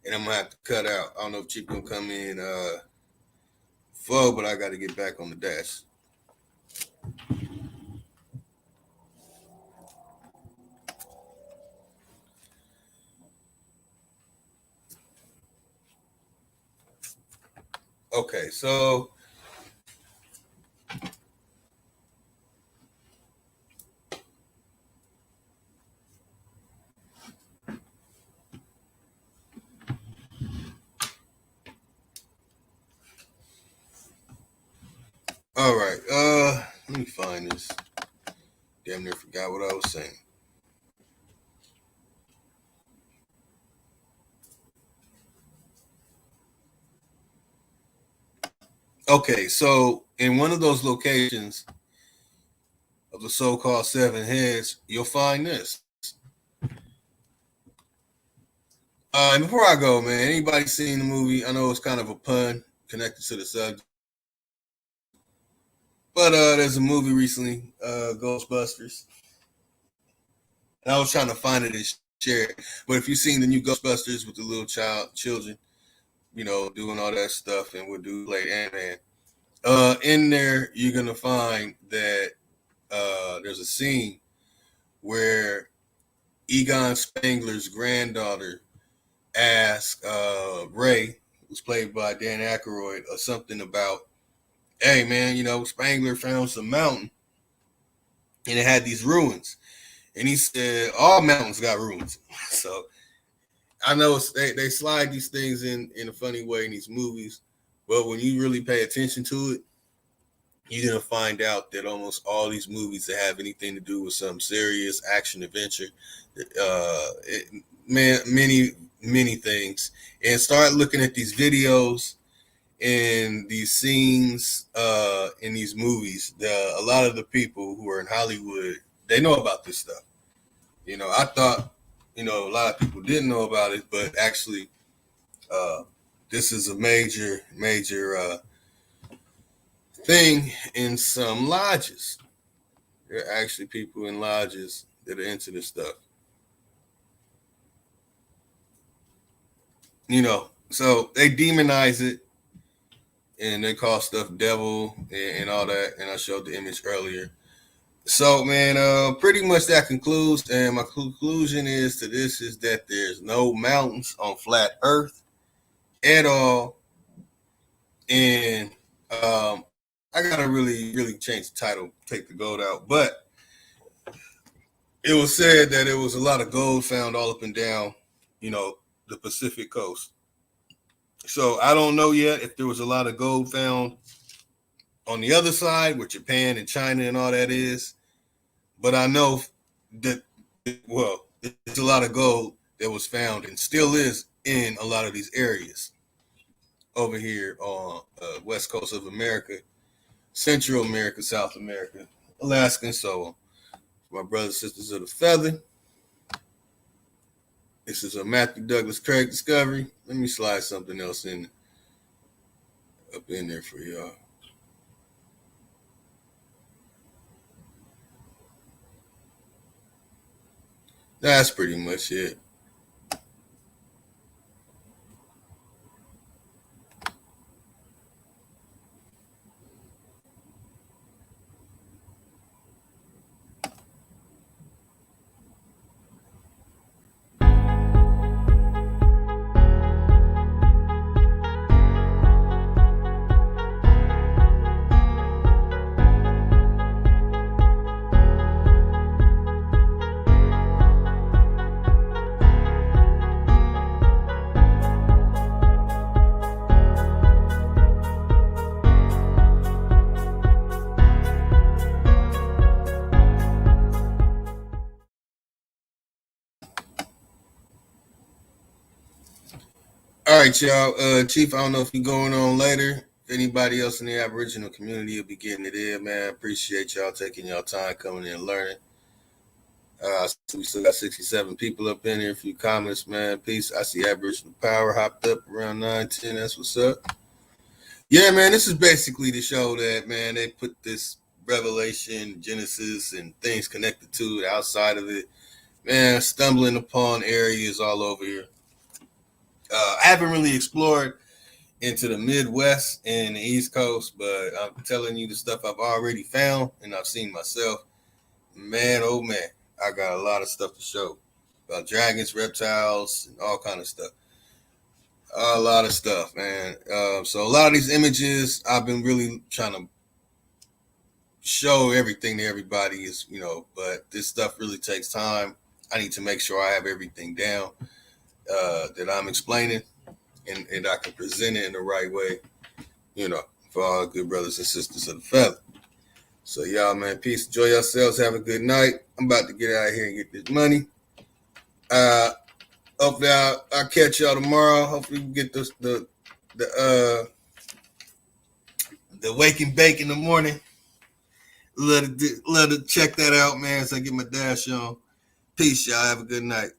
And I'm going to have to cut out. I don't know if Chief going to come in full, but I got to get back on the dash. Okay, so all right, let me find this. Damn near forgot what I was saying. Okay, so in one of those locations of the so-called 7 heads, you'll find this. And before I go, man, anybody seen the movie? I know it's kind of a pun connected to the subject, but there's a movie recently, Ghostbusters. And I was trying to find it and share it. But if you've seen the new Ghostbusters with the little children, doing all that stuff, and what dude played Ant-Man, in there you're gonna find that there's a scene where Egon Spengler's granddaughter asked Ray, who's played by Dan Aykroyd, or something about, hey man, Spengler found some mountain and it had these ruins. And he said, all mountains got ruins. So I know they slide these things in a funny way in these movies, but when you really pay attention to it, you're going to find out that almost all these movies that have anything to do with some serious action adventure, many things. And start looking at these videos and these scenes in these movies. A lot of the people who are in Hollywood, they know about this stuff. I thought, a lot of people didn't know about it, but actually, this is a major thing in some lodges. There are actually people in lodges that are into this stuff. So they demonize it and they call stuff devil and all that. And I showed the image earlier. So, man, pretty much that concludes. And my conclusion is that there's no mountains on flat earth at all. And I got to really change the title, take the gold out. But it was said that there was a lot of gold found all up and down, the Pacific coast. So I don't know yet if there was a lot of gold found on the other side where Japan and China and all that is. But I know that, it's a lot of gold that was found and still is in a lot of these areas over here on west coast of America, Central America, South America, Alaska, and so on. My brothers and sisters of the feather. This is a Matthew Douglas Craig discovery. Let me slide something else up in there for y'all. That's pretty much it. All right, y'all. Chief, I don't know if you're going on later. If anybody else in the Aboriginal community will be getting it in, man. Appreciate y'all taking y'all time coming in and learning. We still got 67 people up in here. A few comments, man. Peace. I see Aboriginal Power hopped up around 9:10. That's what's up. Yeah, man. This is basically the show that, man, they put this Revelation, Genesis, and things connected to it outside of it. Man, stumbling upon areas all over here. I haven't really explored into the Midwest and the East Coast, but I'm telling you the stuff I've already found and I've seen myself. Man, oh man, I got a lot of stuff to show about dragons, reptiles, and all kind of stuff. A lot of stuff, man. So a lot of these images, I've been really trying to show everything to everybody is, but this stuff really takes time. I need to make sure I have everything down that I'm explaining and I can present it in the right way, for all good brothers and sisters of the feather. So y'all, man, peace. Enjoy yourselves. Have a good night. I'm about to get out of here and get this money. Hopefully I'll catch y'all tomorrow. Hopefully we get the wake and bake in the morning. Love to check that out, man, so I get my dash on. Peace, y'all. Have a good night.